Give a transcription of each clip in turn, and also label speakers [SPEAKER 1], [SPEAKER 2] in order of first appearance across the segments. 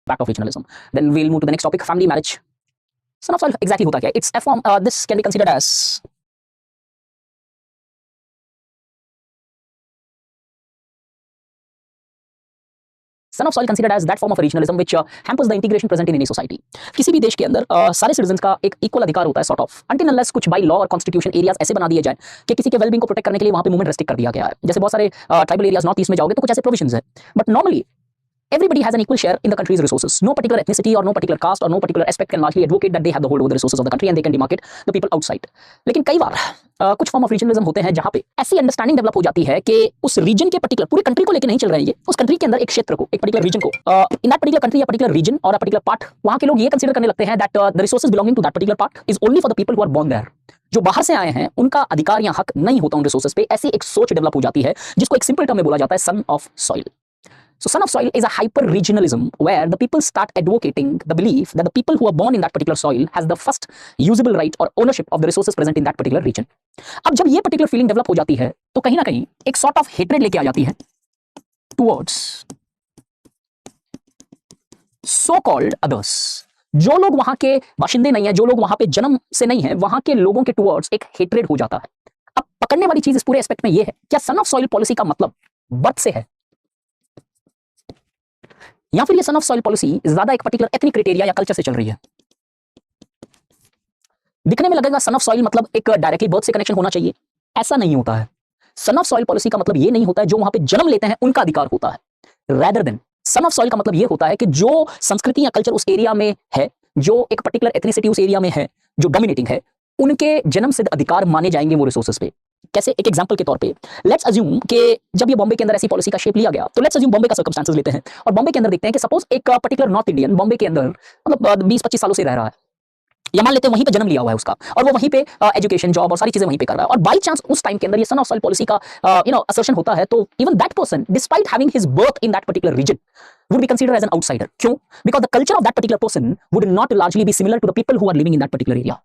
[SPEAKER 1] impact of regionalism. Then we'll move to the next topic, family marriage. Son of soil exactly होता क्या है? It's a form. This can be considered as son of soil considered as that form of regionalism which hampers the integration present in any society. किसी भी देश के अंदर सारे citizens का एक इक्वल अधिकार होता है सॉर्ट ऑफ, until unless कुछ बाई लॉ और कॉन्स्टिट्यूशन एरियाज ऐसे बना दिए जाए कि किसी के वेलबींग को प्रोटेक्ट करने के लिए वहां पे मूवमेंट रेस्ट्रिक्ट कर दिया गया है. जैसे बहुत सारे ट्राइबल एरियाज नॉर्थ ईस्ट में जाओगे तो कुछ ऐसे प्रोविजंस है, but normally everybody has an equal share in the country's resources. No particular ethnicity or no particular caste or no particular aspect can largely advocate that they have the hold over the resources of the country and they can demarcate the people outside. लेकिन कई बार कुछ form of regionalism होते हैं जहां पे ऐसी understanding develop हो जाती है कि उस रीजन के पर्टिकुलर पूरी कंट्री को लेकर नहीं चल रहे हैं, ये उस कंट्री के अंदर एक क्षेत्र को, एक पर्टिकुलर रीजन को, इन दैट पर्टिकुलर कंट्री या पर्टिकुलर रीजन और अ पर्टिकुलर पार्ट, वहां के लोग ये कंसीडर करने लगते हैं that the resources belonging to that particular part is only for the people who are born there. जो बाहर से आए हैं उनका अधिकार या हक नहीं होता उन रिसोर्सेज पे. ऐसी एक सोच डेवलप हो जाती है जिसको एक सिंपल टर्म में बोला जाता है सन of soil. So son of soil is a hyper-regionalism where the people start advocating the belief that the people who are born in that particular soil has the first usable right or ownership of the resources present in that particular region. अब जब ये particular feeling develop हो जाती है तो कहीं ना कहीं एक sort of hatred लेके आ जाती है towards so-called others. जो लोग वहां के बाशिंदे नहीं है, जो लोग वहां पे जन्म से नहीं है, वहां के लोगों के towards एक hatred हो जाता है. अब पकड़ने वाली चीज इस पूरे एस्पेक्ट में ये है, क्या son of soil पॉलिसी का मतलब बर्थ से है या फिर ये सन ऑफ सॉइल पॉलिसी ज्यादा एक पर्टिकुलर एथनिक क्राइटेरिया या कल्चर से चल रही है? दिखने में लगेगा सन ऑफ सॉइल मतलब एक डायरेक्टली बर्थ से कनेक्शन होना चाहिए, ऐसा नहीं होता है. सन ऑफ सॉइल पॉलिसी का मतलब ये नहीं होता है जो वहां पे जन्म लेते हैं उनका अधिकार होता है. Rather than sun of soil का मतलब ये होता है कि जो संस्कृति या कल्चर उस एरिया में है, जो एक पर्टिकुलर एथनिसिटी उस एरिया में है, जो डोमिनेटिंग है, उनके जन्म सिद्ध अधिकार माने जाएंगे वो रिसोर्सेज पे. कैसे? एक एग्जांपल के तौर पे लेट्स अज्यूम कि जब ये बॉम्बे के अंदर ऐसी पॉलिसी का शेप लिया गया, तो लेट्स अज्यूम बॉम्बे का सर्कमस्टेंसेस लेते हैं और बॉम्बे के अंदर देखते हैं कि सपोज एक पर्टिकुलर नॉर्थ इंडियन बॉम्बे के अंदर मतलब 20-25 सालों से रह रहा है, या मान लेते हैं वहीं पे जन्म लिया हुआ है उसका और वो वहीं पे एजुकेशन जॉब और सारी चीजें वहीं पे कर रहा है, और बाई चांस उस टाइम के अंदर ये सन ऑफ सॉइल पॉलिसी का असर्शन होता है, तो even that person despite having his birth in that particular region would be considered as an outsider. क्यों? Because the culture of that particular person would not largely be similar to the people who are living in that particular area.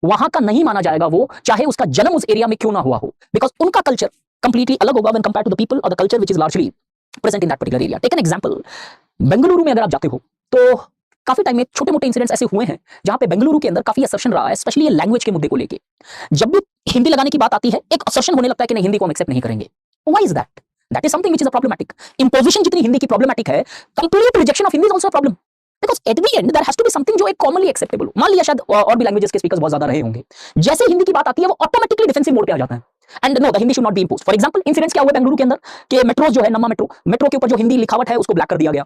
[SPEAKER 1] वहां का नहीं माना जाएगा वो, चाहे उसका जन्म उस एरिया में क्यों ना हुआ हो, बिकॉज उनका कल्चर कंप्लीटली अलग होगा when compared to the people or the culture which is largely present in that particular area. Take an example. Bengaluru में अगर आप जाते हो तो काफी टाइम में छोटे मोटे इंसिडेंट्स ऐसे हुए हैं जहां पे बेंगलुरु के अंदर काफी असर्शन रहा है, स्पेशली ये लैंग्वेज के मुद्दे को लेके. जब भी हिंदी लगाने की बात आती है एक असर्शन होने लगता है कि नहीं, हिंदी को हम एक्सेप्ट नहीं करेंगे. Why is that? That is something which is a problematic. Imposition जितनी हिंदी की problematic है, complete rejection of Hindi is also a problem. Because at the end there has to be something जो एक commonly acceptable हो. मान लिया शायद और भी languages के speakers बहुत ज्यादा रहे होंगे, जैसे हिंदी की बात आती है वो automatically defensive mode पे आ जाता है. And no, the Hindi should not be imposed. For example, incidents क्या हुए बेंगलुरु के अंदर कि मेट्रो जो है, नम्मा मेट्रो के ऊपर जो हिंदी लिखावट है उसको ब्लैक कर दिया गया.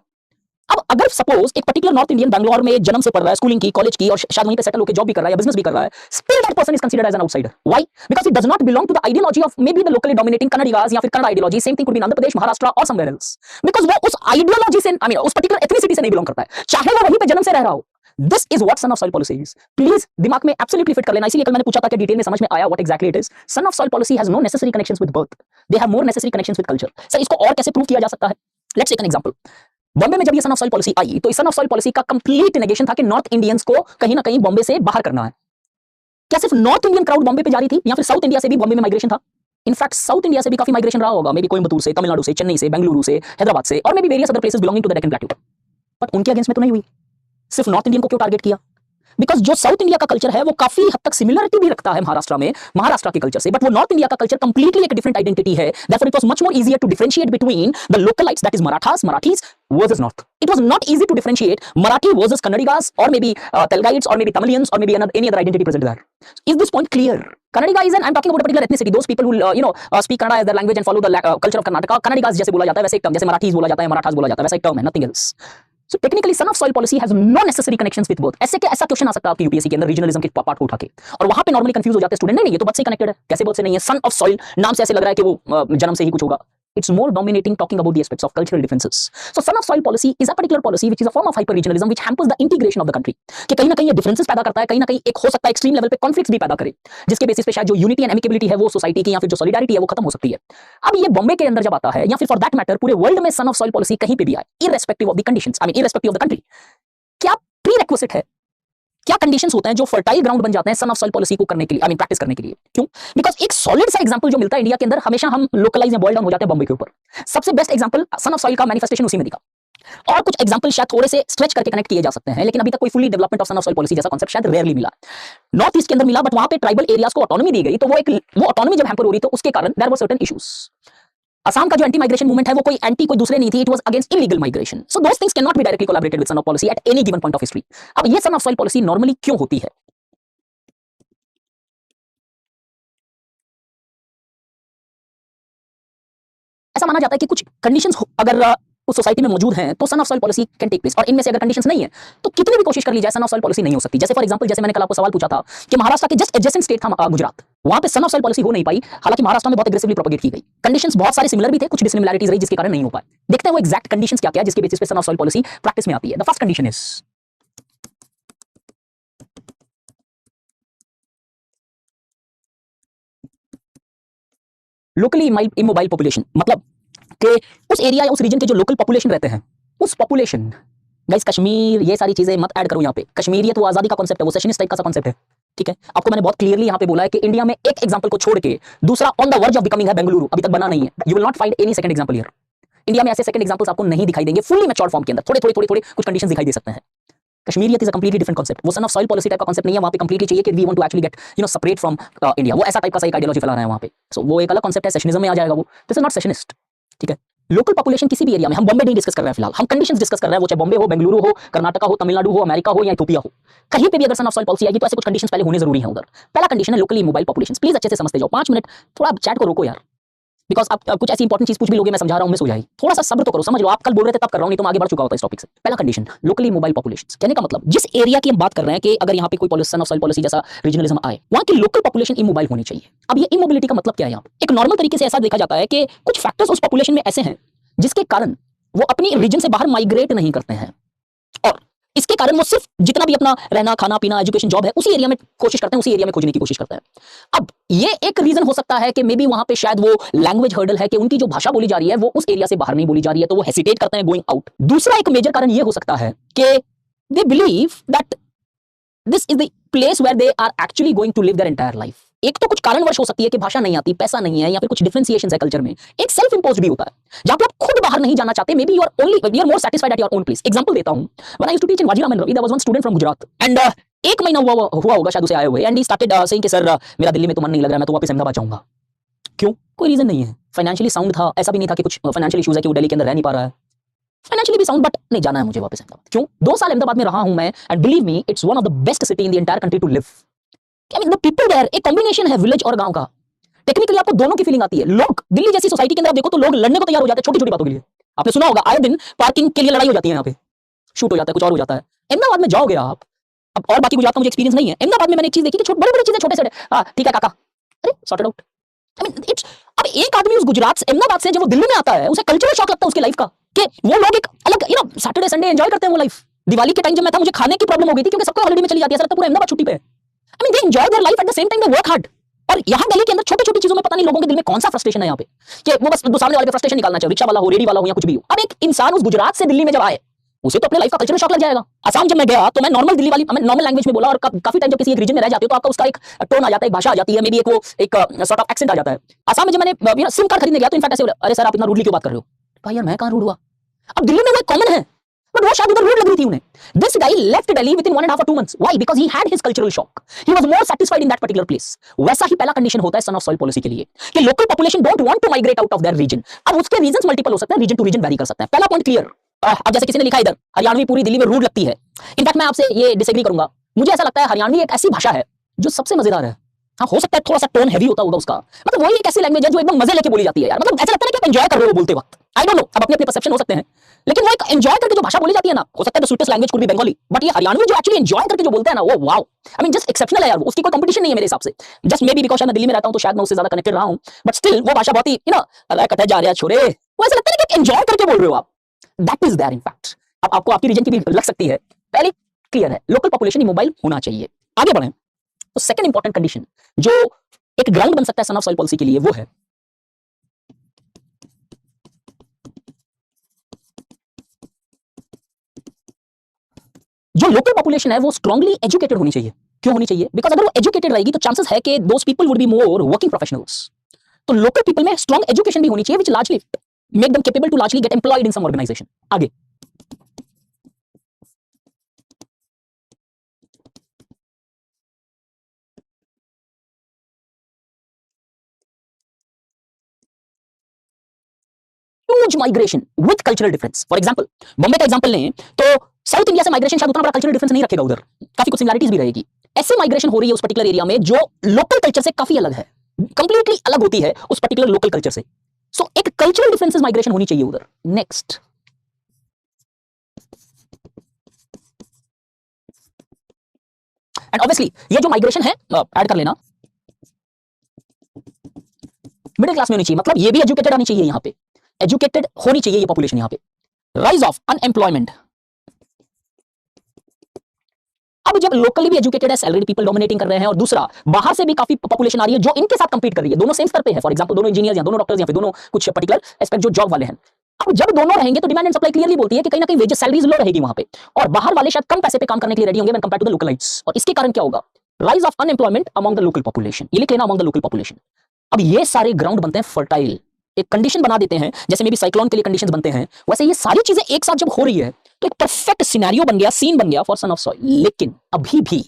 [SPEAKER 1] अब अगर सपोज एक पर्टिकुलर नॉर्थ इंडियन बैंगलोर में जन्म से पढ़ रहा है, स्कूलिंग की, कॉलेज की, और शायद वहीं पे सेटल होकर जॉब भी कर रहा है या बिजनेस भी कर रहा है, still that person is considered as an outsider. Why? Because it does not belong to the ideology of maybe the locally dominating Kannadigas या फिर Kannada ideology. Same thing could be in Andhra Pradesh, Maharashtra or somewhere else. Because वो उस ideology से, I mean, उस particular ethnicity से नहीं belong करता है, चाहे वो वहीं पे जन्म से रह रहा हो. This is what son of soil policy is. Please दिमाग में absolutely fit कर लेना. इसीलिए कल मैंने पूछा था कि डिटेल में समझ में आया what exactly it is. Son of soil policy has no necessary connections with birth. They have more necessary connections with culture. Sir इसको और कैसे प्रूव किया जा सकता है? Let's take an example. Bombay में जब ये सन ऑफ सॉइल पॉलिसी आई तो इस सन ऑफ सॉइल पॉलिसी का कंप्लीट नेगेशन था कि नॉर्थ इंडियंस को कहीं ना कहीं बॉम्बे से बाहर करना है. क्या सिर्फ नॉर्थ इंडियन क्राउड बॉम्बे पे जा रही थी या फिर साउथ इंडिया से भी बॉम्बे में माइग्रेशन था? इनफैक्ट साउथ इंडिया से भी काफी माइग्रेशन रहा होगा, मे बी कोयंबटूर से, तमिलनाडु से, चेन्नई से, बेंगलुरु से, हैदराबाद से और maybe various other places belonging to the Deccan plateau. But उनके अगेंस्ट में तो नहीं हुई, सिर्फ नॉर्थ इंडियन को क्यों टारगेट किया? बिकॉज जो साउथ इंडिया का कल्चर है वो काफी हद तक सिमिलरिटी भी रखता है महाराष्ट्र के कल्चर से, बट वो नॉर्थ इंडिया का कल्चर कंप्लीटली एक डिफरेंट आइडेंटिटी है. Therefore, it was much more easier to differentiate between the localites, that is Marathis versus North. It was not easy to differentiate Marathi versus Kannadigas or maybe Telgaites or maybe Tamilians or maybe any other identity present there. Is this point clear? Kannadiga is, and I'm talking about a particular ethnicity. Those people who speak Kannada as their language and follow the culture of Karnataka. Kannadigas जैसे बोला जाता है वैसे एक term, जैसे Marathis बोला जाता है, Marathas बोला जाता है, वैसा एक टर्म है, nothing else. So technically son of soil policy has no necessary connections with both. ऐसा क्वेश्चन आ सकता है आपकी यूपीएससी के अंदर रीजनलिज्म के पार्ट को उठा के, और वहां पे नॉर्मली कंफ्यूज हो जाते हैं स्टूडेंट. नहीं ये तो बर्थ से कनेक्टेड है, कैसे बर्थ से नहीं है? सन ऑफ सॉइल नाम से ऐसे लग रहा है कि वो जन्म से ही कुछ होगा. It's more dominating talking about the aspects of cultural differences. So son of soil policy is a particular policy which is a form of hyper regionalism which hampers the integration of the country. कि कहीं ना कहीं ये differences पैदा करता है, कहीं ना कहीं एक हो सकता है एक्सट्रीम लेवल पे कॉन्फ्लिक्ट्स भी पैदा करे, जिसके बेसिस पे शायद जो यूनिटी एंड एमिकेबिलिटी है वो सोसाइटी की या फिर जो सॉलिडारिटी है वो खत्म हो सकती है. अब ये बॉम्बे के अंदर जब आता है या फिर फॉर दैट मैटर पूरे वर्ल्ड में सन ऑफ सॉइल पॉलिसी कहीं पे भी आए, irrespective of the conditions, I mean irrespective of the country, क्या प्रीरेक्विजिट है, क्या कंडीशंस होते हैं जो फर्टाइल ग्राउंड बन जाते हैं सन ऑफ सॉइल पॉलिसी को करने के लिए, आई मीन प्रैक्टिस करने के लिए? क्यों? बिकॉज एक सॉलिड सा एग्जांपल जो मिलता है इंडिया के अंदर, हमेशा हम लोकलाइज या बॉयल डाउन हो जाते हैं बॉम्बे के ऊपर. सबसे best example sun of soil का मैनिफेस्टेशन उसी में दिखा. और कुछ एग्जांपल शायद थोड़े से स्ट्रेच करके कनेक्ट किए जा सकते हैं, लेकिन अभी तक कोई fully development of son of soil policy जैसा कॉन्सेप्ट शायद रेयरली मिला। नॉर्थ ईस्ट के अंदर मिला, बट वहां पे ट्राइबल एरियाज को ऑटोनॉमी दी गई, तो वो ऑटोनॉमी जब हैम्पर हो रही तो उसके कारण there were certain issues. Assam का जो एंटी माइग्रेशन मूवमेंट है वो कोई एंटी कोई दूसरे नहीं थी, it was against illegal migration. So those things can not be directly collaborated with son of policy at any given point of history. अब ये son of soil policy normally क्यों होती है? ऐसा माना जाता है कि कुछ कंडीशंस अगर उस सोसाइटी में मौजूद हैं तो son of soil policy can take place, और इनमें से अगर कंडीशंस नहीं है तो कितनी भी कोशिश कर ली जाए सन ऑफ सॉइल पॉलिसी नहीं हो सकती। जैसे फॉर एग्जांपल, जैसे मैंने कल आपको सवाल पूछा था कि महाराष्ट्र के जस्ट एडजेसेंट स्टेट था गुजरात, वहां पे सन ऑफ सॉइल पॉलिसी हो नहीं पाई, हालांकि महाराष्ट्र में बहुत एग्रेसिवली प्रोपेगेट की गई। कंडीशंस बहुत सारे सिमिलर भी थे, कुछ डिसिमिलरिटीज रही जिसके कारण नहीं हो पाए। देखते हैं वो एग्जैक्ट कंडीशंस क्या क्या है जिसके बेसिस पे सन ऑफ सॉइल पॉलिसी प्रैक्टिस में आती है। The first condition is locally immobile population, मतलब कि उस एरिया या उस रीजन के जो लोकल पॉपुलेशन रहते हैं, उस पॉपुलेशन, गाइस कश्मीर ये सारी चीजें मत ऐड करो यहाँ पे। कश्मीरियत वो आजादी का कांसेप्ट है, वो सेशनिस्ट टाइप का कांसेप्ट है, ठीक है। आपको मैंने बहुत क्लियरली यहाँ पे बोला है कि इंडिया में एक एग्जांपल को छोड़ के दूसरा on the verge of becoming है बेंगलुरु, अभी तक बना नहीं है। You will not find any second example here. India में ऐसे सेकंड एग्जांपल्स आपको नहीं दिखाई देंगे फुली मैच्योर्ड फॉर्म के अंदर, थोड़े थोड़े थोड़े कुछ कंडीशंस दिखाई दे सकते हैं। Kashmiriyat is a completely different concept, वो son of soil policy type का कांसेप्ट नहीं है। वहां पे कंप्लीटली चाहिए कि we want to actually get separate from India, वो ऐसा टाइप का सही आइडियोलॉजी फैला रहा है वहां पे। सो वो एक अलग कांसेप्ट है, सेशनिज्म में आ जाएगा वो। दिस इज नॉट सेशनिस्ट, ठीक है। लोकल पॉपुलेशन किसी भी एरिया में, हम बॉम्बे नहीं डिस्कस कर रहे हैं फिलहाल, हम कंडीशंस डिस्कस कर रहे हैं, वो चाहे बॉम्बे हो, बेंगलुरु हो, कर्नाटका हो, तमिलनाडु हो, अमेरिका हो या इथियोपिया हो, कहीं पे भी अगर सन ऑफ सॉइल पॉलिसी आएगी तो ऐसे कुछ कंडीशंस पहले होने जरूरी है उधर। पहला कंडीशन है लोकली मोबाइल पॉपुलेशन। प्लीज अच्छे से समझते जाओ, 5 मिनट थोड़ा चैट को रोको यार, बिकॉज आप कुछ ऐसी इंपॉर्टेंट चीज पूछ भी लोगे, मैं समझा रहा हूं मिस हो जाएगी। थोड़ा सा सब्र तो करो, समझ लो, आप कल बोल रहे थे तब कर रहा हूं, नहीं तो मैं आगे बढ़ चुका होता इस टॉपिक से। पहला कंडीशन लोकली मोबाइल पॉपुलेशन, कहने का मतलब जिस एरिया की हम बात कर रहे हैं कि अगर यहाँ पे कोई सन ऑफ सॉइल पॉलिसी जैसा रीजनलिज्म आए, वहां की लोकल पॉपुलेशन इमोबाइल होनी चाहिए। अब ये इमोबिलिटी का मतलब क्या है? यहाँ एक नॉर्मल तरीके से ऐसा देखा जाता है कि कुछ फैक्टर्स उस पॉपुलेशन में ऐसे हैं जिसके कारण वो अपनी रीजन से बाहर माइग्रेट नहीं करते हैं, और इसके कारण वो सिर्फ जितना भी अपना रहना खाना पीना एजुकेशन जॉब है उसी एरिया में कोशिश करते हैं, उसी एरिया में खोजने की कोशिश करते हैं। अब ये एक रीजन हो सकता है कि मे बी वहां पे शायद वो लैंग्वेज हर्डल है कि उनकी जो भाषा बोली जा रही है वो उस एरिया से बाहर नहीं बोली जा रही है, तो वो हेसिटेट करते हैं गोइंग आउट। दूसरा एक मेजर कारण ये हो सकता है कि they believe that this is the place where they are actually going to live their entire life. एक तो कुछ कारणवश हो सकती है कि भाषा नहीं आती, पैसा नहीं है, या फिर कुछ डिफरेंशिएशंस है कल्चर में। एक सेल्फ इंपोज्ड भी होता है जहां पे आप खुद बाहर नहीं जाना चाहते, maybe you are more satisfied at your own place. Example देता हूं, when I used to teach in Vajiram and Ravi, there was one student from Gujarat and एक महीना हुआ होगा शायद उसे आए हुए, एंड ही स्टार्टेड सेइंग कि सर मेरा दिल्ली में तो मन नहीं लग रहा, मैं तो वापस अहमदाबाद जाऊंगा। क्यों? कोई रीजन नहीं है। फाइनेंशियली साउंड था, ऐसा भी नहीं था कि कुछ फाइनेंशियल इश्यूज है कि वो दिल्ली के अंदर रह नहीं पा रहा है। फाइनेंशियली भी साउंड, बट नहीं जाना है मुझे वापस अहमदाबाद। क्यों? 2 साल अहमदाबाद में रहा हूं मैं, and believe me it's one of the best city in the entire country to live. I mean, the people there, एक कॉम्बिनेशन है विलेज और गांव का। टेक्निकली आपको दोनों की फीलिंग आती है। लोग दिल्ली जैसी सोसाइटी के अंदर आप देखो तो लोग लड़ने को तैयार हो जाते हैं छोटी छोटी बातों के लिए। आपने सुना होगा आए दिन पार्किंग के लिए लड़ाई हो जाती है, यहाँ पे शूट हो जाता है, कुछ और हो जाता है। अहमदाबाद में जाओगे आप, अब और बाकी गुजरात का मुझे एक्सपीरियंस नहीं है, अहमदाबाद में मैंने एक चीज देखी कि बड़ी बड़ी चीजें छोटे से, हाँ ठीक है काका, अरे sorted out. I mean it's, अब एक आदमी उस गुजरात से अहमदाबाद से जब वो दिल्ली में आता है, उसे कल्चरल शॉक लगता है उसकी लाइफ का, कि वो लोग एक अलग सैटरडे संडे एंजॉय करते हैं वो लाइफ। दिवाली के टाइम जब मैं था मुझे खाने की प्रॉब्लम हो गई थी क्योंकि सबको हॉलिडे में चली जाती है, ऐसा लगता है पूरा अहमदाबाद छुट्टी पे है। I mean, they enjoy their life at the same time they work hard. और यहाँ दिल्ली के अंदर छोटी छोटी चीजों में पता नहीं लोगों के दिल में कौन सा फ्रस्ट्रेशन है यहाँ पे, कि वो बस सामने वाले पे फ्रस्ट्रेशन निकालना चाहिए, रिक्शा वाला हो, रेडी वाला हो या कुछ भी हो। अब एक इंसान उस गुजरात से दिल्ली में जब आए, उसे तो अपने लाइफ का कल्चरल शॉक लग जाएगा। असम जब मैं गया तो मैं नॉर्मल दिल्ली वाली नॉर्मल लैंग्वेज में बोला, और काफी टाइम जब किसी एक रीजन में रह जाते हो तो आपका उसका एक टोन आ जाता है, एक भाषा आ जाती है, मे बी एक वो एक सॉर्ट ऑफ एक्सेंट आ जाता है। असम में जब मैंने सिम कार्ड खरीदने गया तो इनफैक्ट ऐसे बोला, अरे सर आप इतना रूडली क्यों बात कर रहे हो? भाई यार मैं कहाँ रूड हुआ? अब दिल्ली में वो कॉमन है, but वो शायद उधर रूड लग रही थी उन्हें। This guy left Delhi within 1.5 or 2 months. Why? Because he had his cultural shock. He was more satisfied in that particular place. वैसा ही पहला कंडीशन होता है सन ऑफ सॉइल पॉलिसी के लिए, कि local population don't want to migrate out of their region. अब उसके reasons multiple हो सकते हैं, रीजन टू रीजन वेरी कर सकते हैं। पहला पॉइंट क्लियर। अब जैसे किसी ने लिखा इधर हरियाणवी पूरी दिल्ली में रूड लगती है, इनफैक्ट मैं आपसे ये डिसएग्री करूंगा। मुझे ऐसा लगता है हरियाणवी एक ऐसी भाषा है जो सबसे मजेदार है। हाँ हो सकता है थोड़ा सा टोन हैवी होता होगा उसका, मतलब वही एक ऐसी लैंग्वेज है जो एकदम मजे लेके बोली जाती है यार, मतलब ऐसा लगता है कि आप एंजॉय कर रहे हो बोलते वक्त। आई डोंट नो, अब अपने अपने परसेप्शन हो सकते हैं, लेकिन वो एक एंजॉय करके जो भाषा बोली जाती है ना, हो सकता है the sweetest language could be Bengali, but ये हरियाणवी जो एक्चुअली एंजॉय करके जो बोलते हैं ना, वो wow, I mean just exceptional है यार। उसकी कोई कंपटीशन नहीं है मेरे हिसाब से। जस्ट मे बी बिकॉज़ मैं दिल्ली में रहता हूं तो शायद मैं उससे ज्यादा कनेक्टेड रहा हूं, बट स्टिल वो भाषा बहुत ही कटे जा रहा है छोरे, वो ऐसा लगता है कि एंजॉय करके बोल रहे हो आप। That is there in fact. अब आपको आपकी रीजन की भी लग सकती है। पहले क्लियर है, लोकल पॉपुलेशन मोबाइल होना चाहिए। आगे बढ़ें तो सेकंड इंपॉर्टेंट कंडीशन जो एक ग्राउंड बन सकता है सन ऑफ सॉइल पॉलिसी के लिए, वो है जो लोकल पॉपुलेशन है वो स्ट्रांगली एजुकेटेड होनी चाहिए। क्यों होनी चाहिए? बिकॉज अगर वो एजुकेटेड रहेगी तो चांसेस है कि those people would be more working professionals. तो लोकल पीपल में स्ट्रांग एजुकेशन भी होनी चाहिए, which largely make them capable to largely get employed in some organisation. आगे huge migration with cultural difference. For example Bombay का example लें तो south India से माइग्रेशन शायद उतना बड़ा कल्चरल डिफरेंस नहीं रखेगा, उधर काफी कुछ सिमिलरिटीज भी रहेगी। ऐसे माइग्रेशन हो रही है उस पर्टिकुलर एरिया में जो लोकल कल्चर से काफी अलग है, कंप्लीटली अलग होती है उस पर्टिकुलर लोकल कल्चर से। सो एक कल्चरल डिफरेंसेस माइग्रेशन होनी चाहिए उधर। नेक्स्ट, एंड ऑब्वियसली ये जो माइग्रेशन है ऐड कर लेना, मिडिल क्लास में होनी चाहिए, मतलब ये भी एजुकेटेड आनी चाहिए, यहां पे एजुकेटेड होनी चाहिए ये पॉपुलेशन। यहां पे राइज ऑफ अनएम्प्लॉयमेंट, अब जब लोकली भी एजुकेटेड है, सैलरीड पीपल डोमिनेटिंग कर रहे हैं, और दूसरा बाहर से भी काफी पॉपुलेशन आ रही है जो इनके साथ कंपीट कर रही है, दोनों सेम स्तर पे है, फॉर एग्जांपल दोनों इंजीनियर्स या दोनों डॉक्टर्स या फिर दोनों कुछ पर्टिकुलर एस्पेक्ट जो जॉब वाले हैं। अब जब दोनों रहेंगे तो डिमांड एंड सप्लाई क्लियरली बोलती है कि कहीं ना कहीं वेजेस सैलरीज लो रहेगी वहां पे, और बाहर वाले शायद कम पैसे पे काम करने के लिए रेडी होंगे when compared to the localites. और इसके कारण क्या होगा? Rise of unemployment among the local population, ये लिख लेना, अमंग द लोकल पॉपुलेशन। अब ये सारे ग्राउंड बनते हैं फर्टाइल, एक कंडीशन बना देते हैं, जैसे मे बी साइक्लोन के लिए कंडीशंस बनते हैं, वैसे ये सारी चीजें एक साथ जब हो रही है तो एक परफेक्ट सिनेरियो बन गया, सीन बन गया फॉर सन ऑफ सॉइल। लेकिन अभी भी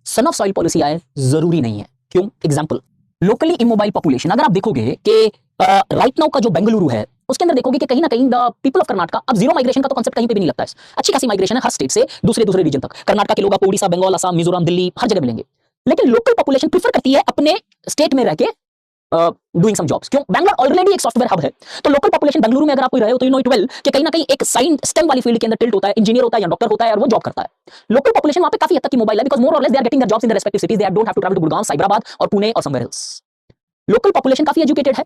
[SPEAKER 1] सन ऑफ सॉइल पॉलिसी आए जरूरी नहीं है। क्यों? एग्जांपल, लोकली इमोबाइल पॉपुलेशन, अगर आप देखोगे कि राइट नाउ का जो बेंगलुरु है उसके अंदर देखोगे कि कहीं ना कहीं द पीपल ऑफ कर्नाटका, अब जीरो माइग्रेशन का तो कांसेप्ट कहीं पे भी नहीं लगता है, अच्छी खासी माइग्रेशन है हर स्टेट से दूसरे रीजन तक। कर्नाटका के लोग आपको उड़ीसा, बंगाल, असम, मिजोरम, दिल्ली हर जगह मिलेंगे, लेकिन लोकल पॉपुलेशन प्रीफर करती है अपने स्टेट में रह के डूइंग सम जॉब्स। क्यों? बैंगलोर ऑलरेडी एक सॉफ्टवेयर हब है, तो लोकल पॉपुलेशन बेंगलुरु में अगर आप कोई रहे हो तो यू नो इट वेल कि कहीं ना कहीं एक साइंस स्टेम वाली फील्ड के अंदर टिल्ट होता है, इंजीनियर होता है या डॉक्टर होता है और वो जॉब करता है। लोकल पॉपुलेशन वहां पे काफी हद तक की मोबाइल है, बिकॉज़ मोर और less they are getting their jobs in their respective cities, they don't have to travel to Gurgaon, Cyberabad और पुणे और समवेयर एल्स। लोकल पॉपुलेशन काफी एजुकेटेड है,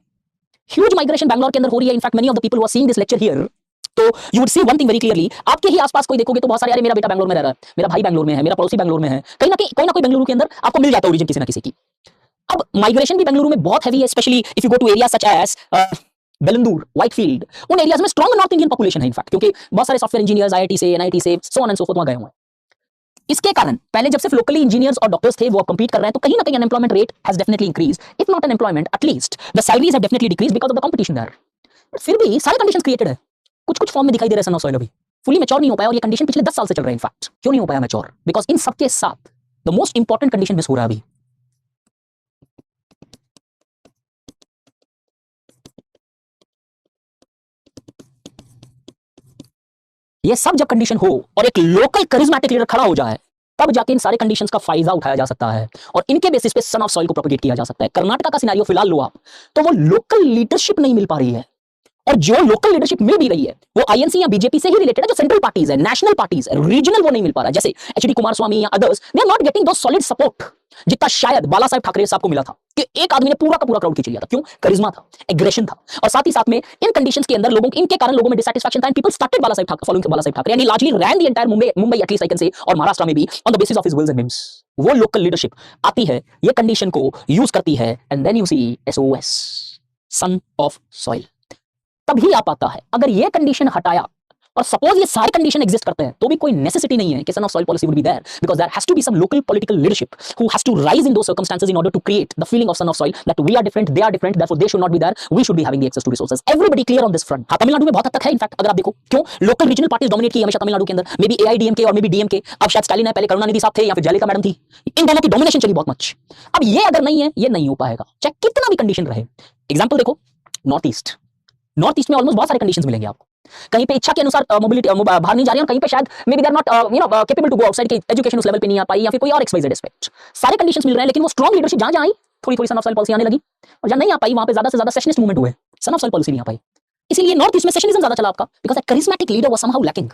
[SPEAKER 1] ह्यूज माइग्रेशन बैंगलोर के अंदर हो रही है। In fact many of the people who are seeing this lecture here, तो you would see one thing very clearly, आपके ही आसपास कोई देखोगे तो बहुत सारे, अरे मेरा बेटा बैंगलोर में रह रहा है, मेरा भाई बैंगलोर में है, मेरा पड़ोसी बैंगलोर में है, कहीं ना कहीं कोई ना कोई बेंगलुरु के अंदर आपको मिल जाता है ओरिजिन किसी ना किसी की। अब माइग्रेशन भी बेंगलुरु में बहुत हैवी है, specially if you go to area such as Bellandur, Whitefield, उन एरियाज में स्ट्रॉन्ग नॉर्थ इंडियन पॉपुलेशन है इनफैक्ट, क्योंकि बहुत सारे सॉफ्टवेयर इंजीनियर्स आईआईटी से, एनआईटी से, so on and so forth वहां गए हुए हैं। इसके कारण पहले जब सिर्फ लोकली इंजीनियर्स और डॉक्टर्स थे वो अब कंपीट कर रहे हैं, तो कहीं ना कहीं unemployment rate has definitely increase, if not unemployment at least the salaries have definitely decrease because of the competition there. फिर भी सारे कंडीशंस क्रिएटेड है, कुछ फॉर्म में दिखाई दे रहे हैं सन ऑफ सॉइल अभी फुली मैच्योर नहीं हो पाया, और ये कंडीशन पिछले 10 साल से चल रहा है। इनफैक्ट क्यों नहीं हो पाया मैच्योर? बिकॉज इन सबके साथ the most important condition miss हो रहा है अभी, ये सब जब कंडीशन हो और एक लोकल करिज्मेटिक लीडर खड़ा हो जाए, तब जाके इन सारे कंडीशंस का फायदा उठाया जा सकता है और इनके बेसिस पे सन ऑफ सॉइल को प्रोपेगेट किया जा सकता है। कर्नाटका का सिनेरियो फिलहाल लो आप, तो वो लोकल लीडरशिप नहीं मिल पा रही है, और जो लोकल लीडरशिप मिल भी रही है वो आईएनसी या बीजेपी से ही रिलेटेड है, जो सेंट्रल पार्टीज है, नेशनल पार्टीज है, रीजनल वो नहीं मिल पा रहा है। जैसे एचडी कुमारस्वामी या others, they are not getting though solid support जितना शायद बाला साहब ठाकरे साहब को मिला था, कि एक आदमी ने पूरा का पूरा क्राउड खींच लिया था। क्यों? करिश्मा था, एग्रेशन था, और साथ ही साथ में इन कंडीशंस के अंदर लोगों इनके कारण लोगों में डिसैटिस्फैक्शन था, and people started Bala Saheb Thackeray, following Bala Saheb Thackeray, and he largely ran the entire Mumbai at least I can say, और महाराष्ट्र में भी on the basis of his wills and whims. वो लोकल लीडरशिप आती है, ये कंडीशन को यूज करती है, and then you see SOS, son of soil तभी आ पाता है। अगर ये कंडीशन हटाया और सपोज ये सारे कंडीशन एग्जिस्ट करते हैं, तो भी कोई नेसेसिटी नहीं है कि son of soil policy would be there, because there has to be some local political leadership who has to rise in those circumstances in order to create the feeling of son of soil that we are different, they are different, therefore they should not be there, we should be having the access to resources. Everybody clear on this front? हां, तमिलनाडु में बहुत हद तक है in fact, अगर आप देखो। क्यों? लोकल रीजनल पार्टीज डोमिनेट की हमेशा तमिलनाडु के अंदर, मे बी एआईडीएमके और मे बी डीएमके, अब शायद स्टालिन है, पहले करुणानिधि साहब थे या फिर जयललिता मैडम थी, इन दोनों की डोमिनेशन चली बहुत मच। अब ये अगर नहीं है, ये नहीं हो पाएगा चाहे कितना भी कंडीशन रहे। एग्जांपल देखो, नॉर्थ ईस्ट में ऑलमोस्ट बहुत सारे कंडीशंस मिलेंगे आपको, कहीं पे इच्छा के अनुसार मोबिलिटी बाहर नहीं जा रही है, और कहीं पे शायद maybe they are not capable to go outside, की एजुकेशन उस लेवल पे नहीं आ पाई, या फिर कोई और एक्सवाइजेड एस्पेक्ट। सारे कंडीशंस मिल रहे हैं, लेकिन वो स्ट्रांग लीडरशिप जहां जहां आई, थोड़ी सन ऑफ सॉइल पॉलिसी आने लगी, और जहां नहीं आ पाई वहां पे ज्यादा से ज्यादा सेशनिस्ट मूवमेंट हुए, सन ऑफ सॉइल पॉलिसी नहीं आ पाई। इसीलिए नॉर्थ ईस्ट में सेशनिज्म ज्यादा चला आपका, because that charismatic leader was somehow lacking.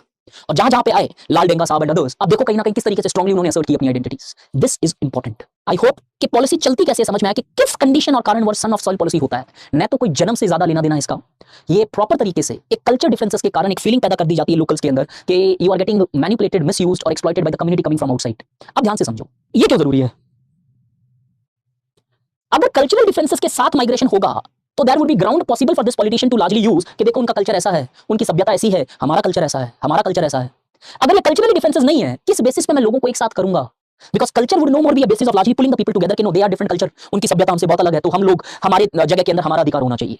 [SPEAKER 1] और जहां जहां पे आए लाल डेंगा साहब एंड अदर्स, अब देखो कहीं ना कहीं किस तरीके से स्ट्रांगली उन्होंने असर्ट की अपनी identities. This is important. I hope कि पॉलिसी चलती कैसे समझ में आए कि किस कंडीशन और कारण सन ऑफ सॉइल पॉलिसी होता है। न तो कोई जन्म से ज्यादा लेना देना इसका, ये प्रॉपर तरीके से एक कल्चर डिफरेंसेस के कारण एक फीलिंग पैदा कर दी जाती है लोकल्स के अंदर कि you are getting manipulated, misused और exploited by the community coming from outside. अब ध्यान से समझो ये क्यों जरूरी है। अगर कल्चरल डिफरेंसेस के साथ माइग्रेशन होगा तो there would be ground possible for this politician to largely use कि देखो उनका कल्चर ऐसा है, उनकी सभ्यता ऐसी है, हमारा कल्चर ऐसा है, हमारा कल्चर ऐसा है। अगर ये कल्चरल डिफरेंसेस नहीं है, किस बेसिस पे मैं लोगों को एक साथ करूंगा? Because culture would no more be a basis of largely pulling the people together कि no they are different culture, उनकी सभ्यता हमसे बहुत अलग है, तो हम लोग हमारे जगह के अंदर हमारा अधिकार होना चाहिए।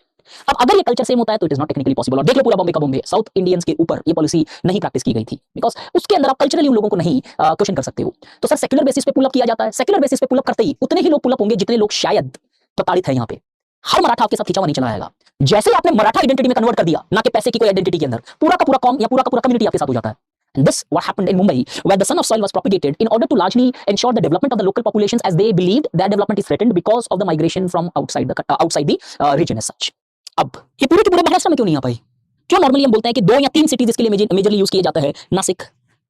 [SPEAKER 1] अब अगर ये कल्चर सेम होता है तो it is not technically possible. और देख लो पूरा बॉम्बे का बॉम्बे, साउथ इंडियंस के ऊपर ये पॉलिसी नहीं प्रैक्टिस की गई थी, बिकॉज उसके अंदर आप कल्चरली उन लोगों को नहीं क्वेश्चन कर सकते हो। तो सर सेक्युलर बेसिस पे पुल अप किया जाता है, सेक्युलर बेसिस पे पुल अप करते ही उतने ही लोग पुल अप होंगे जितने लोग शायद प्रताड़ित है। यहाँ पे हर मराठा आपके साथ खिंचावा नहीं चला आएगा, जैसे ही आपने मराठा आइडेंटिटी में कन्वर्ट कर दिया, ना कि पैसे की कोई आइडेंटिटी के अंदर, पूरा का पूरा कॉम या पूरा का पूरा कम्युनिटी आपके साथ हो जाता है. And this what happened in Mumbai, where the son of soil was propagated in order to largely ensure the development of the local populations, as they believed their development is threatened because of the migration from outside the region as such. अब ये पूरे के पूरे महाराष्ट्र में क्यों नहीं आ पाई? क्यों नॉर्मली हम बोलते हैं कि 2 या 3 सिटीज इसके लिए मेजरली यूज किए जाते हैं, नासिक,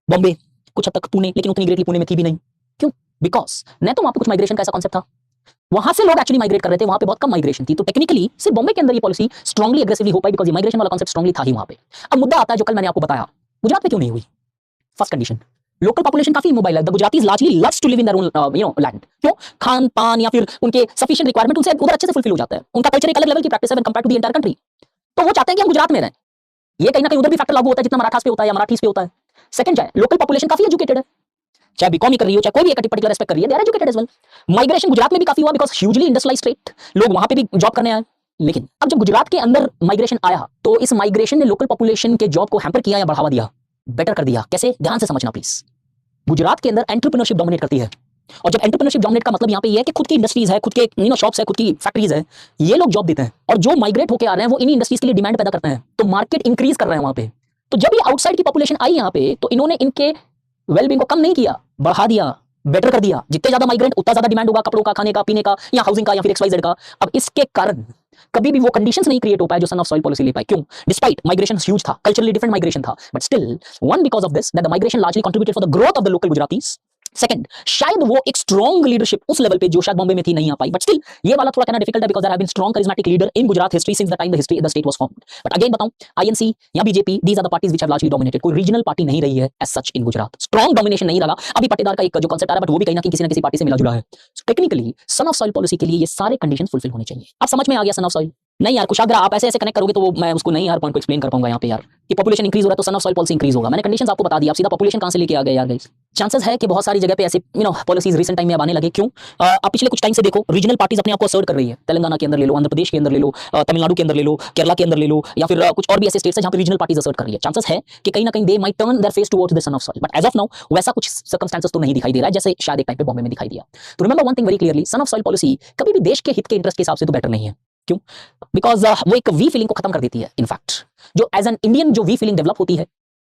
[SPEAKER 1] बॉम्बे, कुछ हद तक पुणे, लेकिन उतनी ग्रेटली पुणे में थी भी नहीं. क्यों? बिकॉज न तो वहां पे कुछ माइग्रेशन का ऐसा कॉन्सेप्ट था, वहां से लोग एक्चुअली माइग्रेट कर रहे थे, वहां पे बहुत कम माइग्रेशन थी. तो टेक्निकली सिर्फ बॉम्बे के अंदर ये पॉलिसी स्ट्रांगली एग्रेसिवली हो पाई बिकॉज ये माइग्रेशन वाला कॉन्सेप्ट स्ट्रांगली था ही वहां पे. अब मुद्दा आता है जो कल मैंने आपको बताया, गुजरात में क्यों नहीं हुई? फर्स्ट कंडीशन, लोकल पॉपुलेशन काफी इमोबाइल है. The Gujaratis largely loves to live in their own land. क्यों? खान पान या फिर उनके सफिशिएंट रिक्वायरमेंट उनसे उधर अच्छे से फुलफिल हो जाता है. उनका कल्चर एक अलग लेवल की प्रैक्टिस है when compared to the entire country. तो वो चाहते हैं कि हम गुजरात में रहें. ये कहीं ना कहीं उधर भी फैक्टर लागू होता है जितना मराठास पे होता है या मराठीज पे होता है. सेकंड चाहे लोकल पॉपुलेशन काफी एजुकेटेड है, चाहे बीकॉम कर रही हो, चाहे कोई भी एक पर्टिकुलर एस्पेक्ट कर रही है, they are educated as well. Migration Gujarat में भी काफी हुआ बिकॉज ह्यूजली इंडस्ट्रियलाइज्ड स्टेट, लोग वहां पे भी जॉब करने आए. लेकिन अब जब गुजरात के अंदर माइग्रेशन आया तो इस माइग्रेशन ने लोकल पॉपुलेशन के जॉब को हैम्पर किया या बढ़ावा दिया? बेटर कर दिया. कैसे? ध्यान से समझना प्लीज. गुजरात के अंदर एंटरप्रेन्योरशिप डोमिनेट करती है, और जब एंटरप्रेन्योरशिप डोमिनेट का मतलब यहाँ पे ये है कि खुद की इंडस्ट्रीज है, खुद के शॉप्स है, खुद की फैक्ट्रीज है, ये लोग जॉब देते हैं, और जो माइग्रेट होकर आ रहे हैं वो इन्हीं इंडस्ट्रीज के लिए डिमांड पैदा करते हैं, तो मार्केट इंक्रीज कर रहे हैं वहां पे. तो जब ये आउटसाइड की पॉपुलेशन आई यहाँ पे तो इन्होंने इनके वेलबींग को कम नहीं किया, बढ़ा दिया, बेटर कर दिया. जितने ज्यादा माइग्रेंट उतना ज्यादा डिमांड होगा कपड़ों का, खाने का, पीने का, या हाउसिंग का, या फिर XYZ का. अब इसके कारण कभी भी वो कंडीशंस नहीं क्रिएट हो पाए जो सन ऑफ सॉइल पॉलिसी ले पाए. क्यों? डिस्पाइट माइग्रेशन ह्यूज था, कल्चरली डिफरेंट माइग्रेशन था, but still one because of this that the migration largely contributed for the growth of the local Gujaratis. Second, शायद वो एक स्ट्रॉन्ग लीडरशिप उस लेवल पे जो शायद बॉम्बे में थी नहीं आ पाई. बट स्टिल ये वाला थोड़ा कहना डिफिकल्ट है because there have been strong charismatic leader in Gujarat history since the time the state was formed. But again बताऊं, INC या BJP, these are the parties which have largely dominated. कोई regional party नहीं रही है as such in Gujarat. Strong domination नहीं रहा. अभी पट्टेदार का एक जो कांसेप्ट आ रहा है, बट वो भी कहीं ना कहीं किसी ना किसी पार्टी से मिला जुला है. Technically sun of soil policy के लिए ये सारे कंडीशंस फुलफिल होने चाहिए. अब समझ में आ गया सन ऑफ सॉइल? नहीं यार कुशाग्र, आप ऐसे ऐसे कनेक्ट करोगे तो वो मैं उसको नहीं यार पॉइंट को एक्सप्लेन कर पाऊंगा यहाँ पे यार. कि पॉपुलेशन इंक्रीज हो रहा है तो son of soil policy increase होगा. मैंने कंडीशंस आपको बता दी, आप सीधा पॉपुलेशन कहां से लेके आ गए यार गाइस. चांसेस है कि बहुत सारी जगह पे ऐसे पॉलिसीज रिसेंट टाइम में अब आने लगे. क्यों? आप पिछले कुछ टाइम से देखो रीजनल पार्टीज अपने आप को असर्ट कर रही है. तेलंगाना के अंदर ले लो, आंध्र प्रदेश के अंदर ले लो, तमिलनाडु के अंदर ले लो, केरला के अंदर ले लो, या फिर कुछ और भी ऐसे स्टेट्स हैं जहां पे रीजनल पार्टीज असर्ट कर रही है. चांसेस है कि कहीं ना कहीं they might turn their face towards the son of soil. But as of now वैसा कुछ सर्कमस्टेंसेस तो नहीं दिखाई दे रहा है जैसे शायद एक टाइम पे बॉम्बे में दिखाई दिया. तो remember one thing very clearly, sun of soil policy कभी भी देश के हित के इंटरेस्ट के हिसाब से तो बेटर नहीं है. क्यों? बिकॉज वो एक वी फीलिंग को खत्म कर देती है. इनफैक्ट जो एज एन इंडियन जो वी फीलिंग डेवलप होती है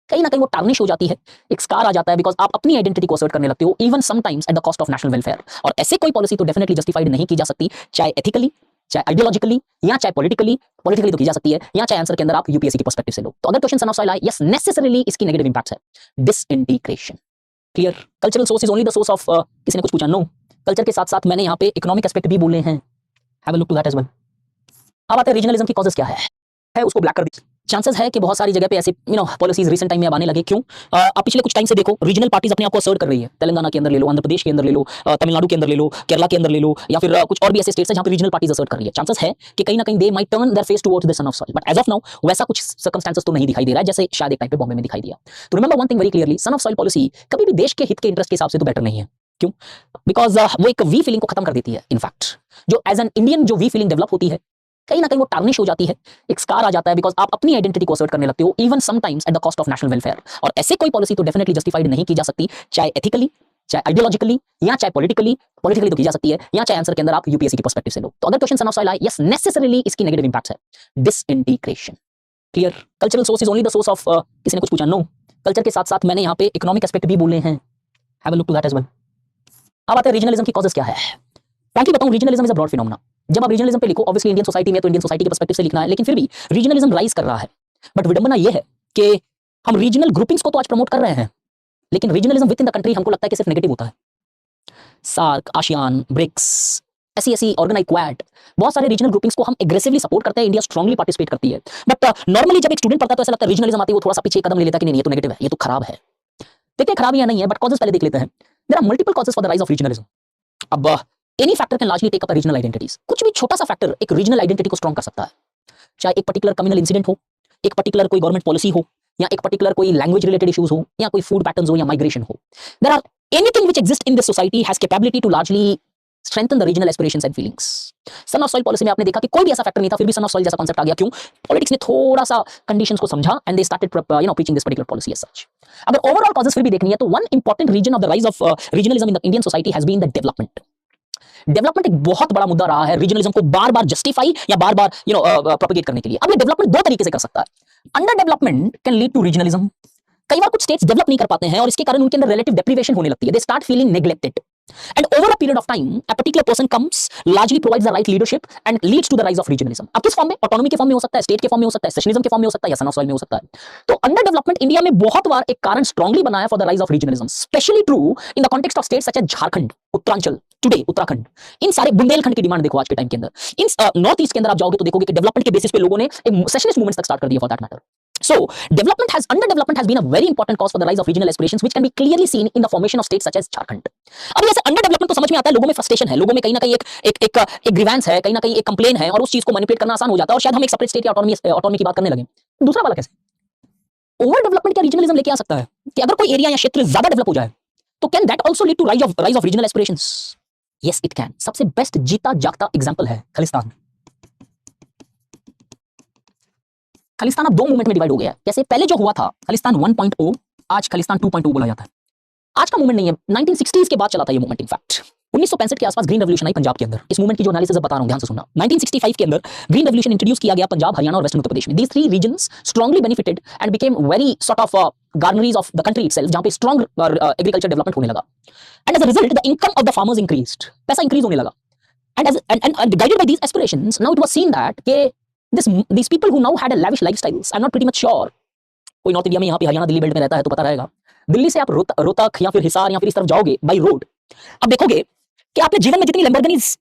[SPEAKER 1] कहीं ना कहीं वो टार्निश हो जाती है, एक स्कार आ जाता है बिकॉज आप अपनी आइडेंटिटी को असर्ट करने लगते हो, even sometimes at the cost of national welfare. और ऐसे कोई पॉलिसी तो डेफिनेटली जस्टिफाइड नहीं की जा सकती, चाहे एथिकली, चाहे आइडियोलॉजिकली, या चाहे पॉलिटिकली तो की जा सकती है, या चाहे आंसर के अंदर आप यूपीएससी की पर्सपेक्टिव से लो. तो अगर क्वेश्चन सन ऑफ सॉइल आए, यस नेसेसरीली इसकी नेगेटिव इंपैक्ट्स है. Disintegration, clear. Cultural source is only the source of, किसी ने कुछ पूछा, नो. कल्चर के साथ साथ मैंने यहाँ पे इकोनॉमिक एस्पेक्ट भी बोले हैं, have a look to that as well. अब आते हैं रीजनलिज्म की कॉजेस क्या है उसको ब्लैक कर दी. चांसेस है कि बहुत सारी जगह पे ऐसे पॉलिसीज रिसेंट टाइम में अब आने लगे. क्यों? आप पिछले कुछ टाइम से देखो रीजनल पार्टीज अपने आप को असर्ट कर रही है. तेलंगाना के अंदर ले लो, आंध्र प्रदेश के अंदर ले लो, तमिलनाडु के अंदर ले लो, केरला के अंदर ले लो, या फिर कुछ और भी ऐसे स्टेट्स हैं जहां पे रीजनल पार्टीज असर्ट कर रही है. चांसेस है कि कहीं ना कहीं they might turn their face towards the son of soil. But as of now वैसा कुछ सर्कमस्टेंसेस तो नहीं दिखाई दे रहा है जैसे शायद एक टाइम पे बॉम्बे में दिखाई दिया. तो remember one thing very clearly, sun of soil policy कभी भी देश के हित के इंटरेस्ट के हिसाब से तो बेटर नहीं है. क्यों? बिकॉज वो एक वी फीलिंग को खत्म कर देती है. इनफैक्ट जो एज एन इंडियन जो वी फीलिंग डेवलप होती है कहीं ना कहीं वो टार्निश हो जाती है, एक स्कार आ जाता है बिकॉज आप अपनी आइडेंटिटी को असर्ट करने लगते हो, even sometimes at the cost of national welfare. और ऐसे कोई पॉलिसी तो डेफिनेटली जस्टिफाइड नहीं की जा सकती, चाहे एथिकली, चाहे आइडियोलॉजिकली, या चाहे पॉलिटिकली तो की जा सकती है, या चाहे आंसर के अंदर आप यूपीएससी की पर्सपेक्टिव से लो. तो अगर क्वेश्चन सन ऑफ सॉइल आए, यस नेसेसरीली इसकी नेगेटिव इंपैक्ट्स है. Disintegration, clear. Cultural source is only the source of, किसी ने कुछ पूछा, नो. कल्चर के साथ साथ मैंने यहाँ पे इकोनॉमिक एस्पेक्ट भी बोले हैं, have a look to that as well. अब आते हैं रीजनलिज्म की कॉजेस क्या है. फ्रैंकली बताऊं, regionalism is a broad phenomena. जब आप रीजनलिज्म पे लिखो, ऑब्वियसली इंडियन सोसाइटी में तो इंडियन सोसाइटी के पर्सपेक्टिव से लिखना है, लेकिन फिर भी रीजनलिज्म राइज कर रहा है. बट विडंबना यह है कि हम रीजनल ग्रुपिंग्स को तो आज प्रमोट कर रहे हैं, लेकिन regionalism with in the country हमको लगता है कि सिर्फ नेगेटिव होता है. सार्क, आसियान, ब्रिक्स, ऐसी ऑर्गेनाइज क्वाड, बहुत सारे रीजनल ग्रुपिंग्स को हम एग्रेसिवली सपोर्ट करते हैं, इंडिया स्ट्रांगली पार्टिसिपेट करती है. बट नॉर्मली जब एक स्टूडेंट पढ़ता है तो ऐसा लगता है रीजनलिज्म आती है वो थोड़ा सा पीछे कदम ले लेता है कि नहीं ये तो नेगेटिव है, ये तो खराब है. देखते हैं खराब या नहीं है, बट कॉजेस पहले देख लेते हैं. There are multiple causes for the rise of regionalism. अब any factor can largely take up regional identities. कुछ भी छोटा सा फैक्टर एक रीजनल आइडेंटिटी को स्ट्रॉन्ग कर सकता है, चाहे एक पर्टिकुलर कम्युनल इंसिडेंट हो, एक पर्टिकुलर कोई गवर्नमेंट पॉलिसी हो, या एक पर्टिकुलर कोई लैंग्वेज रिलेटेड इश्यूज हो, या कोई फूड पैटर्न्स हो, या माइग्रेशन हो. There are anything which exist in this society has capability to largely strengthen the regional aspirations and feelings. Son of soil policy में आपने देखा कि कोई भी ऐसा फैक्टर नहीं था, फिर भी सन ऑफ सॉइल जैसा कांसेप्ट आ गया. क्यों? पॉलिटिक्स ने थोड़ा सा कंडीशंस को समझा and they started preaching this particular policy as such. अगर ओवरऑल कॉजेस फिर भी देखनी है तो one important reason of the rise of regionalism in the Indian society has been the development. Development एक बहुत बड़ा मुद्दा रहा है रीजनलिज्म को बार बार जस्टिफाई या बार बार प्रोपेगेट करने के लिए। अब ये डेवलपमेंट दो तरीके से कर सकता है। Under development can lead to regionalism. कई बार कुछ स्टेट्स डेवलप नहीं कर पाते हैं और इसके कारण उनके अंदर रिलेटिव डेप्रिवेशन होने लगती है। They start feeling neglected and over a period of time a particular person comes, largely provides the right leadership and leads to the rise of regionalism। अब किस फॉर्म में? ऑटोनॉमी के फॉर्म में हो सकता है, स्टेट के फॉर्म में हो सकता है, सेशनिज्म के फॉर्म में हो सकता है, या सन ऑफ सॉइल में हो सकता है। तो अंडर डेवलपमेंट इंडिया में बहुत बार एक कारण स्ट्रांगली बना है for the rise of regionalism, specially true in the context of states such as Jharkhand, Uttaranchal, today Uttarakhand. इन सारे बुंदेलखंड की डिमांड देखो आज के टाइम के अंदर। इन नॉर्थ ईस्ट के अंदर आप जाओगे तो देखोगे कि डेवलपमेंट के बेसिस पे लोगों ने एक सेशनिस्ट मूवमेंट तक स्टार्ट कर दिया for that matter. So, underdevelopment has been a very important cause for the rise of regional aspirations, which can be clearly seen in the formation of states such as Jharkhand। अब ऐसे underdevelopment तो समझ में आता है, लोगों में frustration है, लोगों में कहीं ना कहीं एक grievance है, कहीं ना कहीं एक complaint है, और उस चीज को मैनिपुलेट करना आसान हो जाता है, और शायद हम एक separate state या autonomy की बात करने लगे। दूसरा वाला कैसे? ओवर डेवलपमेंट क्या रीजनलिज्म लेके आ सकता है कि अगर कोई एरिया या क्षेत्र ज्यादा डेवलप हो जाए तो can that also lead to rise of regional aspirations? Yes it can. सबसे बेस्ट जीता जागता एग्जांपल है खालिस्तान। खालिस्तान अब दो मूवमेंट में डिवाइड हो गया है। जैसे पहले जो हुआ था खालिस्तान 1.0, आज खालिस्तान 2.0 बोला जाता है। आज का मूवमेंट नहीं है, 1960s के बाद चला था ये मूवमेंट। इनफैक्ट 1965 के आसपास ग्रीन रेवोल्यूशन आई पंजाब के अंदर। इस मूवमेंट की जो एनालिसिस बता रहा हूं ध्यान से सुनना। 1965 के अंदर ग्रीन रेवोल्यूशन इंट्रोड्यूस किया गया पंजाब, हरियाणा और वेस्टर्न उत्तर प्रदेश में। These three regions strongly benefited and became very sort of granaries of the country itself, जहां पे स्ट्रांग एग्रीकल्चर डेवलपमेंट होने लगा। And as a result the income of the farmers increased, पैसा increase होने लगा। And guided by these aspirations now it was seen that के these people who now had a lavish lifestyles, I'm not pretty much sure, कोई north India में यहाँ पे Haryana Delhi belt में रहता है तो पता रहेगा। दिल्ली से आप रोहतक या फिर हिसार या फिर इस तरफ जाओगे बाई रोड, अब देखोगे कि आपने जीवन में जितनी लैम्बोर्गिनीज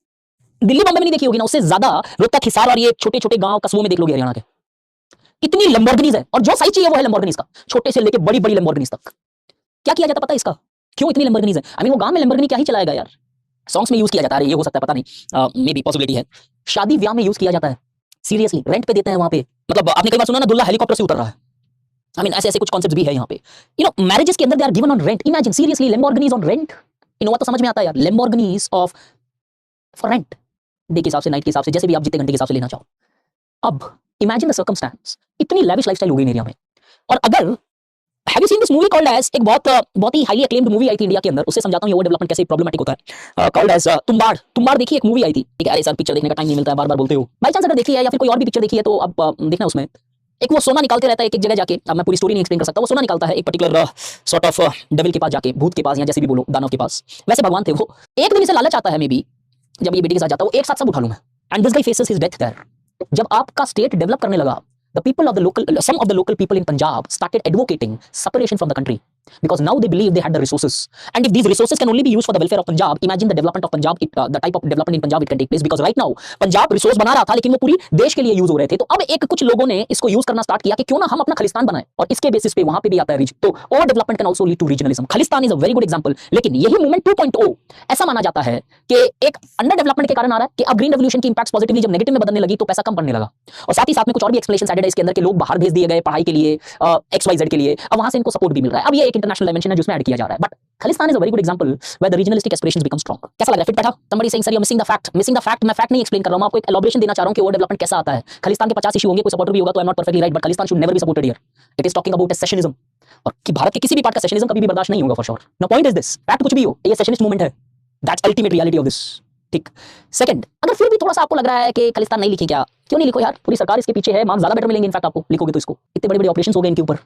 [SPEAKER 1] दिल्ली बॉम्बे में नहीं देखी होगी ना, उससे ज्यादा रोहतक, हिसार और ये छोटे छोटे गांव कस्बों में देख लोगे हरियाणा के। इतनी लैम्बोर्गिनीज है, और जो साइज चाहिए वो है लैम्बोर्गिनीज का, छोटे से लेके बड़ी बड़ी लैम्बोर्गिनीज तक। क्या किया जाता पता है इसका? क्यों इतनी लैम्बोर्गिनीज है? आई मीन वो गांव में लैम्बोर्गिनी क्या ही चलाएगा यार, सॉन्ग्स में यूज किया जाता है, ये हो सकता है, पता नहीं, मे बी पॉसिबिलिटी है। शादी ब्याह में यूज किया जाता है, सीरियसली रेंट पे देते हैं वहां पे। मतलब आपने कई बार सुना ना, दुल्हा हेलीकॉप्टर से उतर रहा है। आई मीन ऐसे कुछ कॉन्सेप्ट्स भी है यहाँ पे। यू नो मैरिजेस के अंदर they are given on rent. Imagine seriously Lamborghinis on rent. Innova तो समझ में आता है यार, Lamborghinis off for rent, day के हिसाब से, नाइट के हिसाब से, जैसे भी आप जितने घंटे के हिसाब से लेना चाहो। अब इमेजिन द सर्कमस्टेंस, इतनी लैविश लाइफस्टाइल हो गई एरिया में। और अगर have you seen this movie called age, एक बहुत ही हाईली अक्लेम्ड मूवी आई थी इंडिया के अंदर, उससे समझाता हूं ये ओवर डेवलपमेंट कैसे प्रॉब्लमेटिक होता है। कॉल्ड एज तुम्बाड़ देखी, एक मूवी आई थी। ठीक है, अरे सर पिक्चर देखने का टाइम नहीं मिलता है, बार-बार बोलते हो। बाय चांस अगर देखी है या फिर कोई और भी पिक्चर देखी है तो अब देखना उसमें एक वो सोना निकालते रहता है एक जगह जाके। अब मैं पूरी स्टोरी नहीं एक्सप्लेन कर सकता। वो सोना निकालता है एक पर्टिकुलर सॉर्ट ऑफ डेविल के पास जाके, भूत के पास, या जैसे भी बोलो, दानव के पास। वैसे भगवान थे वो। एक दिन इसे लालच आता है, मे बी जब ये बेटी के साथ जाता है, वो एक साथ सब उठा लूं मैं। And this guy faces his death there. जब आपका स्टेट डेवलप करने लगा, some of the local people in Punjab started advocating separation from the country because now they believe they had the resources, and if these resources can only be used for the welfare of Punjab, imagine the development of Punjab, the type of development in Punjab it can take place, because right now Punjab resource बना रहा था लेकिन वो पूरी देश के लिए use हो रहे थे। तो अब एक कुछ लोगों ने इसको यूज करना स्टार्ट किया कि क्यों ना हम अपना खालिस्तान बनाएं, और इसके बेसिस पे वहां पे भी आता है रीजन। तो over development can also lead to regionalism. Khalistan is a very good example. लेकिन यही मूवमेंट 2.0 ऐसा माना जाता है कि एक अंडर डेवलपमेंट के कारण आ रहा है कि अब ग्रीन रेवोल्यूशन की इंपैक्ट्स पॉजिटिवली जब नेगेटिव में बदलने लगी तो पैसा कम पड़ने लगा, और साथ ही साथ में कुछ और भी एक्सप्लेनेशन एडेड है इसके अंदर कि लोग बाहर भेज दिए गए पढ़ाई के लिए, XYZ के लिए, अब वहां से इनको सपोर्ट भी मिल रहा है। अब ये एक इंटरनेशनल डायमेंशन है जिसमें ऐड किया जा रहा है। But Khalistan is a very good example where the regionalistic aspirations become strong. कैसा लग रहा है? फिट बैठा? somebody saying sir you are missing the fact। मैं फैक्ट नहीं एक्सप्लेन कर रहा हूं, मैं आपको एक एलॉबरेशन देना चाह रहा हूं कि ओवर डेवलपमेंट कैसा आता है। खालिस्तान के 50 इशू होंगे, कोई सपोर्टर भी होगा तो I am not perfectly right, but Khalistan should never be supported here. It is talking about secessionism, और कि भारत के किसी भी पार्ट का सेशनिज्म कभी भी बर्दाश्त नहीं होगा for sure. No point is this, fact कुछ भी हो, ये सेशनिस्ट मूवमेंट है। That's ultimate reality of this. ठीक। सेकंड, अगर फिर भी थोड़ा सा आपको लग रहा है कि खालिस्तान नहीं लिखी, क्या क्यों नहीं लिखो यार, पूरी सरकार इसके पीछे है, मार्क्स ज्यादा बेटर मिलेंगे इनफैक्ट आपको लिखोगे तो। इसको इतने बड़े-बड़े ऑपरेशंस हो गए इनके ऊपर,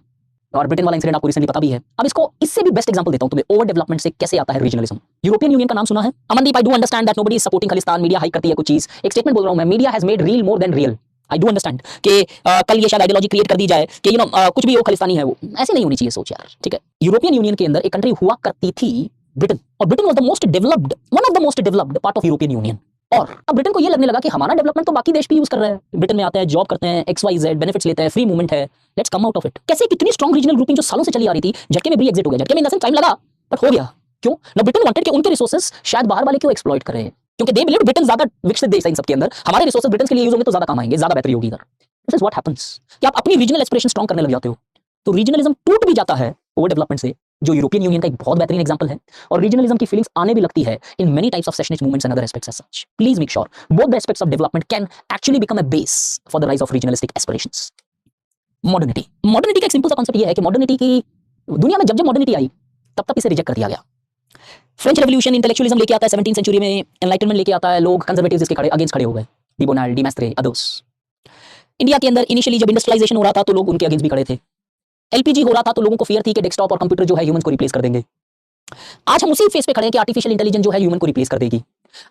[SPEAKER 1] और ब्रिटेन वाला इंसिडेंट आपको रिसेंटली पता भी है। अब इसको इससे भी बेस्ट एग्जांपल देता हूं तुम्हें, ओवर डेवलपमेंट से कैसे आता है रीजनलिज्म। यूरोपियन यूनियन का नाम सुना है? Amandeep, I do understand that nobody is supporting Khalistan, media hike करती है कुछ चीज। एक स्टेटमेंट बोल रहा हूं मैं, media has made real more than real. I do understand कि कल ये शायद आइडियोलॉजी क्रिएट कर दी जाए कि यू नो कुछ भी वो खालिस्तानी है, वो ऐसे नहीं होनी चाहिए सोच यार। ठीक है, यूरोपियन यूनियन के अंदर एक कंट्री हुआ करती थी ब्रिटेन, और Britain was the most developed, one of the most developed part of European union. और अब ब्रिटेन को ये लगने लगा कि हमारा डेवलपमेंट तो बाकी देश भी यूज कर रहे हैं, ब्रिटेन में आते हैं, जॉब करते हैं, XYZ बेनिफिट्स लेते हैं, फ्री मूवमेंट है, let's come out of it. कैसे कितनी स्ट्रांग रीजनल ग्रुपिंग जो सालों से चली आ रही थी, झटके में भी एग्जिट हो गया। झटके में इन द सेंस टाइम लगा, बट हो गया। क्यों ना? ब्रिटेन वांटेड कि उनके रिसोर्सेज शायद बाहर वाले क्यों एक्सप्लॉइट करें, क्योंकि दे बिलीव ब्रिटेन ज्यादा विकसित देश है इन सबके अंदर, हमारे रिसोर्सेज ब्रिटेन के लिए यूज होंगे तो ज्यादा काम आएंगे, ज्यादा बेहतरी होगी इधर। दिस इज व्हाट हैपेंस कि आप अपनी रीजनल एस्पिरेशन स्ट्रांग करने लग जाते हो, तो रीजनलिज्म टूट भी जाता है ओवर डेवलपमेंट से, जो यूरोपियन यूनियन का एक बहुत बेहतरीन एग्जांपल है। और रीजनलिज्म की फीलिंग्स आने भी लगती है in many types of secessionist movements and other aspects as such. Please make sure both the aspects of development can actually become a base for the rise of regionalistic aspirations. Modernity का एक simple सा concept ये है कि modernity की दुनिया में जब जब मॉडर्निटी आई तब तब इसे रिजेक्ट कर दिया गया। फ्रेंच रेवोल्यूशन इंटेलेक्चुअलिज्म लेके आता है 17th सेंचुरी में, एनलाइटनमेंट लेके आता है, लोग कंजर्वेटिव्स इसके खड़े अगेंस्ट खड़े हो गए, डिबोनाल्ड, डिमेस्त्रे, अदर्स। इंडिया के अंदर इनिशियली जब इंडस्ट्रियलाइजेशन हो रहा था तो लोग उनके अगेंस्ट भी खड़े थे। एलपीजी हो रहा था तो लोगों को फियर थी कि डेस्कटॉप और कंप्यूटर जो है ह्यूमंस को रिप्लेस कर देंगे। आज हम उसी फेस पे खड़े हैं कि आर्टिफिशियल इंटेलिजेंस जो है ह्यूमन को रिप्लेस कर देगी।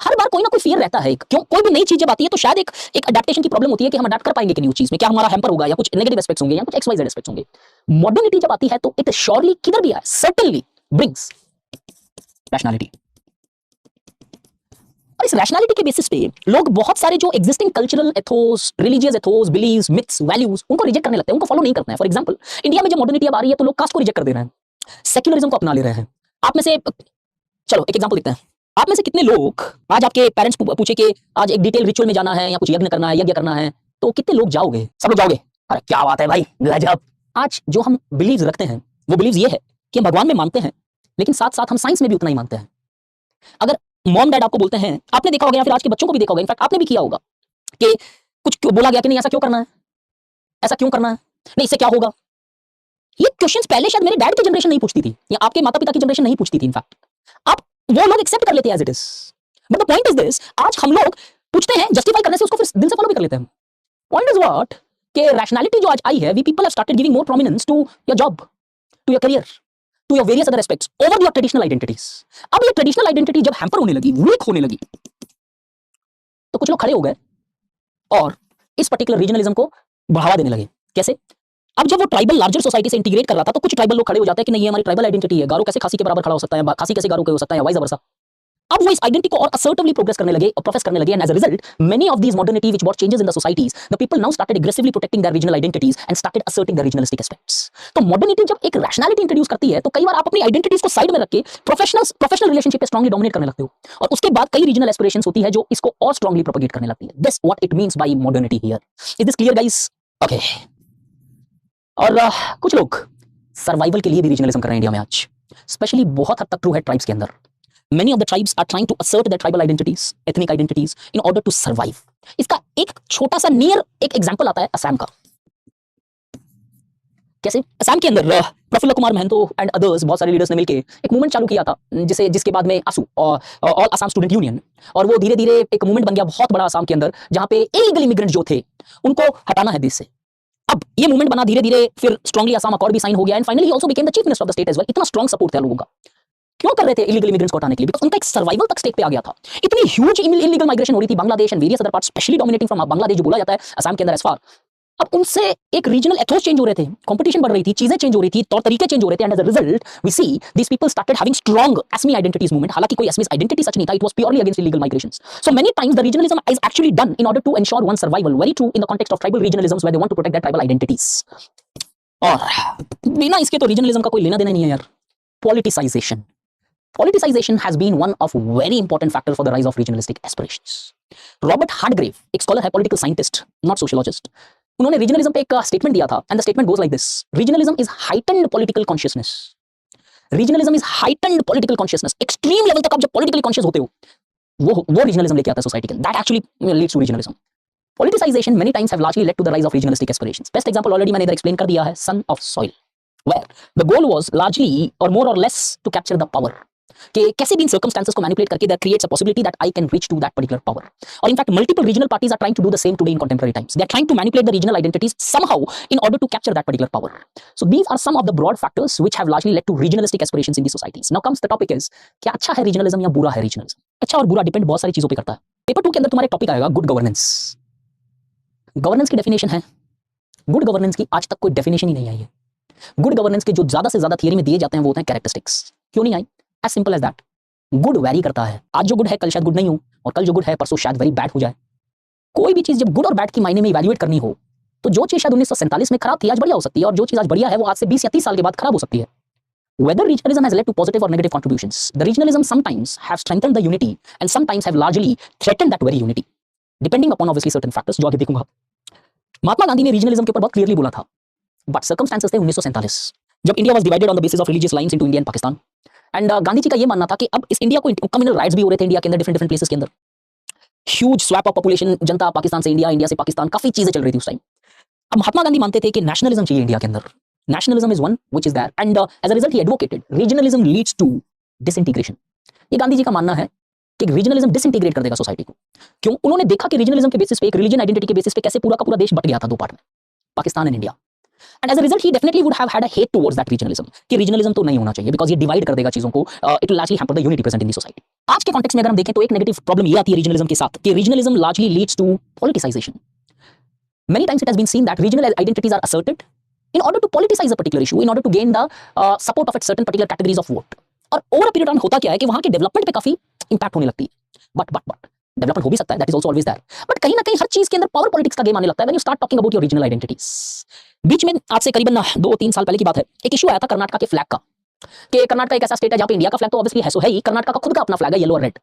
[SPEAKER 1] हर बार कोई ना कोई फियर रहता है, क्यों कोई भी नई चीज जब आती है तो शायद एक अडेप्टेशन की प्रॉब्लम होती है कि हम अडेप्ट कर पाएंगे कि न्यू चीज में, क्या हमारा हैम्पर होगा या कुछ नेगेटिव एस्पेक्ट्स होंगे या कुछ एक्सवाइजेड एस्पेक्ट्स होंगे। मॉडर्निटी जब आती है तो इट श्योरली किधर भी आए, सर्टेनली ब्रिंग्स रैशनैलिटी। और इस रैशनैलिटी के बेसिस पे लोग बहुत सारे जो existing cultural ethos, religious ethos, beliefs, myths, values उनको रिजेक्ट करने लगते हैं, उनको फॉलो नहीं करते हैं। फॉर एग्जांपल इंडिया में जब मॉडर्निटी अब आ रही है तो लोग कास्ट को रिजेक्ट कर दे रहे हैं, सेक्युलरिज्म को अपना ले रहे हैं। आप में से चलो एक एग्जांपल देखते हैं, आप में से कितने लोग आज आपके पेरेंट्स पूछे कि आज एक डिटेल रिचुअल में जाना है या कुछ यज्ञ करना है तो कितने लोग जाओगे? सब लोग जाओगे? अरे क्या बात है भाई, गजब। आज जो हम बिलीव्स रखते हैं वो बिलीव्स ये है कि हम भगवान में मानते हैं, लेकिन साथ साथ हम साइंस में भी उतना ही मानते हैं। अगर मॉम डैड आपको बोलते हैं, आपने देखा होगा या फिर आज के बच्चों को भी देखा होगा, इनफैक्ट आपने भी किया होगा कि कुछ क्यों बोला गया कि नहीं ऐसा क्यों करना है, ऐसा क्यों करना है, नहीं इससे क्या होगा। ये क्वेश्चंस पहले शायद मेरे डैड की जनरेशन नहीं पूछती थी या आपके माता पिता की जनरेशन नहीं पूछती थी। इनफैक्ट अब वो लोग एक्सेप्ट कर लेते हैं as it is. But the point is this, आज हम लोग पूछते हैं, जस्टिफाई करने से उसको फिर दिल से फॉलो भी कर लेते हैं। पॉइंट इज व्हाट कि रैशनैलिटी जो आज आई है, we people have started giving more prominence to your job, to your career, to your various other aspects over your traditional identities. अब ये ट्रेडिशनल आइडेंटिटी जब हैम्पर होने लगी, वीक होने लगी, तो कुछ लोग खड़े हो गए और इस पर्टिकुलर रीजनलिज्म को बढ़ावा देने लगे। कैसे? अब जब वो ट्राइबल लार्जर सोसाइटी से इंटीग्रेट कर रहा था तो कुछ ट्राइबल लोग खड़े हो जाते हैं कि नहीं ये हमारी ट्राइबल आइडेंटिटी है, गारो कैसे खासी के बराबर खड़ा हो सकता है, खासी कैसे गारो के हो सकता है, वाइस वर्सा। अब वो इस आइडेंटिटी को और असर्टिवली प्रोग्रेस करने लगे और प्रोफेस करने लगे, and as a result many of these modernity which brought changes in the societies, the people now started aggressively protecting their regional identities and started asserting their regionalistic aspects. तो modernity जब एक rationality introduce करती है तो कई बार आप अपनी identities को साइड में रख के प्रोफेशनल रिलेशनशिप पे स्ट्रांगली डोमिनेट करने लगते हो, और उसके बाद कई रीजनल एस्पिरेशंस होती है जो इसको और स्ट्रांगली प्रोपेगेट करने लगती है। This what it means by modernity here. Is this clear guys? Okay. और कुछ लोग सर्वाइवल के लिए भी रीजनलिज्म कर रहे हैं इंडिया में आज, स्पेशली बहुत हद तक ट्रू है ट्राइब्स के अंदर। Many of the tribes are trying to assert their tribal identities, ethnic identities in order to survive. इसका एक छोटा सा नियर एक एग्जांपल आता है असम का। कैसे? असम के अंदर प्रफुल्ल कुमार महंतो एंड अदर्स, बहुत सारे लीडर्स ने मिलकर एक मूवमेंट चालू किया था, जिसके बाद में आसू ऑल असम स्टूडेंट यूनियन, और वो धीरे धीरे एक मूवमेंट बन गया बहुत बड़ा असम के अंदर, जहां पे इलीगल इमिग्रेंट जो थे उनको हटाना है देश से। अब ये मूवमेंट बना धीरे धीरे, फिर स्ट्रांगली असम अकॉर्ड भी साइन हो गया, and finally also became the chief minister of the state as well. इतना स्ट्रांग सपोर्ट था लोगों का। क्यों कर रहे थे इलीगल इमिग्रेंट्स को हटाने के लिए? बिकॉज़ उनका एक सर्वाइवल तक स्टेक पे आ गया था। इतनी ह्यूज इलीगल माइग्रेशन हो रही थी, Bangladesh and various other parts, specially dominating from Bangladesh जो बोला जाता है असम के अंदर एज फार। अब उनसे एक रीजनल एथोस चेंज हो रहे थे, कंपटीशन बढ़ रही थी, चीजें चेंज हो रही थी, तौर तरीके चेंज हो रहे थे, and as a result we see these people started having strong Assamese identities movement. हालांकि कोई एसमी आइडेंटिटी सच नहीं था, it was purely against illegal migrations. So many times the regionalism is actually done in order to ensure one survival, very true in the context of tribal regionalisms where they want to protect their tribal identities. और बिना इसके तो regionalism का कोई लेना देना नहीं है यार। Politicisation Politicization has been one of very important factor for the rise of regionalistic aspirations. Robert Hartgrave, एक scholar है, political scientist, not sociologist, उन्होंने regionalism पे एक statement दिया था, and the statement goes like this: Regionalism is heightened political consciousness. Regionalism is heightened political consciousness. Extreme level तक आप जब politically conscious होते हो, वो regionalism लेके आता है society के। That actually leads to regionalism. Politicization many times have largely led to the rise of regionalistic aspirations. Best example already मैंने इधर explain कर दिया है, Son of Soil, where the goal was largely or more or less to capture the power. कि कैसे भी इन circumstances को manipulate करके that creates a possibility that I can reach to that particular power. Or in fact, multiple regional parties are trying to do the same today in contemporary times. They are trying to manipulate the regional identities somehow in order to capture that particular power. So these are some of the broad factors which have largely led to regionalistic aspirations in the societies. Now comes the topic is क्या अच्छा है regionalism या बुरा है regionalism? अच्छा और बुरा depend बहुत सारी चीजों पे करता है। पेपर 2 के अंदर तुम्हारा एक टॉपिक आएगा गुड गवर्नेंस। गवर्नेंस की डेफिनेशन है, गुड गवर्नेंस की आज तक कोई डेफिनेशन ही नहीं आई है। गुड गवर्नेंस के जो ज्यादा से ज्यादा थियरी में दिए जाते हैं वो होते हैं कैरेक्टरिस्टिक्स। क्यों नहीं आई? As simple as that. Good vary करता है, आज जो गुड है कल शायद गुड नहीं हो, और कल जो गुड है परसों शायद वेरी बैड हो जाए। कोई भी चीज जब गुड और बैड की मायने में इवैल्यूएट करनी हो तो जो चीज शायद 1947 में खराब थी आज बढ़िया हो सकती है, और जो चीज आज बढ़िया है वो आज से 20 या 30 साल के बाद खराब हो सकती है। Whether regionalism has led to positive or negative contributions, the regionalism sometimes have strengthened the unity and sometimes have largely threatened that very unity, depending upon obviously certain factors जो आगे देखूंगा। महात्मा गांधी ने रीजनलिज्म के ऊपर बहुत क्लियरली बोला था, but circumstances थे 1947 जब India was divided on the basis of religious lines into India and Pakistan. And Gandhi ji का ये मानना था कि अब इस इंडिया को कम्युनल राइट्स भी हो रहे थे इंडिया के अंदर, डिफरेंट प्लेसेस के अंदर। ह्यूज स्वैप ऑफ पॉपुलेशन, जनता पाकिस्तान से इंडिया, इंडिया से पाकिस्तान, काफी चीजें चल रही थी उस टाइम। अब महात्मा गांधी मानते थे कि नेशनलिज्म चाहिए इंडिया के अंदर। Nationalism is one which is there, and as a result he advocated regionalism leads to disintegration. ये गांधी जी का मानना है कि रीजनलिज्म डिसइंटीग्रेट कर देगा सोसाइटी को। क्यों? उन्होंने देखा कि रीजनलिज्म के बेसिस पे, एक रिलीजन आइडेंटिटी के बेसिस पे कैसे पूरा का पूरा देश बट गया था दो पार्ट में, Pakistan and India. And as a result he definitely would have had a hate towards that regionalism, कि रीजनलिज्म तो नहीं होना चाहिए बिकॉज ये डिवाइड कर देगा चीजों को, it will largely hamper the unity present in the society. आज के कॉन्टेक्स्ट में अगर हम देखें तो एक नेगेटिव प्रॉब्लम ये आती है रीजनलिज्म के साथ कि regionalism largely leads to politicisation. Many times it has been seen that regional identities are asserted in order to politicize a particular issue, in order to gain the support of a certain particular categories of vote. और over a period time होता क्या है कि वहां के development पे काफी impact होने लगती है। बट डेवलपमेंट हो भी सकता है, that is also always there, but कहीं ना कहीं हर चीज के अंदर पावर पॉलिटिक्स का गेम आने लगता है when you start talking about your regional identities. बीच में आज से करीबन 2-3 साल पहले की बात है, एक इशू आया था कर्नाटक के फ्लैग का, कि कर्नाटक एक ऐसा स्टेट है जहां पे इंडिया का फ्लैग तो ऑब्वियसली है, सो है ही, कर्नाटक का खुद का अपना फ्लैग है, येलो और रेड।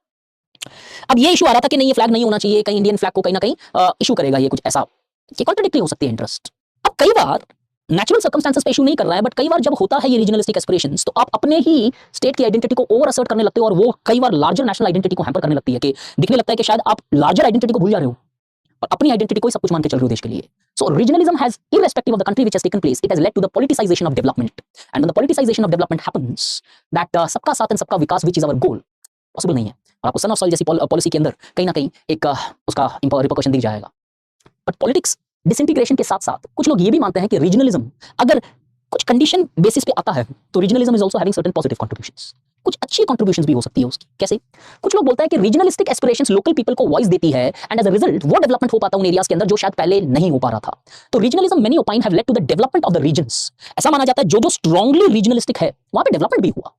[SPEAKER 1] अब ये इशू आ रहा था कि नहीं, ये फ्लैग नहीं होना चाहिए, कहीं इंडियन फ्लैग को कहीं ना कहीं इशू करेगा ये, कुछ ऐसा कि कॉन्ट्रडिक्टरी हो सकती है इंटरेस्ट। अब कई बार नेचुरल सर्कमस्टेंसेस पे इशू नहीं कर रहा है, बट कई बार जब होता है ये रीजनलिस्टिक एस्पिरेशंस, तो आप अपने ही स्टेट की आइडेंटिटी को ओवर असर्ट करने लगते हो, और वो कई बार लार्जर नेशनल आइडेंटिटी को हैम्पर करने लगती है, कि दिखने लगता है कि शायद आप लार्जर आइडेंटिटी को भूल जा रहे हो और अपनी आइडेंटिटी को ही सब कुछ मान के चल रहे हो देश के लिए। So regionalism has, irrespective of the country which has taken place, it has led to the politicization of development, and when the politicization of development happens, that सबका साथ and सबका विकास, which is our goal, possible नहीं है। और आपको सन of soil जैसी policy के अंदर कहीं ना कहीं एक उसका रिपरकशन दिख जाएगा। बट पॉलिटिक्स डिसइंटीग्रेशन के साथ साथ कुछ लोग ये भी मानते हैं कि रीजनलिज्म अगर कुछ कंडीशन बेसिस पे आता है तो regionalism is also having certain positive contributions, कुछ अच्छी कंट्रीब्यूशंस भी हो सकती है उसकी। कैसे? कुछ लोग बोलते हैं कि रीजनलिस्टिक एस्पिरेशंस लोकल पीपल को वॉइस देती है, एंड एज अ रिजल्ट वो डेवलपमेंट हो पाता है उन एरियाज के अंदर जो शायद पहले नहीं हो पा रहा था। तो regionalism, many opine, have led to the development of the regions. ऐसा माना जाता है जो स्ट्रांगली रीजनलिस्टिक है वहां पे डेवलपमेंट भी हुआ,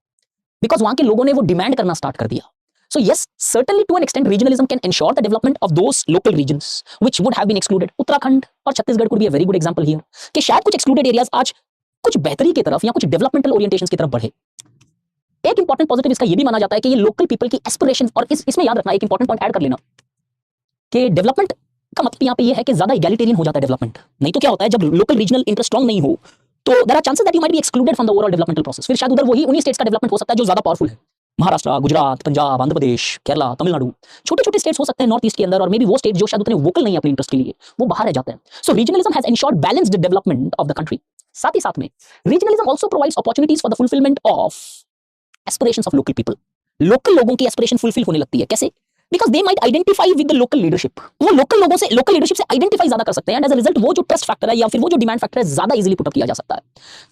[SPEAKER 1] बिकॉज वहां के लोगों ने वो डिमांड करना स्टार्ट कर दिया। So yes, certainly to an extent regionalism can ensure the development of those local regions which would have been excluded. Uttarakhand और Chhattisgarh could be a very good example here, कि शायद कुछ excluded areas आज कुछ बेहतरी की तरफ या कुछ डेवलपमेंटल ओरिएंटेशंस की तरफ बढ़े। एक इंपॉर्टेंट पॉजिटिव इसका ये भी माना जाता है कि ये लोकल पीपल की एस्पिरेशन, और इसमें याद रखना, एक इंपॉर्टेंट पॉइंट ऐड कर लेना, कि डेवलपमेंट का मतलब यहाँ पे ये है कि ज्यादा इगैलिटेरियन हो जाता है डेवलपमेंट। नहीं तो क्या होता है, जब लोकल रीजनल इंटरेस्ट स्ट्रांग नहीं हो तो there are chances that you might be excluded from the overall developmental process. फिर शायद उधर वही उन्हीं स्टेट्स का डेवलपमेंट हो सकता है जो ज्यादा पावरफुल है, महाराष्ट्र, गुजरात, पंजाब, आंध्र प्रदेश, केरला, तमिलनाडु, छोटे छोटे स्टेट्स हो सकते हैं नॉर्थ ईस्ट के अंदर, और मे बी वो स्टेट जो शायद उतने वोकल नहीं है अपने इंटरेस्ट के लिए, वो बाहर रह जाते हैं। So regionalism has ensured balanced development of the country. साथ ही साथ में regionalism also provides opportunities for the fulfilment of aspirations of local people. Local लोगों की एस्पिरेशन फुलफिल होने लगती है। कैसे? Because they might identify with the local leadership. वो लोकल लोगों से, लोकल लीडरशिप से आइडेंटिफाई ज्यादा कर सकते हैं, एंड एज अ रिजल्ट वो जो ट्रस्ट फैक्टर है या फिर वो जो डिमांड फैक्टर है ज्यादा इजीली पुट अप किया जा सकता है।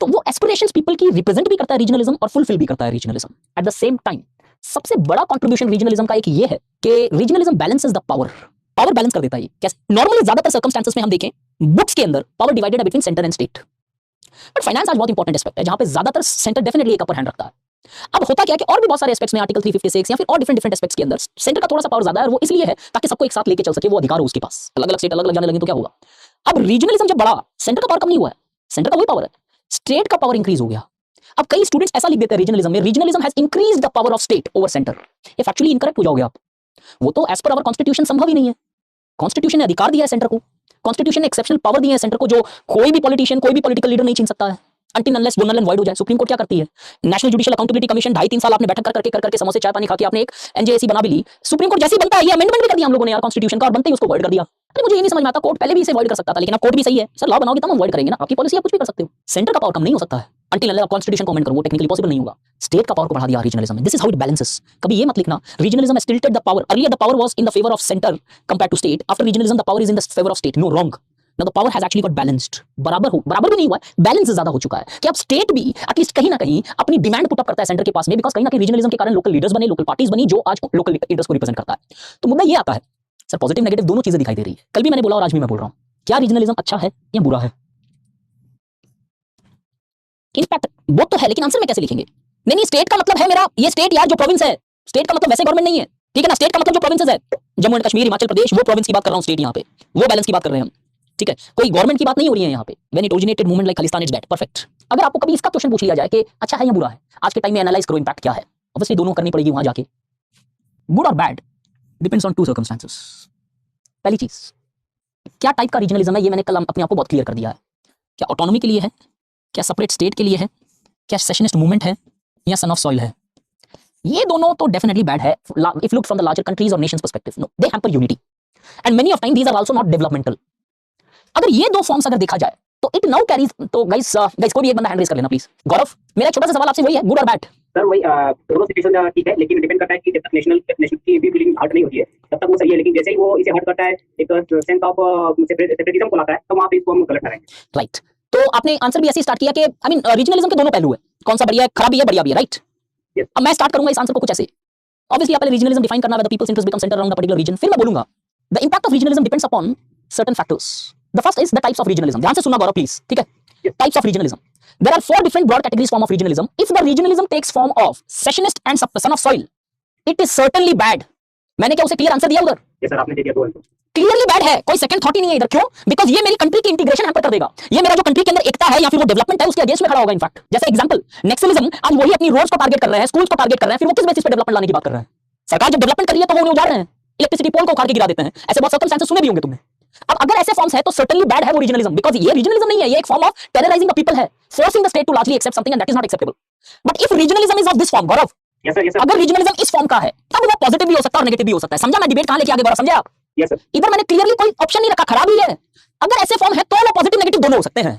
[SPEAKER 1] तो वो एस्पिरेशंस पीपल की रिप्रेजेंट भी करता है रीजनलिज्म, और फुलफिल भी करता है regionalism. At the same time सबसे बड़ा कंट्रीब्यूशन रीजनलिज्म का एक ये है कि regionalism balances the power balance कर देता है। कैसे? नॉर्मली ज्यादातर सर्कमस्टेंसेस में हम देखें बुक्स के अंदर पावर डिवाइडेड है between centre and state, but finance आज बहुत इंपॉर्टेंट एस्पेक्ट है जहां पे ज्यादातर सेंटर डेफिनेटली एक अपर हैंड रखता है। अब होता क्या है कि और भी बहुत सारे एस्पेक्ट्स में, आर्टिकल 356 या फिर और डिफरेंट एस्पेक्ट्स के अंदर सेंटर का थोड़ा सा पावर ज्यादा है, और वो इसलिए है ताकि सबको एक साथ लेके चल सके, वो अधिकार हो उसके पास। अलग अलग स्टेट अलग अलग जाने लगे तो क्या होगा? अब रीजनलिज्म जब बढ़ा, सेंटर का पावर कम नहीं हुआ है, सेंटर का वही पावर है, स्टेट का पावर इंक्रीज हो गया। अब कई स्टूडेंट्स ऐसा लिख देते हैं रीजनलिज्म में, regionalism has increased the power of state over centre. ये फैक्चुअली इनकरेक्ट हो जाओगे आप। वो तो एज पर आवर कॉन्स्टिट्यूशन संभव ही नहीं है। कॉन्स्टिट्यूशन ने अधिकार दिया है सेंटर को, कॉन्स्टिट्यूशन ने एक्सेप्शनल पावर दी है सेंटर को, जो कोई भी पॉलिटिशियन, कोई भी पॉलिटिकल लीडर नहीं छीन सकता है until unless वो null and void हो जाए। सुप्रीम कोर्ट क्या करती है? नेशनल जुडिशियल अकाउंटेबिलिटी कमीशन 2.5-3 साल आपने बैठक कर करके समोसे चाय पानी खा के आपने एक एनजेएसी बना भी ली। सुप्रीम कोर्ट जैसे ही बनता है, ये अमेंडमेंट भी कर दिया हम लोगों ने यार कॉन्स्टिट्यूशन का, और बनते ही उसको वॉइड कर दिया। अरे मुझे ये नहीं समझ में आता, कोर्ट पहले भी इसे वॉइड कर सकता था, लेकिन अब कोर्ट भी सही है सर, लॉ बनाओगे तब हम वॉइड करेंगे ना, आपकी पॉलिसी आप कुछ भी कर सकते हो। सेंटर का पावर कम नहीं हो सकता है until unless कॉन्स्टिट्यूशन को अमेंड करो, वो टेक्निकली पॉसिबल नहीं होगा। स्टेट का पावर को बढ़ा दिया रीजनलिज्म में। This is how it balances. कभी ये मत लिखना regionalism has tilted the power, earlier the power was in the favour of centre compared to state, after regionalism the power is in the favour of state. No, wrong. Now the power has actually got balanced. बराबर भी नहीं हुआ है, balance ज्यादा हो चुका है कि अब स्टेट भी एटलीस्ट कहीं ना कहीं अपनी डिमांड पुट अप करता है सेंटर के पास में, बिकॉज कहीं ना कहीं रीजनलिज्म के कारण लोकल लीडर्स बने, लोकल पार्टीज बनी, जो आज लोकल लीडर्स को रिप्रेजेंट करता है। तो मुद्दा ये आता है सर, पॉजिटिव नेगेटिव दोनों चीजें दिखाई दे रही है। कल भी मैंने बोला और आज भी मैं बोल रहा हूं, क्या रीजनलिज्म अच्छा है या बुरा है? इनफैक्ट वो तो है, लेकिन आंसर में कैसे लिखेंगे? नहीं, स्टेट का मतलब है मेरा ये स्टेट यार, जो प्रोविंस है। स्टेट का मतलब वैसे गवर्नमेंट नहीं है, ठीक है ना? स्टेट का मतलब जो प्रोविंसेस है, जम्मू एंड कश्मीर, हिमाचल प्रदेश, वो प्रोविंस की बात कर रहा हूं, स्टेट यहाँ पे वो बैलेंस की बात कर रहे हैं हम, ठीक है? कोई गवर्नमेंट की बात नहीं हो रही है यहाँ पे। When it originated movement like Khalistan, it's bad, perfect. अगर आपको कभी इसका क्वेश्चन पूछ लिया जाए कि अच्छा है या बुरा है, आज के टाइम में एनालाइज करो इंपैक्ट क्या है, ऑब्वियसली दोनों करनी पड़ेगी वहां जाके। गुड और bad depends on to circumstances. पहली चीज, क्या टाइप का रीजनलिज्म है, ये मैंने कल अपने आप को बहुत क्लियर कर दिया है। क्या ऑटोनॉमी के लिए है, क्या सेपरेट स्टेट के लिए है, क्या सेशनिस्ट मूवमेंट है, या सन ऑफ सॉइल है? ये दोनों तो डेफिनेटली बैड है if look from the larger countries और nations perspective. No, they hamper unity and many of time these are also not developmental. अगर ये दो फॉर्म्स अगर देखा जाए तो इट नाउ कैरीज, तो गाइस को भी एक बंदा हैंड रेज कर लेना प्लीज। गौरव, मेरा छोटा सा सवाल आपसे वही है, गुड और बैड?
[SPEAKER 2] सर वही दोनों सिचुएशन ठीक है, लेकिन डिपेंड करता है कि जब तक नेशनल की भी फीलिंग हर्ट नहीं होती है तब तक वो सही है, लेकिन जैसे ही वो इसे हर्ट करता है, एक सेंस ऑफ सेपरेटिज्म को लाता है, तो वहाँ पे इसको हम गलत ठहराएंगे।
[SPEAKER 1] राइट। तो आपने आंसर भी ऐसे स्टार्ट किया कि आई मीन रीजनलिज्म के दोनों पहलू है, कौन सा बढ़िया है, खराब भी है, बढ़िया भी है, राइट।
[SPEAKER 2] Yes.
[SPEAKER 1] अब मैं स्टार्ट करूंगा इस आंसर को कुछ ऐसे। ऑब्वियसली आप पहले रीजनलिज्म डिफाइन करना, whether people's interest become centre around a particular region, फिर मैं बोलूंगा the impact of regionalism depends upon certain factors. The first is the types of regionalism. ध्यान से सुनना गौरव प्लीज, ठीक है। Types of regionalism, there are 4 different broad categories form of regionalism. If the regionalism takes form of secessionist and son of soil, it is certainly bad. मैंने क्या उसे clear answer दिया उधर?
[SPEAKER 2] Yes, सर आपने दे दिया दो आंसर।
[SPEAKER 1] क्लियरली बैड है, कोई सेकंड थॉट ही नहीं है इधर। क्यों? बिकॉज ये मेरी कंट्री की इंटीग्रेशन हैम्पर कर देगा, ये मेरा जो कंट्री के अंदर एकता है या फिर वो डेवलपमेंट है उसके अगेंस्ट में खड़ा होगा। इनफैक्ट जैसे एग्जांपल नेक्सलिज्म, आज वही अपनी रोड्स को टारगेट कर रहे हैं, स्कूल्स को टारगेट कर रहे हैं, फिर वो किस बेसिस पे डेवलपमेंट लाने की बात कर रहे हैं? सरकार जब डेवलपमेंट कर रही है तो वो उन्हें उजाड़ रहे हैं, इलेक्ट्रिसिटी पोल को उखाड़ के गिरा देते हैं। ऐसे बहुत सर्कमस्टेंसेस सुने भी होंगे तुमने। अब अगर ऐसे फॉर्म्स है तो सर्टेनली बैड है वो रीजनलिज्म, बिकॉज ये रीजनलिज्म नहीं है, ये एक form of terrorising the people है, forcing the state to largely accept something and that is not acceptable. But if regionalism is of this form, Gaurav,
[SPEAKER 2] Yes, sir, yes, sir.
[SPEAKER 1] अगर regionalism इस form का है तब वो पॉजिटिव भी हो सकता है और नेगेटिव भी हो सकता है। समझा मैं डिबेट कहां लेके आगे बढ़ा? समझे आप?
[SPEAKER 2] Yes, sir.
[SPEAKER 1] इधर मैंने क्लियरली कोई ऑप्शन नहीं रखा, खराब ही है। अगर ऐसे फॉर्म है तो वो पॉजिटिव नेगेटिव दोनों हो सकते हैं।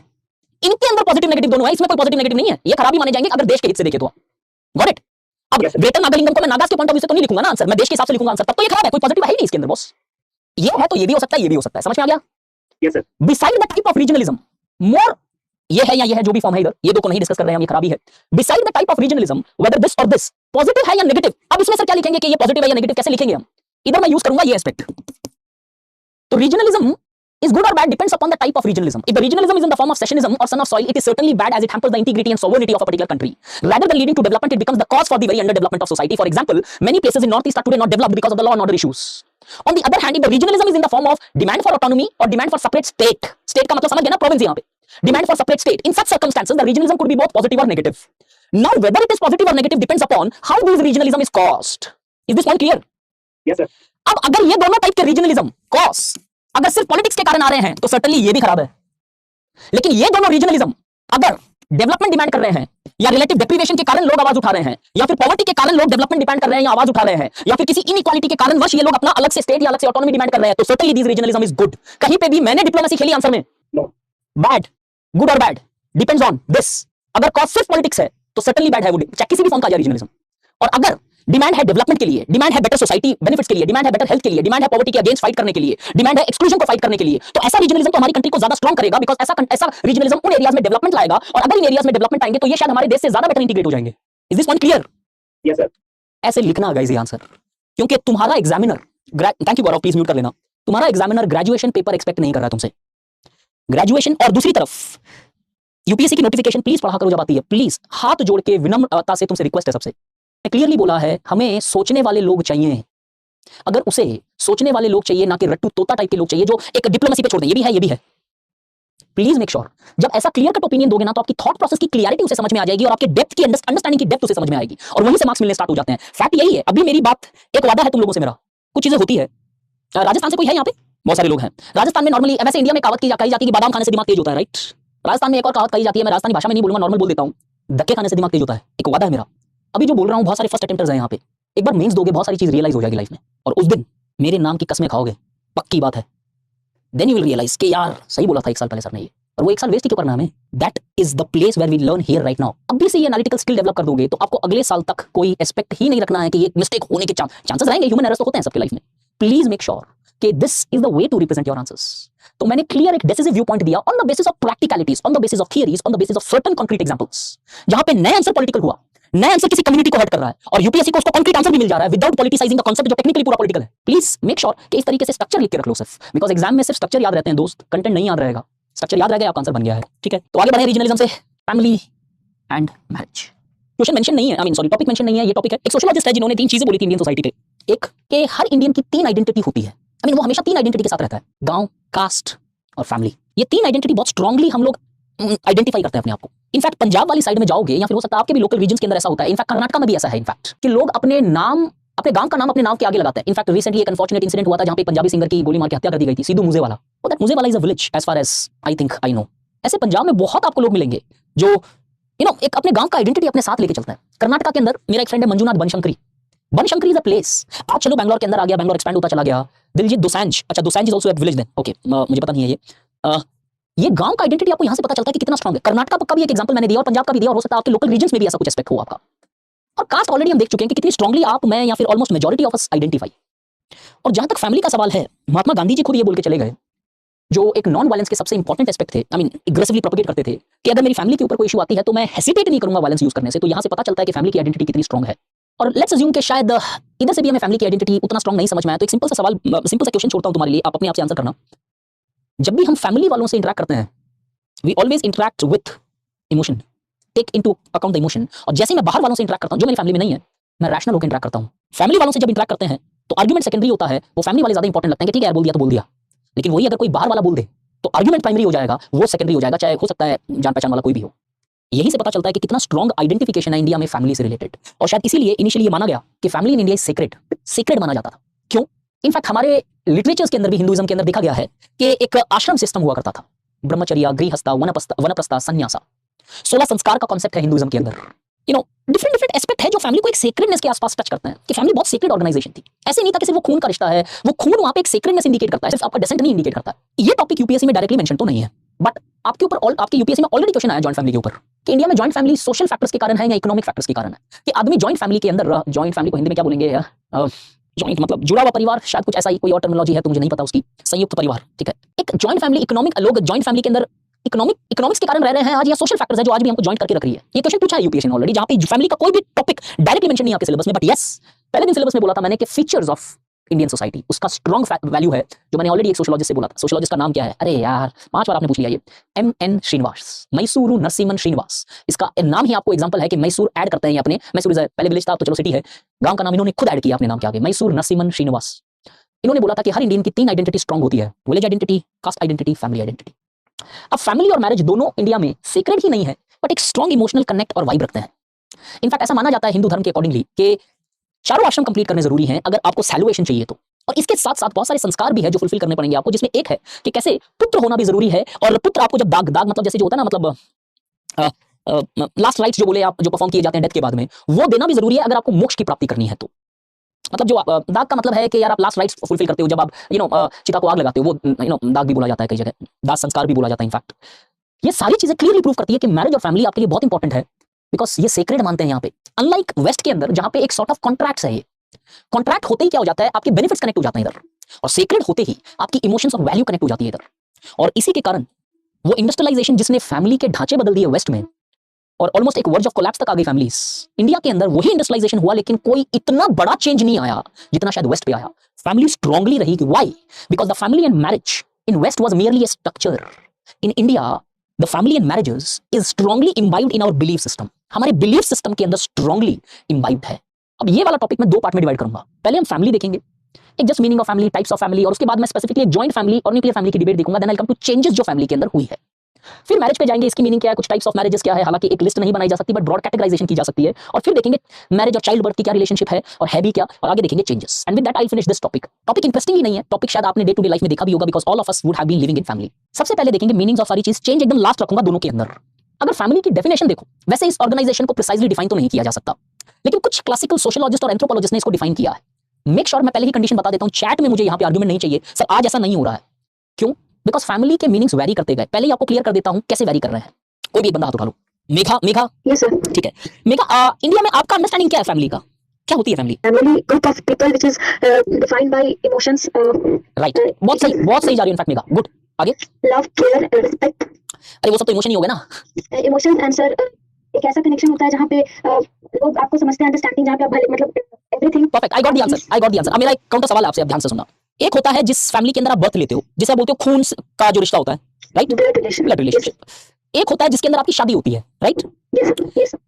[SPEAKER 1] इनके अंदर पॉजिटिव नेगेटिव दोनों है, इसमें कोई पॉजिटिव नेगेटिव नहीं है, ये खराबी माने जाएंगे अगर देश के हित से देखे तो। Got it? अब
[SPEAKER 2] Yes, sir.
[SPEAKER 1] ग्रेटर नागालिंगम को मैं नागास के पॉइंट ऑफ व्यू से तो नहीं लिखूंगा ना आंसर, मैं देश के हिसाब से लिखूंगा आंसर, तब तो ये खराब है, कोई पॉजिटिव है ही नहीं इसके अंदर बॉस। ये है तो ये भी हो सकता है, ये भी हो सकता है। समझ में आ गया?
[SPEAKER 2] Yes, sir.
[SPEAKER 1] Beside the type of regionalism, more ये है या ये है, जो भी फॉर्म है इधर, ये दो को नहीं डिस्कस कर रहे हैं हम, ये खराबी है। Beside the type of regionalism, whether this और दिस पॉजिटिव है या नेगेटिव, अब इसमें सर क्या लिखेंगे कि ये पॉजिटिव है या नेगेटिव, कैसे लिखेंगे हम? इधर मैं यूज करूंगा ये एस्पेक्ट। तो regionalism is good or bad depends upon the type of regionalism. If the regionalism is in the form of secessionism or son of soil, it is certainly bad as it hampers the integrity and sovereignty of a particular country. Rather than leading to development, it becomes the cause for the very underdevelopment of society. For example, many places in Northeast are today not developed because of the law and order issues. On the other hand, if the regionalism is in the form of demand for autonomy or demand for separate state, state का मतलब समझ गए ना, province यहाँ पे, demand for separate state, in such circumstances, the regionalism could be both positive or negative. Now, whether it is positive or negative depends upon how this regionalism is caused. Is this point clear?
[SPEAKER 2] Yes, sir.
[SPEAKER 1] अब अगर ये दोनों type के regionalism cause अगर सिर्फ politics के कारण आ रहे हैं तो सर्टेनली ये भी खराब है। लेकिन ये दोनों रीजनलिज्म अगर डेवलपमेंट डिमांड कर रहे हैं या रिलेटिव डेप्रिवेशन के कारण लोग आवाज उठा रहे हैं या फिर पॉवर्टी के कारण लोग डेवलपमेंट डिमांड कर रहे हैं या आवाज उठा रहे हैं या फिर किसी इनइक्वालिटी के कारण वश ये लोग अपना अलग से स्टेट या अलग से ऑटोनॉमी डिमांड कर रहे हैं, तो certainly this regionalism is good. कहीं पे भी मैंने डिप्लोमेसी खेली आंसर में?
[SPEAKER 2] No.
[SPEAKER 1] बैड, गुड और बैड डिपेंड्स ऑन दिस। अगर कॉज सिर्फ पॉलिटिक्स है तो सर्टेनली बैड है वो, चाहे किसी भी फॉर्म का आ जाए रीजनलिज्म। और अगर डिमांड है डेवलपमेंट के लिए, डिमांड है बेटर सोसाइटी बेनिफिट्स के लिए, डिमांड है बेटर हेल्थ के लिए, डिमांड है पॉवर्टी के अगेंस्ट फाइट करने के लिए, डिमांड है एक्सक्लूजन को फाइट करने के लिए, तो ऐसा रीजनलिज्म तो हमारी कंट्री को ज्यादा स्ट्रांग करेगा, बिकॉज ऐसा रीजनलिज्म उन एरियाज में डेवलपमेंट लाएगा, और अगर इन एरियाज में डेवलपमेंट आएंगे तो ये शायद हमारे देश से ज्यादा बेटर इंटीग्रेट हो जाएंगे। Is this point clear?
[SPEAKER 2] Yes, sir.
[SPEAKER 1] ऐसे लिखना गाइस ये आंसर, क्योंकि तुम्हारा examiner, thank you Gaurav, please mute कर लेना, तुम्हारा एग्जामिनर ग्रेजुएशन पेपर एक्सपेक्ट नहीं कर रहा तुमसे, ग्रेजुएशन। और दूसरी तरफ यूपीएससी की नोटिफिकेशन प्लीज पढ़ा करो जब आती है, प्लीज हाथ जोड़ के विनम्रता से तुमसे रिक्वेस्ट है सबसे, मैं क्लियरली बोला है हमें सोचने वाले लोग चाहिए। अगर उसे सोचने वाले लोग चाहिए, ना कि रट्टू तोता टाइप के लोग चाहिए जो एक डिप्लोमेसी पे छोड़ दें, ये भी है, ये भी है। प्लीज मेक श्योर जब ऐसा क्लियर कट ओपिनियन दोगे ना तो आपकी थॉट प्रोसेस की क्लियरिटी उसे समझ में आ जाएगी और आपके डेप्थ की अंडरस्टैंडिंग की डेप्थ उसे समझ में आएगी, और वहीं से मार्क्स मिलने स्टार्ट हो जाते हैं। फैक्ट यही है। अभी मेरी बात, एक वादा है तुम लोगों से मेरा, कुछ चीजें होती है। राजस्थान से कोई है यहाँ पे? बहुत सारे लोग हैं राजस्थान में। नॉर्मली वैसे इंडिया में कहावत कही जाती है कि बादाम खाने से दिमाग तेज होता है, राइट? राजस्थान में एक और कहावत कही जाती है, मैं राजस्थानी भाषा में नहीं बोलूंगा, नॉर्मल बोल देता हूँ, धक्के खाने से दिमाग तेज होता है। एक वादा है मेरा, अभी जो बोल रहा हूँ, बहुत सारे फर्स्ट अटेम्प्टर्स हैं यहाँ पे, एक बार मेंस दोगे बहुत सारी चीज रियलाइज हो जाएगी लाइफ में, और उस दिन मेरे नाम की कसमें खाओगे, पक्की बात है। देन यू विल रियलाइज कि यार सही बोला था एक साल पहले सर ने ये, और वो एक साल वेस्ट क्यों करना हमें। That is the place where we learn here right now. अभी से ये एनालिटिकल स्किल डेवलप कर दोगे तो आपको अगले साल तक कोई एस्पेक्ट ही नहीं रखना है कि ये मिस्टेक होने के चांसेस रहेंगे, ह्यूमन एरर्स तो होते हैं सबके लाइफ में। प्लीज मेक श्योर कि this is the way to represent your answers. तो मैंने क्लियर एक डिसिसिव व्यू पॉइंट दिया on the basis of practicalities, on the basis of theories, on the basis of certain concrete examples. जहां पे नया answer political हुआ, नया answer किसी कम्युनिटी को हर्ट कर रहा है, और यूपीएससी को उसको कॉन्क्रीट आंसर भी मिल जा रहा है विदाउट पॉलिटिसाइजिंग द कांसेप्ट जो टेक्निकली पूरा पॉलिटिकल है। प्लीज मेक श्योर कि इस तरीके से स्ट्रक्चर लिख के रख लो सिर्फ, बिकॉज एग्जाम में सिर्फ स्ट्रक्चर याद रहते हैं दोस्त, कंटेंट नहीं याद रहेगा। स्ट्रक्चर याद रह गया, आपका आंसर बन गया है, ठीक है। तो आगे बढ़े रीजनलिज्म से। Family and marriage question mention नहीं है, I mean sorry topic mention नहीं है, ये टॉपिक है। एक सोशियोलॉजिस्ट है जिन्होंने 3 चीजें बोली थी इंडियन सोसाइटी पे। एक कि हर इंडियन की 3 आइडेंटिटी होती है, आई मीन वो हमेशा 3 आइडेंटिटी के साथ रहता है, गांव, कास्ट और फैमिली। ये 3 आइडेंटिटी बहुत स्ट्रांगली हम लोग आइडेंटिफाई करते हैं अपने आप को। इनफैक्ट पंजाब वाली साइड में जाओगे या फिर हो सकता है आपके भी लोकल रीजन्स के अंदर ऐसा होता है, इनफैक्ट कर्नाटक में भी ऐसा है इनफैक्ट, कि लोग अपने नाम, अपने गांव का नाम अपने नाम के आगे लगाते हैं। इनफैक्ट रिसेंटली एक अनफॉर्चुनेट इंसिडेंट हुआ था जहां पे पंजाबी सिंगर की गोली मार के हत्या कर दी गई थी, सिद्धू मूसेवाला। वो that Moosewala is a village as far as I think I know. ऐसे पंजाब में बहुत आपको लोग मिलेंगे जो एक अपने गांव का आइडेंटिटी अपने साथ लेके चलता है। कर्नाटक के अंदर मेरा एक फ्रेंड है Manjunath Banashankari. Banashankari is a place. आज चलो बैंगलोर के अंदर आ गया, बैंगलोर एक्सपैंड होता चला गया। दिलजीत दोसांझ, अच्छा Dosanjh is also at village then, okay मुझे पता नहीं है ये गांव का आइडेंटिटी आपको यहां से पता चलता है कि कितना स्ट्रांग है। कर्नाटक का भी एक एग्जांपल मैंने दिया और पंजाब का भी दिया, और हो सकता है आपके लोकल रीजन्स में भी ऐसा कुछ एस्पेक्ट हो आपका। और कास्ट ऑलरेडी हम देख चुके हैं कि कितनी स्ट्रांगली आप, मैं या फिर almost majority of us identify. और जहां तक फैमिली का सवाल है, महात्मा गांधी जी खुद ये बोल के चले गए, जो एक नॉन वायलेंस के सबसे इंपॉर्टेंट एस्पेक्ट थे, आई मीन एग्रेसिवली प्रोपेगेट करते थे कि अगर मेरी फैमिली के ऊपर कोई इशू आती है तो मैं हेसिटेट नहीं करूंगा वायलेंस यूज करने से। तो यहां से पता चलता है कि फैमिली की आइडेंटिटी कितनी स्ट्रांग है। और लेट्स अज्यूम कि शायद इधर से भी हमें फैमिली की आइडेंटिटी उतना स्ट्रांग नहीं समझ में आया, तो एक सिंपल सा सवाल, सिंपल सा क्वेश्चन छोड़ता हूं तुम्हारे लिए, आप अपने आप से आंसर करना। जब भी हम फैमिली वालों से इंटरेक्ट करते हैं, we always interact with emotion, take into account the emotion. और जैसे मैं बाहर वालों से इंटरेक्ट करता हूं जो मेरी फैमिली में नहीं है, मैं रैशनल होकर इंटरेक्ट करता हूं। फैमिली वालों से जब इंटरेक्ट करते हैं तो आर्गुमेंट सेकेंडरी होता है, वो फैमिली वाले ज्यादा इंपॉर्टेंट लगते हैं कि ठीक है यार बोल दिया तो बोल दिया। लेकिन वही अगर कोई बाहर वाला बोल दे तो आर्गुमेंट प्राइमरी हो जाएगा, वो सेकेंडरी हो जाएगा, चाहे हो सकता है जान पहचान वाला कोई भी हो। यही से पता चलता है कि कितना स्ट्रांग आइडेंटिफिकेशन है इंडिया में फैमिली से रिलेटेड। और शायद इसीलिए इनिशियली ये माना गया कि family in India is sacred, sacred माना जाता था। क्यों? इनफैक्ट हमारे लिटरेचर्स के अंदर भी, हिंदुइज्म के अंदर देखा गया है कि एक आश्रम सिस्टम हुआ करता था, ब्रह्मचर्य, गृहस्था, वनप्रस्था, संन्यासा। 16 संस्कार का कॉन्सेप्ट है हिंदुइज्म के अंदर। डिफरेंट डिफरेंट एस्पेक्ट है जो फैमिली को एक सेक्रेडनेस के आसपास टच करते हैं, कि फैमिली बहुत सेक्रेड ऑर्गेनाइजेशन थी। ऐसे नहीं था कि सिर्फ वो खून का रिश्ता है, वो खून वहां पे एक सेक्रेडनेस इंडिकेट करता है, सिर्फ आपका डेसेंट नहीं इंडिकेट करता है। ये टॉपिक यूपीएससी में डायरेक्टली मेंशन तो नहीं है, बट आपके यूपीएससी में ऑलरेडी क्वेश्चन आया जॉइंट फैमिली के ऊपर, कि इंडिया में जॉइंट फैमिली सोशल फैक्टर्स के कारण है या इकोनॉमिक फैक्टर्स के कारण है, कि आदमी जॉइंट फैमिली के अंदर, जॉइंट फैमिली को हिंदी में क्या बोलेंगे, जॉइंट मतलब जुड़ा हुआ परिवार, शायद कुछ ऐसा ही कोई और टर्मिनोलॉजी है तो मुझे नहीं पता उसकी, संयुक्त परिवार, ठीक है। एक जॉइंट फैमिली, इकोनॉमिक, लोग जॉइंट फैमिली के अंदर इकोनॉमिक्स के कारण रह रहे हैं आज, या सोशल फैक्टर्स है जो आज भी हमको जॉइंट करके रख रही है। ये क्वेश्चन पूछा है यूपीएससी ने ऑलरेडी, जहां पे फैमिली का कोई भी टॉपिक डायरेक्टली मेंशन नहीं है आपके सिलेबस में, बट यस, पहले दिन सिलेबस में बोला था मैंने कि फीचर्स ऑफ इंडियन सोसाइटी, उसका स्ट्रांग वैल्यू है, जो मैंने ऑलरेडी एक सोशियोलॉजिस्ट से बोला था। सोशियोलॉजिस्ट का नाम क्या है? अरे यार 5 बार आपने पूछ लिया ये, MN श्रीनिवास, मैसूरू नरसिम्हन श्रीनिवास। इसका नाम ही आपको एग्जांपल है कि मैसूर ऐड करते हैं अपने, मैसूर पहले विलेज था, तो चलो सिटी है, गांव का नाम इन्होंने खुद ऐड किया अपने नाम के आगे, मैसूर नरसिम्हन श्रीनिवास। इन्होंने बोला था कि हर इंडियन की 3 आइडेंटिटी स्ट्रांग होती है, village identity, cast identity, family identity. अब फैमिली और मैरिज दोनों इंडिया में सेक्रेड ही नहीं है, बट एक स्ट्रांग इमोशनल कनेक्ट और वाइब रखते हैं। इनफैक्ट ऐसा माना जाता है हिंदू धर्म के अकॉर्डिंगली कि चारों आश्रम कंप्लीट करने जरूरी हैं अगर आपको सैल्वेशन चाहिए तो। और इसके साथ साथ बहुत सारे संस्कार भी है जो फुलफिल करने पड़ेंगे आपको, जिसमें एक है कि कैसे पुत्र होना भी जरूरी है। और पुत्र आपको जब दाग मतलब जैसे जो होता है ना, मतलब लास्ट राइट्स जो बोले आप, जो परफॉर्म किए जाते हैं डेथ के बाद में, वो देना भी जरूरी है अगर आपको मोक्ष की प्राप्ति करनी है तो। मतलब जो दाग का मतलब है कि यार आप लास्ट राइट्स फुलफिल करते हो, जब आप चिता को आग लगाते हो, वो दाग भी बोला जाता है कई जगह, दाह संस्कार भी बोला जाता है। इनफैक्ट ये सारी चीजें क्लियरली प्रूव करती है कि मैरिज और फैमिली आपके लिए बहुत इंपॉर्टेंट है, बिकॉज ये सेक्रेड मानते हैं यहाँ पे। अनलाइक वेस्ट के अंदर जहां पे एक सॉर्ट ऑफ कॉन्ट्रैक्ट्स है, ये कॉन्ट्रैक्ट होते ही क्या हो जाता है, आपके बेनिफिट्स कनेक्ट हो जाते हैं इधर, और सेक्रेड होते ही आपकी इमोशंस और वैल्यू कनेक्ट हो जाती है इधर। और इसी के कारण वो इंडस्ट्रियलाइजेशन जिसने फैमिली के ढांचे बदल दिए वेस्ट में, और ऑलमोस्ट एक वर्ज ऑफ कोलैप्स तक आ गई फैमिलीज, इंडिया के अंदर वही इंडस्ट्रियलाइजेशन हुआ, लेकिन कोई इतना बड़ा चेंज नहीं आया जितना शायद वेस्ट पे आया। फैमिली स्ट्रांगली रही, why? Because the family and marriage in west was merely a structure, in India the family and marriages is strongly imbibed in our belief system। हमारे बिलीफ सिस्टम के अंदर स्ट्रांगली imbibed है। अब ये वाला topic मैं 2 part में divide करूंगा। पहले हम फैमिली देखेंगे, एक just meaning of family, types of family, और उसके बाद मैं स्पेसिफिकली एक जॉइंट फैमिली और न्यूक्लियर फैमिली की डिबेट देखूंगा। Then I come to changes जो फैमिली के अंदर हुई है। फिर मैरिज पे जाएंगे, इसकी मीनिंग क्या है, कुछ टाइप्स ऑफ मैरिजेस क्या है, हालांकि एक लिस्ट नहीं बनाई जा सकती बट ब्रॉड कैटेगराइजेशन की जा सकती है। और फिर देखेंगे मैरिज और चाइल्ड बर्थ की क्या रिलेशनशिप है और है भी क्या, और आगे देखेंगे changes. And with that I finish this topic. Topic interesting ही नहीं है, टॉपिक शायद आपने डे टू डे लाइफ में देखा भी होगा, because all of us would have been living in family. सबसे पहले देखेंगे मीनिंग्स ऑफ सारी चीज, चेंज एकदम लास्ट रखूंगा दोनों के अंदर। अगर फैमिली की डेफिनेशन देखो, वैसे इस ऑर्गेनाइजेशन को प्रिसाइजली डिफाइन तो नहीं किया जा सकता, लेकिन कुछ क्लासिकल सोशियोलॉजिस्ट और एंथ्रोपोलॉजिस्ट ने इसको डिफाइन किया है। मेक श्योर मैं पहले ही कंडीशन बता देता हूं, चैट में मुझे यहां पे आर्गुमेंट नहीं चाहिए सर, आज ऐसा नहीं हो रहा है। क्यों? बिकॉज फैमिली के मीनिंग्स वैरी करते गए। पहले ही आपको क्लियर कर देता हूं कैसे वैरी कर रहे हैं। कोई भी एक बंदा हाथ उठा लो। Megha
[SPEAKER 3] yes sir.
[SPEAKER 1] ठीक है मेघा, इंडिया में आपका अंडरस्टैंडिंग क्या है फैमिली का? क्या होती है family?
[SPEAKER 3] Family group of people which is defined by emotions.
[SPEAKER 1] Right, बहुत सही जा रही है इनफैक्ट मेघा, गुड। आगे?
[SPEAKER 3] Love, care, respect.
[SPEAKER 1] अरे वो सब तो इमोशन ही हो गए ना।
[SPEAKER 3] इमोशंस एंड सर एक ऐसा कनेक्शन होता है जहाँ पे लोग आपको समझते हैं, अंडरस्टैंडिंग, जहाँ पे आप मतलब everything.
[SPEAKER 1] Perfect, I got the answer. अब मेरा एक काउंटर सवाल है आपसे, अब ध्यान से सुनना। एक होता है जिस फैमिली के अंदर आप बर्थ लेते हो, जिसे आप बोलते हो खून का जो रिश्ता होता है, राइट, ब्लड रिलेशनशिप। एक होता है जिसके अंदर आपकी शादी होती है, राइट।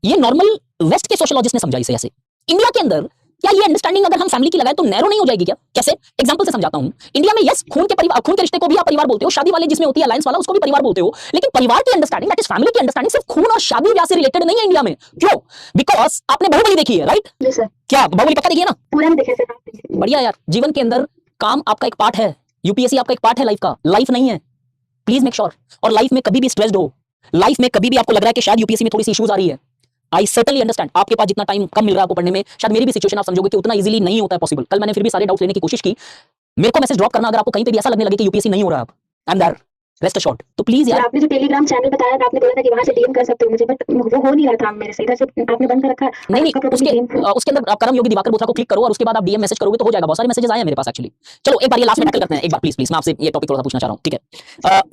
[SPEAKER 1] ये नॉर्मल वेस्ट के सोशियोलॉजिस्ट ने समझा इसे ऐसे। इंडिया के अंदर क्या ये अंडरस्टैंडिंग अगर हम फैमिली की लगाए तो नैरो नहीं हो जाएगी क्या? कैसे? एग्जांपल से समझाता हूं। इंडिया में यस, खून के रिश्ते को भी आप परिवार बोलते हो, शादी वाले जिसमें होती है अलायंस वाला उसको भी परिवार बोलते हो, लेकिन परिवार की अंडरस्टैंडिंग, दैट इज फैमिली की अंडरस्टैंडिंग, सिर्फ खून और शादी ब्याह से रिलेटेड नहीं है इंडिया में। क्यों? बिकॉज आपने बाहुबली देखी है, राइट?
[SPEAKER 3] Yes sir.
[SPEAKER 1] क्या बाहुबली पक्का देखी है ना?
[SPEAKER 3] पूरा नहीं देखे सर।
[SPEAKER 1] बढ़िया यार, जीवन के अंदर काम आपका एक पार्ट है, यूपीएससी आपका एक पार्ट है लाइफ का, लाइफ नहीं है। Please make sure. और लाइफ में कभी भी स्ट्रेस्ड हो, लाइफ में कभी भी आपको लग रहा है कि शायद यूपीएससी में थोड़ी सी इश्यूज आ रही है, आई सर्टनली अंडरस्टैंड। आपके पास जितना टाइम कम मिल रहा है आपको पढ़ने में, शायद मेरी भी सिचुएशन आप समझोगे कि उतना इजीली नहीं होता है पॉसिबल। कल मैंने फिर भी सारे डाउट्स लेने की कोशिश की। मेरे को मैसेज ड्रॉप करना अगर आपको कहीं पे भी ऐसा लगने लगे कि यूपीएससी नहीं हो रहा है, I am there. Rest assured. तो प्लीज
[SPEAKER 3] सर
[SPEAKER 1] यार,
[SPEAKER 3] आपने जो टेलीग्राम चैनल बताया था, आपने बोला था कि वहां से डीएम कर सकते हो मुझे, बट वो हो नहीं रहा था मेरे से, इधर से आपने बंद कर रखा है।
[SPEAKER 1] नहीं नहीं,
[SPEAKER 3] आपका प्रॉपर्टी
[SPEAKER 1] उसके
[SPEAKER 3] गेम
[SPEAKER 1] उसके अंदर आप कर्म योगी दिवाकर बोथरा को क्लिक करो और उसके बाद आप डीएम मैसेज करोगे तो हो जाएगा। बहुत सारे मैसेजेस आए हैं मेरे पास एक्चुअली। चलो एक बार ये लास्ट में टैकल करते हैं, एक बार प्लीज प्लीज, मैं आपसे ये टॉपिक थोड़ा सा पूछना चाह रहा हूँ, ठीक है?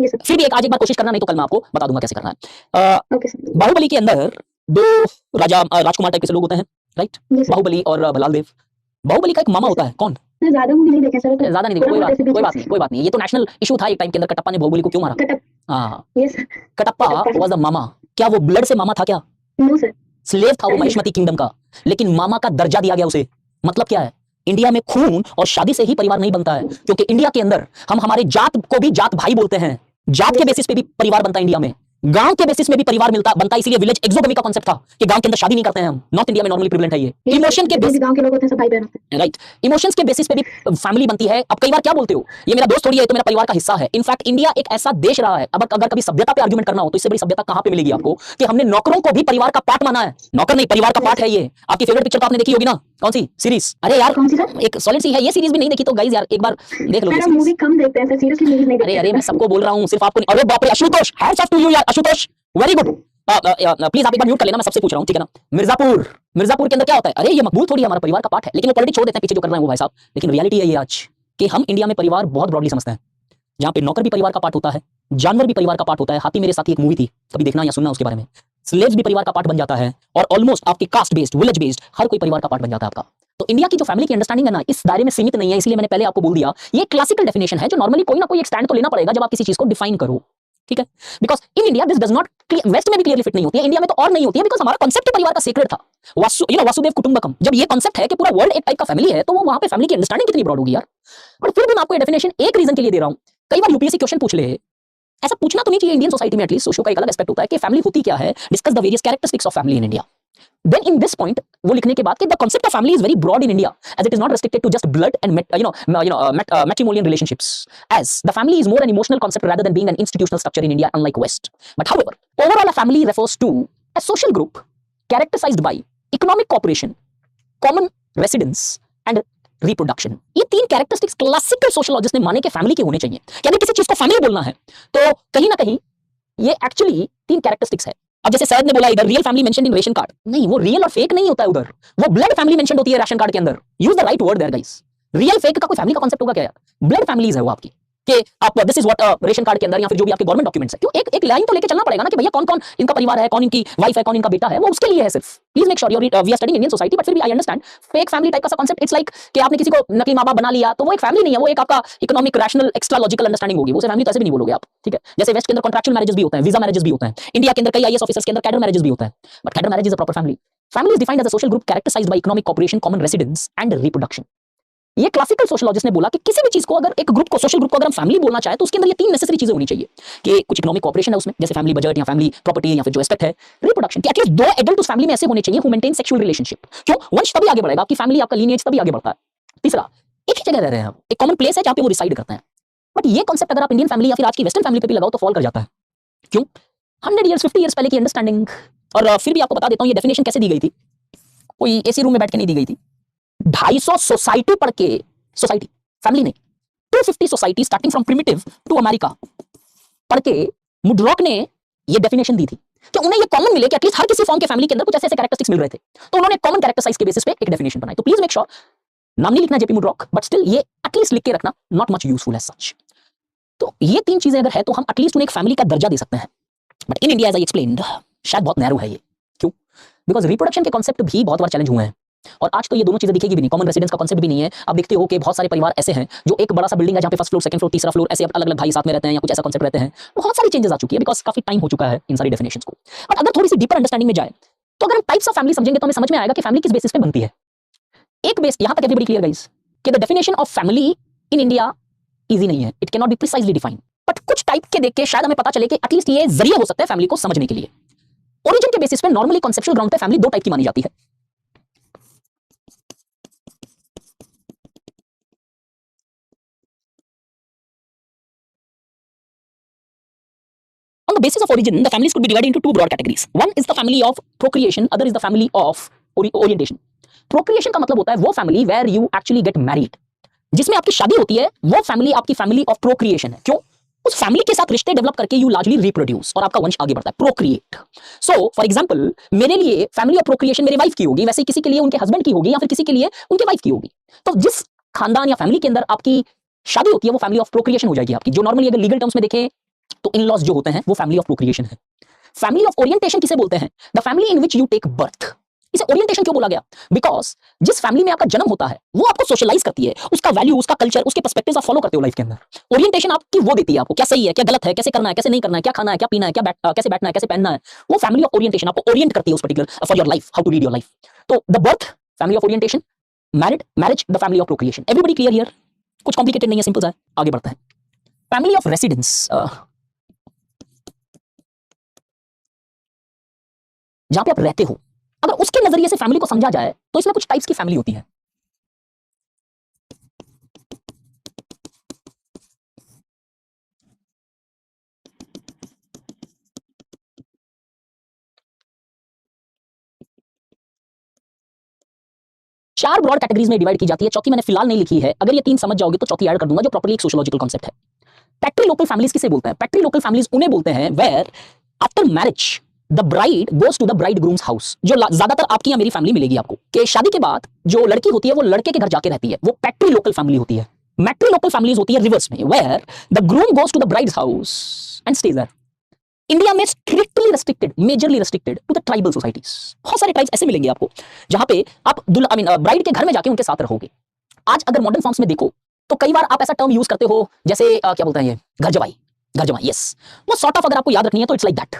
[SPEAKER 3] ये सर।
[SPEAKER 1] फिर भी आज एक बार कोशिश करना, नहीं तो कल मैं आपको बता दूंगा कैसे करना है।
[SPEAKER 3] Okay sir.
[SPEAKER 1] बाहुबली के अंदर दो राजा राजकुमार टाइप के लोग होते हैं, राइट?
[SPEAKER 3] ये सर।
[SPEAKER 1] बाहुबली और बलालदेव। बाहुबली का एक मामा होता है, कौन?
[SPEAKER 3] मैं ज्यादा मूवी नहीं देखे सर, तो
[SPEAKER 1] ज्यादा नहीं देखो, कोई बात नहीं, ये तो नेशनल इशू था एक टाइम के अंदर, कटप्पा ने बाहुबली को क्यों मारा?
[SPEAKER 3] कटप।
[SPEAKER 1] हाँ,
[SPEAKER 3] ये सर।
[SPEAKER 1] कटप्पा वाज द मामा। क्या वो ब्लड से मामा था क्या?
[SPEAKER 3] No sir.
[SPEAKER 1] स्लेव था वो महिष्मती किंगडम का, लेकिन मामा का दर्जा दिया गया उसे। मतलब क्या है? इंडिया में खून और शादी से ही परिवार नहीं बनता है, क्योंकि इंडिया के अंदर हम हमारे जात को भी जात भाई बोलते हैं। जात के बेसिस पे भी परिवार बनता है इंडिया में, गांव के बेसिस में भी परिवार बनता है। इसीलिए विलेज एक्सोगमी का कांसेप्ट था कि गांव के अंदर शादी नहीं करते हैं हम। नॉर्थ इंडिया में नॉर्मली प्रिवेलेंट है ये। इमोशन के बेसिस,
[SPEAKER 3] गांव के लोग होते हैं सब भाई बहन होते हैं,
[SPEAKER 1] राइट? इमोशंस के बेसिस पे भी फैमिली बनती है। अब कई बार क्या बोलते हो, ये मेरा दोस्त थोड़ी है, तो मेरा परिवार का हिस्सा है। इनफैक्ट इंडिया एक ऐसा देश रहा है, अब अगर कभी सभ्यता पे आर्गुमेंट करना हो तो इससे बड़ी सभ्यता कहां पे मिलेगी आपको, कि हमने नौकरों को भी परिवार का पार्ट माना है। नौकर नहीं, परिवार का पार्ट है ये। आपकी फेवरेट पिक्चर तो आपने देखी होगी ना, कौन सी सीरीज? अरे यार
[SPEAKER 3] कौन सी सर?
[SPEAKER 1] एक सॉलिड सी है, ये सीरीज भी नहीं देखी तो गाइस यार एक बार देख लो।
[SPEAKER 3] सर हम मूवी कम देखते हैं सर, सीरियसली मूवीज नहीं देखते।
[SPEAKER 1] अरे मैं सबको बोल रहा हूँ, सिर्फ आपको नहीं। अरे बाप रे Ashutosh, hats off to you यार आशुतोष, वेरी गुड। प्लीज आप एक बार म्यूट कर लेना, मैं सबसे पूछ रहा हूँ, ठीक है ना? मिर्जापुर के अंदर क्या होता है? अरे ये मकबूल थोड़ी है, हमारा परिवार का पार्ट है। लेकिन वो पॉलिटिक्स छोड़ देते हैं पीछे जो कर रहे हैं वो भाई साहब। लेकिन रियलिटी है ये आज कि हम इंडिया में परिवार बहुत ब्रॉडली समझते हैं, जहां पे नौकर भी परिवार का पार्ट होता है, जानवर भी परिवार का पार्ट होता है। हाथी मेरे साथी एक मूवी थी, कभी देखना या सुनना उसके बारे में। स्लेव्स भी परिवार का पार्ट बन जाता है, और ऑलमोस्ट आपकी कास्ट बेस्ड, विलेज बेस्ड हर कोई परिवार का पार्ट बन जाता है आपका। तो इंडिया की जो फैमिली की अंडरस्टैंडिंग है ना, इस दायरे में सीमित नहीं है। इसलिए मैंने पहले आपको बोल दिया, ये क्लासिकल डेफिनेशन है जो नॉर्मली कोई ना कोई एक स्टैंड तो लेना पड़ेगा जब आप किसी चीज को डिफाइन करो, ठीक है? Because in India this does not, west में भी क्लियरली फिट नहीं होती है, इंडिया में तो और नहीं होती है, बिकॉज हमारा कॉन्सेप्ट परिवार का सेक्रेट था। वासुदेव कुटुंबकम, जब ये कॉन्सेप्ट है कि पूरा वर्ल्ड एक टाइप का फैमिली है, तो वो वहां पे फैमिली की अंडरस्टैंडिंग कितनी ब्रॉड होगी यार। बट फिर भी मैं आपको ये डेफिनेशन एक रीजन के लिए दे रहा हूं। कई बार यूपीएससी क्वेश्चन पूछ ले, ऐसा पूछना तो नहीं चाहिए इंडियन सोसाइटी में, एटलीस्ट सोशो का एक अलग एस्पेक्ट होता है कि फैमिली होती क्या है, discuss the various characteristics of family in India. Then in this point वो लिखने के बाद कि the concept of family is very broad in India, as it is not restricted to just blood and matrimonial relationships, as the family is more an emotional concept rather than being an institutional structure in India, unlike West. But however, overall a family refers to a social group characterized by economic cooperation, common residence and reproduction. ये तीन characteristics classical sociologist ने माने कि family के होने चाहिए। कि अगर किसी चीज को फैमिली बोलना है तो कहीं ना कहीं ये एक्चुअली तीन कैरेक्टरिस्टिक्स है। अब जैसे सैयद ने बोला इधर real family mentioned in ration card, नहीं वो रियल और फेक नहीं होता है उधर, वो ब्लड फैमिली मेंशन्ड होती है राशन कार्ड के अंदर। Use the right word there guys. Real fake का कोई फैमिली का कांसेप्ट होगा क्या यार? ब्लड फैमिलीज है वो आपकी, कि आप this is what ration card के अंदर या फिर जो भी आपके गवर्नमेंट डॉक्यूमेंट्स है, क्यों एक लाइन तो लेके चलना पड़ेगा ना कि भैया कौन कौन इनका परिवार है, कौन इनकी वाइफ है, कौन इनका बेटा है, वो उसके लिए है सिर्फ। Please make sure we are studying Indian society, but फिर भी I understand fake family type का कांसेप्ट। इट्स लाइक कि आपने किसी को नकली माँ बाप बना लिया तो वो एक फैमिली नहीं है, वो एक आपका economic rational extra logical understanding होगी, वो फैमिली तो ऐसे भी नहीं बोलोगे आप, ठीक है? जैसे वेस्ट के अंदर कॉन्ट्रैक्चुअल मैरिजेस भी होते हैं, वीजा मैरिजेस भी होते हैं, इंडिया के अंदर कई आईएएस ऑफिसर्स के अंदर कैडर मैरिजेस भी होता है, but cadre marriage is a proper family. Family is defined as a social group characterised by economic cooperation, common residence and reproduction. ये क्लासिकल सोशियोलॉजिस्ट ने बोला कि किसी भी चीज को अगर एक ग्रुप को, सोशल ग्रुप को अगर हम फैमिली बोलना चाहे तो उसके अंदर ये तीन नेसेसरी चीजें होनी चाहिए कि कुछ इकोनॉमिक कोऑपरेशन है उसमें, जैसे फैमिली बजट या फैमिली प्रॉपर्टी या फिर जो एस्पेक्ट है रिप्रोडक्शन, कि एटलीस्ट दो एडल्ट उस फैमिली में ऐसे होने चाहिए हु मेंटेन सेक्सुअल रिलेशनशिप। क्यों? वंश तभी आगे बढ़ेगा, आपकी फैमिली, आपका लीनिएज तभी आगे बढ़ता है। तीसरा, एक ही जगह रह रहे हैं, एक कॉमन प्लेस है जहां पे वो रिसाइड करते हैं। बट ये कॉन्सेप्ट अगर आप इंडियन फैमिली या फिर आज की वेस्टर्न फैमिली पे भी लगाओ तो फॉल कर जाता है। क्यों? 100 ईयर्स 50 ईयर्स पहले की अंडरस्टैंडिंग। और फिर भी आपको बता देता हूं ये डेफिनेशन कैसे दी गई थी, कोई एसी रूम में बैठ के नहीं दी गई थी। 250 सोसाइटी पढ़ के, सोसाइटी फैमिली नहीं, 250 society starting from primitive to America पढ़ के मुड्रॉक ने ये डेफिनेशन दी थी कि उन्हें ये कॉमन मिले कि एटलीस्ट हर किसी फॉर्म के फैमिली के अंदर कुछ ऐसे कैरेक्टरिस्टिक्स मिल रहे थे, तो उन्होंने कॉमन कैरेक्टरिस्टिक्स के बेसिस पे एक डेफिनेशन बनाई। तो प्लीज मेक श्योर नाम नहीं लिखना जेपी मुड्रॉक, बट स्टिल ये एटलीस्ट लिख के रखना, not much useful as such. तो ये तीन चीजें अगर है तो हम एटलीस्ट उन्हें एक फैमिली का दर्जा दे सकते हैं। But in India as I explained शायद बहुत नैरो है ये। क्यों? बिकॉज रिप्रोडक्शन के कॉन्सेप्ट भी बहुत बार चैलेंज हुए हैं, और आज तो ये दोनों चीजें दिखेगी भी नहीं, कॉमन रेसिडेंस का कांसेप्ट भी नहीं है। आप देखते हो कि बहुत सारे परिवार ऐसे हैं जो एक बड़ा सा बिल्डिंग है जहां पे फर्स्ट फ्लोर, सेकंड फ्लोर, तीसरा फ्लोर ऐसे अलग अलग भाई साथ में रहते हैं या कुछ ऐसा कांसेप्ट रहते हैं। बहुत सारी चेंजेस आ चुकी है बिकॉज काफी टाइम हो चुका है इन सारी डेफिनेशंस को। बट अगर थोड़ी सी डीपर अंडरस्टैंडिंग में जाए तो अगर हम टाइप्स ऑफ फैमिली समझेंगे तो हमें समझ में आएगा कि फैमिली किस बेसिस पे बनती है। एक बेस, यहां तक एवरीबॉडी क्लियर गाइस कि the definition of family in India easy नहीं है, it can not be precisely defined, but कुछ टाइप के देख के शायद हमें पता चले कि एटलीस्ट ये जरिया हो सकता है फैमिली को समझने के लिए। ओरिजिन के बेसिस पे नॉर्मली कॉन्सेप्चुअल ग्राउंड पे फैमिली दो टाइप की मानी जाती है। On the basis of origin, the families could be divided into two broad categories. One is the family of procreation, other is the family of orientation. Procreation का मतलब होता है वो family where you actually get married, जिसमें आपकी शादी होती है, वो family आपकी family of procreation है। क्यों? उस फैमिली के साथ रिश्ते डेवलप करके यू लार्जली रिप्रोड्यूस और आपका वंश आगे बढ़ता है, प्रोक्रिएट। सो फॉर एग्जांपल मेरे लिए फैमिली ऑफ प्रोक्रिएशन मेरे वाइफ की होगी, वैसे किसी के लिए उनके हस्बैंड की होगी, या फिर किसी के लिए उनके वाइफ की होगी। तो जिस खानदान या फैमिली के अंदर आपकी शादी होती है वो फैमिली ऑफ प्रोक्रिएशन हो जाएगी आपकी। जो नॉर्मली अगर लीगल टर्म्स में देखें तो इन लॉज जो होते हैं वो फैमिली ऑफ प्रोक्रिएशन है। फैमिली ऑफ ओरिएंटेशन किसे बोलते हैं? The family in which you take birth. इसे ओरिएंटेशन क्यों बोला गया? बिकॉज जिस फैमिली में आपका जन्म होता है वो आपको सोशलाइज करती है, उसका वैल्यू, उसका कल्चर, उसके पर्सपेक्टिव्स आप फॉलो करते हो लाइफ के अंदर। ओरिएंटेशन आपकी वो देती है आपको क्या सही है, क्या गलत है, कैसे करना है, कैसे नहीं करना है, क्या खाना है, क्या पीना है, कैसे बैठना है, कैसे पहनना है। वो फैमिली ऑफ ओरिएंटेशन आपको ओरिएंट करती है उस particular for your life, how to lead your life. तो the birth family of orientation, marriage the family of procreation. Everybody clear here? कुछ कॉम्प्लिकेटेड नहीं है, सिंपल है। आगे बढ़ते हैं। फैमिली ऑफ रेसिडेंस, जहां पे आप रहते हो, अगर उसके नजरिए से फैमिली को समझा जाए तो इसमें कुछ टाइप्स की फैमिली होती है। चार ब्रॉड कैटेगरीज में डिवाइड की जाती है। चौथी मैंने फिलहाल नहीं लिखी है, अगर ये तीन समझ जाओगे तो चौथी ऐड कर दूंगा, जो प्रॉपर्ली एक सोशियोलॉजिकल कांसेप्ट है। पैट्री लोकल फैमिलीज किसे बोलते हैं? पैट्री लोकल फैमिलीज उन्हें बोलते हैं where after marriage the bride goes to the bride groom's house. जो ज्यादातर आपकी या मेरी फैमिली मिलेगी आपको कि शादी के बाद जो लड़की होती है वो लड़के के घर जाके रहती है, वो पैट्री लोकल फैमिली होती है। मैट्री लोकल फैमिलीज होती है रिवर्स में, where the groom goes to the bride's house and stays there. India में strictly restricted, majorly restricted to the tribal societies. बहुत सारे ट्राइब्स ऐसे मिलेंगे आपको जहां पे आप ब्राइड के घर में जाके उनके साथ रहोगे। आज अगर मॉडर्न फॉर्म्स में देखो तो कई बार आप ऐसा टर्म यूज करते हो जैसे क्या बोलते हैं ये, घर जवाई, यस, वो सॉर्ट ऑफ अगर आपको याद रखनी है तो it's like that.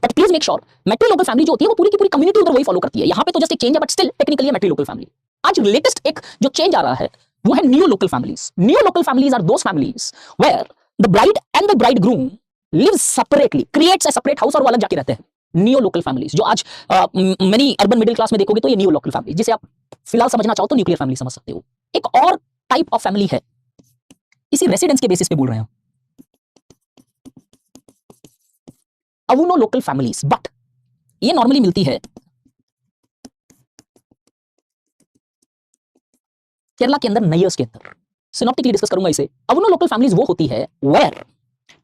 [SPEAKER 1] But please make sure matrilocal family जो होती है वो पूरी की पूरी कम्युनिटी उधर वही फॉलो करती है। यहाँ पे तो जस्ट एक चेंज है, but still technically matrilocal family. आज लेटेस्ट एक जो चेंज आ रहा है वो है neo local families. Neo local families are those families where the bride and the bridegroom live separately, creates a separate house और वो अलग जाके रहते हैं। नियो लोकल फैमिलीज जो आज मेनी अर्बन मिडिल क्लास में देखोगे तो ये नियो लोकल फैमिली, जिसे आप फिलहाल समझना चाहो तो न्यूक्लियर फैमिली समझ सकते हो। एक और टाइप ऑफ फैमिली है, इसी रेसिडेंस के बेसिस पे बोल रहे हैं, अवुनो लोकल फैमिलीज। बट ये नॉर्मली मिलती है केरला के अंदर, नयर्स के अंदर। सिनॉप्टिकली डिस्कस करूंगा इसे। अवुनो लोकल फैमिलीज वो होती है where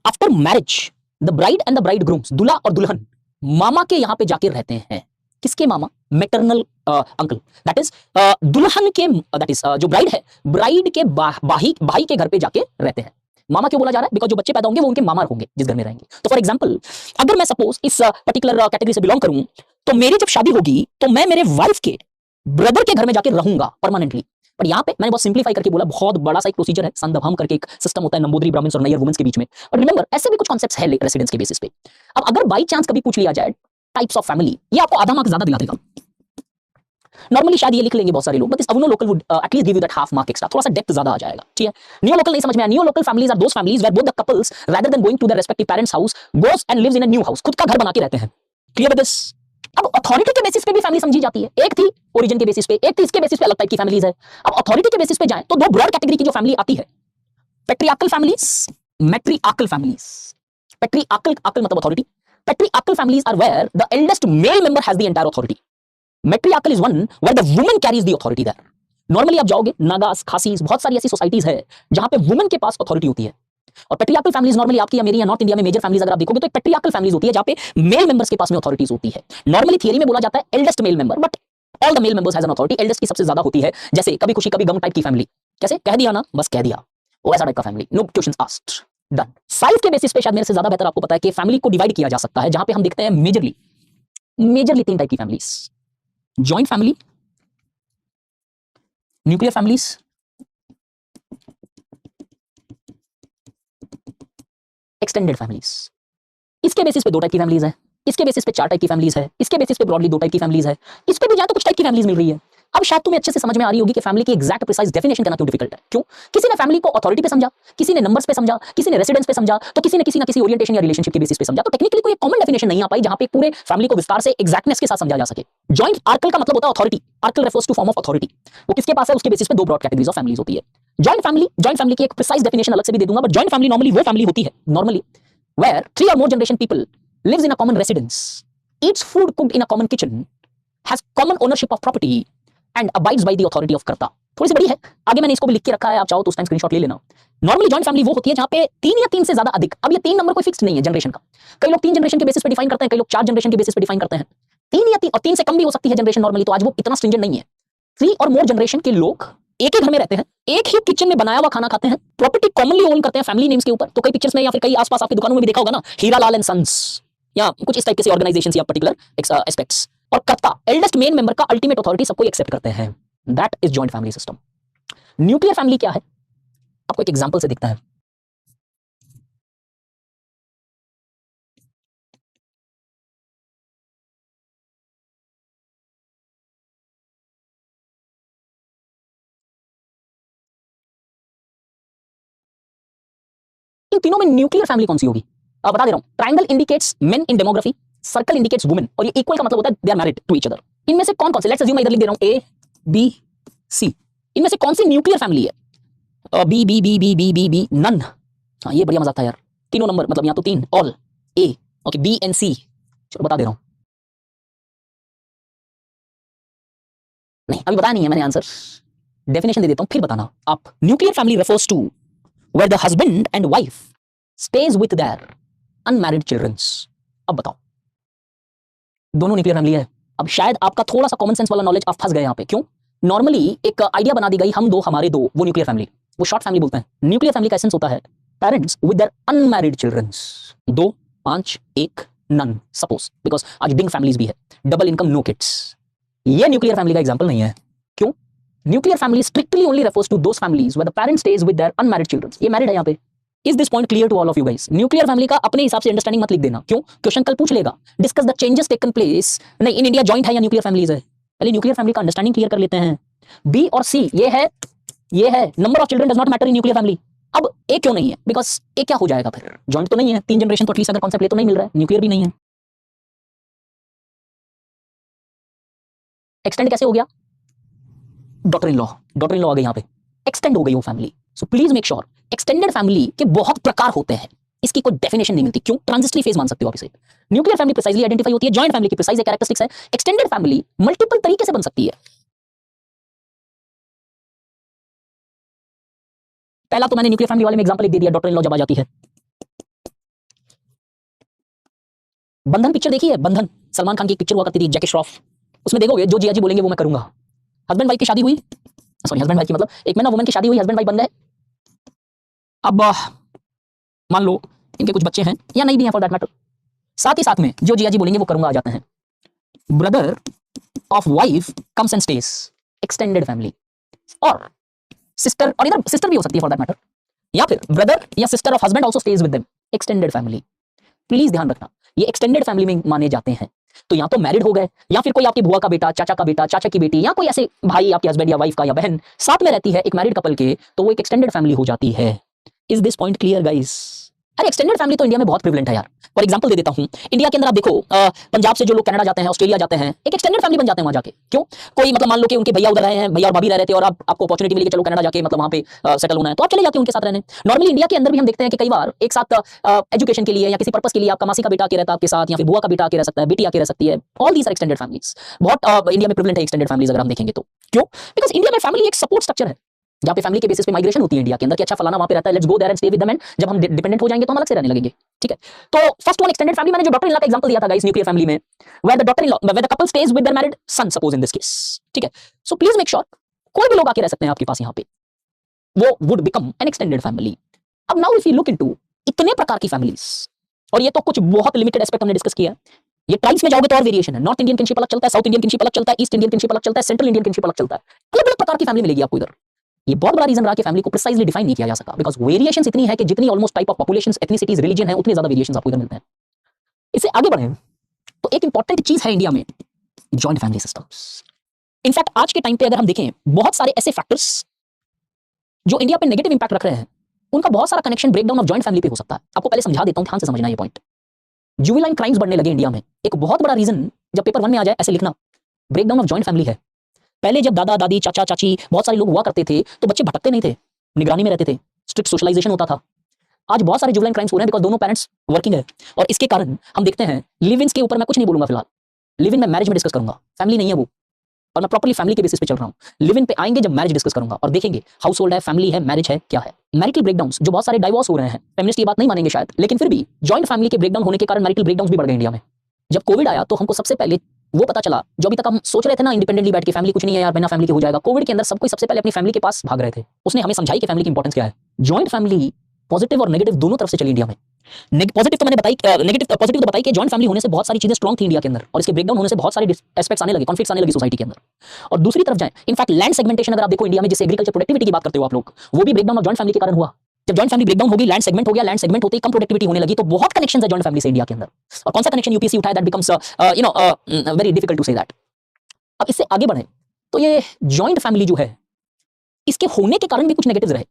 [SPEAKER 1] after marriage the bride and the bride grooms, दूल्हा और दुल्हन मामा के यहां पे जाके रहते हैं। किसके मामा? मैटरनल अंकल, दैट इज दुल्हन के, दैट इज जो ब्राइड है, ब्राइड के भाई के घर पे जाके रहते हैं। मामा क्यों बोला जा रहा है? बिकॉज जो बच्चे पैदा होंगे वो उनके मामा होंगे जिस घर में रहेंगे। तो फॉर एग्जांपल अगर मैं सपोज इस पर्टिकुलर कैटेगरी से बिलोंग करूं तो मेरी जब शादी होगी तो मैं मेरे वाइफ के ब्रदर के घर में जाके रहूंगा परमानेंटली। पर यहाँ पे मैंने बहुत सिंप्लीफाई करके बोला, बहुत बड़ा सा एक प्रोसीजर है, संदभम करके एक सिस्टम होता है नंबूदरी ब्राह्मण्स और नैयर वुमेन्स के बीच में। और रिमेंबर ऐसे भी कुछ कॉन्सेप्ट्स है रेसिडेंस के बेसिस पे। अब अगर बाई चांस कभी पूछ लिया जाए टाइप्स ऑफ फैमिली, ये आपको आधा मार्क ज्यादा दिला देगा। नॉर्मली शायद ये लिख लेंगे बहुत सारे लोग, बट इस avunculocal would at least give you that half mark extra, थोड़ा सा डेप्थ ज्यादा आ जाएगा। ठीक है, नियो लोकल नहीं समझ में आया? Neo local families are those families where both the couples rather than going to their respective parents house goes and lives in a new house, खुद का घर बना के रहते हैं। Clear with this? अब अथॉरिटी के बेसिस पे भी फैमिली समझी जाती है। एक थी ओरिजिन के बेसिस पे, एक थी इसके बेसिस पे, अलग टाइप की फैमिलीज है। अब अथॉरिटी के बेसिस पे जाएं तो दो ब्रॉड कैटेगरी की जो फैमिली आती है, patriarchal families, matriarchal families. Patriarchal मतलब authority. Patriarchal families are where the eldest male member has the entire authority. Matriarchal is one where the woman carries the authority there. Normally आप जाओगे नागास, खासीज, बहुत सारी ऐसी सोसाइटीज है जहां पे वुमन के पास अथॉरिटी होती है। और पैट्रियार्कल फैमिलीज नॉर्मली आपकी या मेरी या नॉर्थ इंडिया में मेजर फैमिलीज अगर आप देखोगे तो एक पैट्रियार्कल फैमिलीज होती है जहां पे मेल मेंबर्स के पास में अथॉरिटीज होती है। नॉर्मली थियरी में बोला जाता है eldest male member, but all the male members has an authority. Eldest की सबसे ज्यादा होती है, जैसे कभी खुशी कभी गम टाइप की फैमिली। कैसे कह दिया ना, बस कह दिया, वो ऐसा टाइप का family, no questions asked, done. Size के बेसिस पे शायद मेरे से ज्यादा बेहतर आपको पता है कि फैमिली को डिवाइड किया जा सकता है, जहां पे हम देखते हैं मेजरली तीन टाइप की families, joint family, nuclear families, extended families. इसके बेसिस पे दो टाइप की फैमिलीज है, इसके बेसिस पे चार टाइप की फैमिलीज है, इसके बेसिस पे ब्रॉडली दो टाइप की फैमिलीज है। इस पे भी जाए तो कुछ टाइप की फैमिलीज मिल रही है। अब शायद तुम्हें अच्छे से समझ में आ रही होगी कि फैमिली की एग्जैक्ट प्रिसाइज डेफिनेशन करना क्यों डिफिकल्ट है। क्यों? किसी ने फैमिली को अथॉरिटी पे समझा, किसी ने नंबर्स पे समझा, किसी ने रेसिडेंस पे समझा, तो किसी ने किसी ना किसी ओरिएंटेशन या रिलेशनशिप के बेसिस पे समझा। तो टेक्निकली कोई कॉमन डेफिनेशन नहीं आ पाई जहां पे पूरे फैमिली को विस्तार से एग्जैक्टनेस के साथ समझा जा सके। जॉइंट आर्कल का मतलब होता है authority. Archal refers to form of authority. वो किसके पास है उसके बेसिस पे दो ब्रॉड कैटेगरीज ऑफ फैमिलीज होती है। जॉइंट फैमिली की एक प्रिसाइज डेफिनेशन अलग से भी दे दूंगा, बट जॉइंट फैमिली नॉर्मली वो फैमिली होती है normally where 3 or more generation people lives in a common residence, eats food cooked in a common kitchen, has common ownership of property and abides by the authority of karta. थोड़ी सी बड़ी है, आगे मैंने इसको भी लिख के रखा है, आप चाहो तो उस टाइम स्क्रीनशॉट ले लेना। नॉर्मली जॉइंट फैमिली वो होती है जहां पे 3 या 3 से ज्यादा अधिक, अब ये 3 नंबर कोई फिक्स नहीं है जनरेशन का, कई लोग 3 जनरेशन के बेसिस पे डिफाइन करते हैं, कई लोग 4 जनरेशन के बेसिस पे डिफाइन करते हैं। 3 या 3 और 3 से कम भी हो सकती है जनरेशन नॉर्मली, तो आज वो इतना स्ट्रिंजेंट नहीं है। 3 और मोर जनरेशन के लोग एक ही घर में रहते हैं, एक ही किचन में बनाया हुआ खाना खाते हैं, प्रॉपर्टी कॉमनली ओन करते हैं फैमिली नेम्स के ऊपर। तो कई पिक्चर्स में या फिर कई आसपास आपकी दुकानों में भी देखा होगा ना, हीरा लाल एंड सन्स या कुछ इस टाइप के ऑर्गेनाइजेशंस या पर्टिकुलर एस्पेक्ट्स, और कर्ता एल्डेस्ट मेन मेंबर का अल्टीमेट अथॉरिटी सबको एक्सेप्ट करते हैं। That is joint family system. Nuclear family क्या है, आपको एक एग्जांपल से दिखता है। इन तीनों में न्यूक्लियर फैमिली कौन सी होगी, अब बता दे रहा हूं। Triangle indicates men in demography, circle indicates women, और ये इक्वल का मतलब होता है they are married to each other. इनमें से कौन कौन से, लेट्स अज्यूम मैं इधर लिख दे रहा हूं ए बी सी, इनमें से कौन सी न्यूक्लियर फैमिली है? B B B B B B B none. हाँ ये बढ़िया मजाक था यार, तीनों नंबर मतलब यहाँ तो 3 all A, okay B and C. चलो बता दे रहा हूं, नहीं अभी बताया नहीं है मैंने आंसर, डेफिनेशन दे देता हूं फिर बताना आप। Nuclear family refers to where the husband and wife stays with their unmarried childrens. अब बताओ, दोनों न्यूक्लियर फैमिली है। अब शायद आपका थोड़ा सा कॉमन सेंस वाला नॉलेज आप फंस गए यहाँ पे, क्यों? नॉर्मली एक आइडिया बना दी गई, हम दो हमारे दो, वो न्यूक्लियर फैमिली, वो शॉर्ट फैमिली बोलते हैं। न्यूक्लियर फैमिली का एसेंस होता है parents with their unmarried childrens, 2, 5, 1, none, suppose, because आज बिग फैमिलीज भी है, डबल इनकम नो किड्स। ये न्यूक्लियर फैमिली का एग्जांपल नहीं है, क्यों? Nuclear family strictly only refers to those families where the parents stays with their unmarried childrens. ये married है यहाँ पे। Is this point clear to all of you guys? Nuclear family का अपने हिसाब से अंडरस्टैंडिंग मत लिख देना, क्यों? क्वेश्चन कल पूछ लेगा, discuss the changes taken place, नहीं इन इंडिया जॉइंट है या न्यूक्लियर फैमिलीज है, पहले न्यूक्लियर फैमिली का अंडरस्टैंडिंग क्लियर कर लेते हैं। बी और सी ये है number of children does not matter in nuclear family. अब ए क्यों नहीं है? बिकॉज ए क्या हो जाएगा फिर, जॉइंट तो नहीं है, 3 जनरेशन तो एटलीस्ट अगर कॉन्सेप्ट ले तो नहीं मिल रहा है, न्यूक्लियर भी नहीं है। एक्सटेंड कैसे हो गया? डॉटर इन लॉ आ गई यहाँ पे, एक्सटेंड हो गई वो family. So please make sure, extended family के बहुत प्रकार होते हैं, इसकी कोई डेफिनेशन नहीं मिलती, क्यों? ट्रांजिटरी फेज मान सकते हो आप इसे। न्यूक्लियर फैमिली प्रिसाइजली आइडेंटिफाई होती है, जॉइंट फैमिली की प्रिसाइज कैरेक्टरिस्टिक्स है, एक्सटेंडेड फैमिली मल्टीपल तरीके से बन सकती है। पहला तो मैंने न्यूक्लियर फैमिली वाले में एग्जांपल दे दिया, डॉटर इन लॉ जब आ जाती है। बंधन पिक्चर देखी है? बंधन सलमान खान की एक पिक्चर हुआ करती थी, जैकी श्रॉफ, उसमें देखोगे जो जिया जी बोलेंगे वो मैं करूंगा। हस्बैंड वाइफ की शादी हुई, सॉरी हस्बैंड वाइफ की मतलब एक मैन और वुमन की शादी हुई, हस्बैंड वाइफ बन गए। अब मान लो इनके कुछ बच्चे हैं या नहीं भी हैं फॉर दैट मैटर, साथ ही साथ में जो जिया जी बोलेंगे वो करूंगा आ जाते हैं। Brother of wife comes and stage, extended family. और सिस्टर, और इधर सिस्टर भी हो सकती है फॉर दैट मैटर, या फिर ब्रदर या sister of husband also stage with them, extended family. Please ध्यान रखना, ये एक्सटेंडेड फैमिली में माने जाते हैं। तो या तो मैरिड हो गए, या फिर कोई आपकी बुआ का बेटा, चाचा का बेटा, चाचा की बेटी, या कोई ऐसे भाई आपके हस्बैंड या वाइफ का या बहन साथ में रहती है एक मैरिड कपल के, तो वो एक एक्सटेंडेड फैमिली हो जाती है। Is this point clear guys? अरे एक्सटेंडेड फैमिली तो इंडिया में बहुत प्रिवलेंट है यार। फॉर एग्जांपल दे देता हूं, इंडिया के अंदर आप देखो, पंजाब से जो लोग कनाडा जाते हैं, ऑस्ट्रेलिया जाते हैं, एक एक्सटेंडेड फैमिली बन जाते हैं वहां जाके। क्यों? कोई मतलब मान लो कि उनके भैया उधर रहे हैं, भैया और भाभी रह रहे थे, और आपको अपॉर्चुनिटी मिली कि चलो कनाडा जाके मतलब वहां पे सेटल होना है, तो आप चले जाते हैं उनके साथ रहने। नॉर्मली इंडिया के अंदर भी हम देखते हैं कि कई बार एक साथ एजुकेशन के लिए या किसी पर्पस के लिए आपका मासी का बेटा आके रहता है आपके साथ, या फिर बुआ का बेटा आके रह सकता है, बेटी आके रह सकती है। All these are extended families. बहुत इंडिया में प्रिवलेंट है एक्सटेंडेड फैमिलीज अगर हम देखेंगे तो। क्यों? बिकॉज इंडिया में फैमिली एक सपोर्ट स्ट्रक्चर है, जहाँ पे फैमिली के बेसिस पे माइग्रेशन होती है इंडिया के अंदर कि अच्छा फलाना वहां पे रहता है, let's go there and stay with them, and जब हम डिपेंडेंट हो जाएंगे तो हम अलग से रहने लगेंगे। ठीक है, तो फर्स्ट वन एक्सटेंडेड फैमिली, मैंने जो डॉटर इन लॉ का एग्जांपल दिया था गाइस न्यूक्लियर फैमिली में, where the daughter in law, where the couple stays with their married son, suppose in this case. ठीक है, सो प्लीज मेक श्योर कोई भी लोग आके रह सकते हैं आपके पास यहाँ पे, वो would become an extended family. अब now if you look into इतने प्रकार की फैमिलीज, और ये तो कुछ बहुत लिमिटेड एस्पेक्ट हमने डिस्कस किया। ये ट्राइब्स में जाओगे तो और वेरिएशन है, नॉर्थ इंडियन किनशिप अलग चलता है, साउथ इंडियन किनशिप अलग चलता है, ईस्ट इंडियन किनशिप अलग चलता है, सेंट्रल इंडियन किनशिप अलग चलता है, अलग अलग प्रकार की फैमिली मिलेगी आपको इधर। ये बहुत बड़ा रीजन रहा कि फैमिली को प्रिसाइजली डिफाइन नहीं किया जा सका, बिकॉज वेरिएशंस इतनी है कि जितनी almost type of populations, ethnicities, religion है, उतने ज्यादा वेरिएशंस आपको इधर मिलते हैं। इससे आगे बढ़े तो एक इंपॉर्टेंट चीज है इंडिया में, जॉइंट फैमिली सिस्टम्स। इनफैक्ट आज के टाइम पे अगर हम देखें, बहुत सारे ऐसे फैक्टर्स जो इंडिया पे नेगेटिव इंपैक्ट रख रहे हैं, उनका बहुत सारा connection breakdown of joint family पे हो सकता है। आपको पहले समझा देता हूं, ध्यान से समझना ये पॉइंट। जुवेनाइल क्राइम्स बढ़ने लगे इंडिया में, एक बहुत बड़ा रीजन, जब पेपर 1 में आ जाए ऐसे लिखना, ब्रेकडाउन ऑफ जॉइंट फैमिली है। पहले जब दादा दादी, चाचा चाची, बहुत सारे लोग हुआ करते थे, तो बच्चे भटकते नहीं थे, निगरानी में रहते थे, स्ट्रिक्ट सोशलाइजेशन होता था। आज बहुत सारे जुवेनाइल क्राइम्स हो रहे हैं बिकॉज दोनों पेरेंट्स वर्किंग है, और इसके कारण हम देखते हैं लिव इन्स के ऊपर मैं कुछ नहीं बोलूंगा फिलहाल, लिव इन मैं मैरिज में डिस्कस करूंगा, फैमिली नहीं है वो, और मैं प्रॉपर्ली फैमिली के बेसिस पे चल रहा हूं। लिव इन पे आएंगे जब मैरिज डिस्कस करूंगा और देखेंगे हाउस होल्ड है, फैमिली है, मैरिज है, क्या है। मैरिटल ब्रेकडाउन्स, जो बहुत सारे डाइवोर्स हो रहे हैं, फेमिनिस्ट ये बात नहीं मानेंगे शायद, लेकिन फिर भी जॉइंट फैमिली के ब्रेकडाउन होने के कारण मैरिटल ब्रेकडाउन्स भी बढ़ गए इंडिया में। जब कोविड आया तो हमको सबसे पहले वो पता चला, जो अभी तक हम सोच रहे थे ना इंडिपेंडेंटली बैठ के फैमिली कुछ नहीं है यार, बिना फैमिली के हो जाएगा, कोविड के अंदर सब कोई सबसे पहले अपनी फैमिली के पास भाग रहे थे। उसने हमें समझाई कि फैमिली की इंपॉर्टेंस क्या है। जॉइंट फैमिली पॉजिटिव और नेगेटिव दोनों तरफ से चली इंडिया में। पॉजिटिव तो मैंने बताई, नेगेटिव पॉजिटिव तो बताई कि जॉइंट फैमिली होने से बहुत सारी चीजें स्ट्रांग थी इंडिया के अंदर, और इसके ब्रेकडाउन होने से बहुत सारे एस्पेक्ट्स आने लगे, कॉन्फ्लिक्ट्स आने लगे सोसाइटी के अंदर। और दूसरी तरफ जाएं, इनफैक्ट लैंड सेगमेंटेशन अगर आप देखो इंडिया में, जिससे एग्रीकल्चर प्रोडक्टिविटी की बात करते हो आप लोग, वो भी ब्रेकडाउन ऑफ जॉइंट फैमिली के कारण हुआ। जब जॉइंट फैमिली ब्रेकडाउन होगी, लैंड सेगमेंट हो गया, लैंड सेगमेंट होते ही कम प्रोडक्टिविटी होने लगी, तो बहुत कनेक्शंस है जॉइंट फैमिली से इंडिया के अंदर। और कौन सा कनेक्शन यूपीएससी उठाए, that becomes very difficult to say that. अब इससे आगे बढ़े तो ये जॉइंट फैमिली जो है, इसके होने के कारण भी कुछ नेगेटिव्स रहे।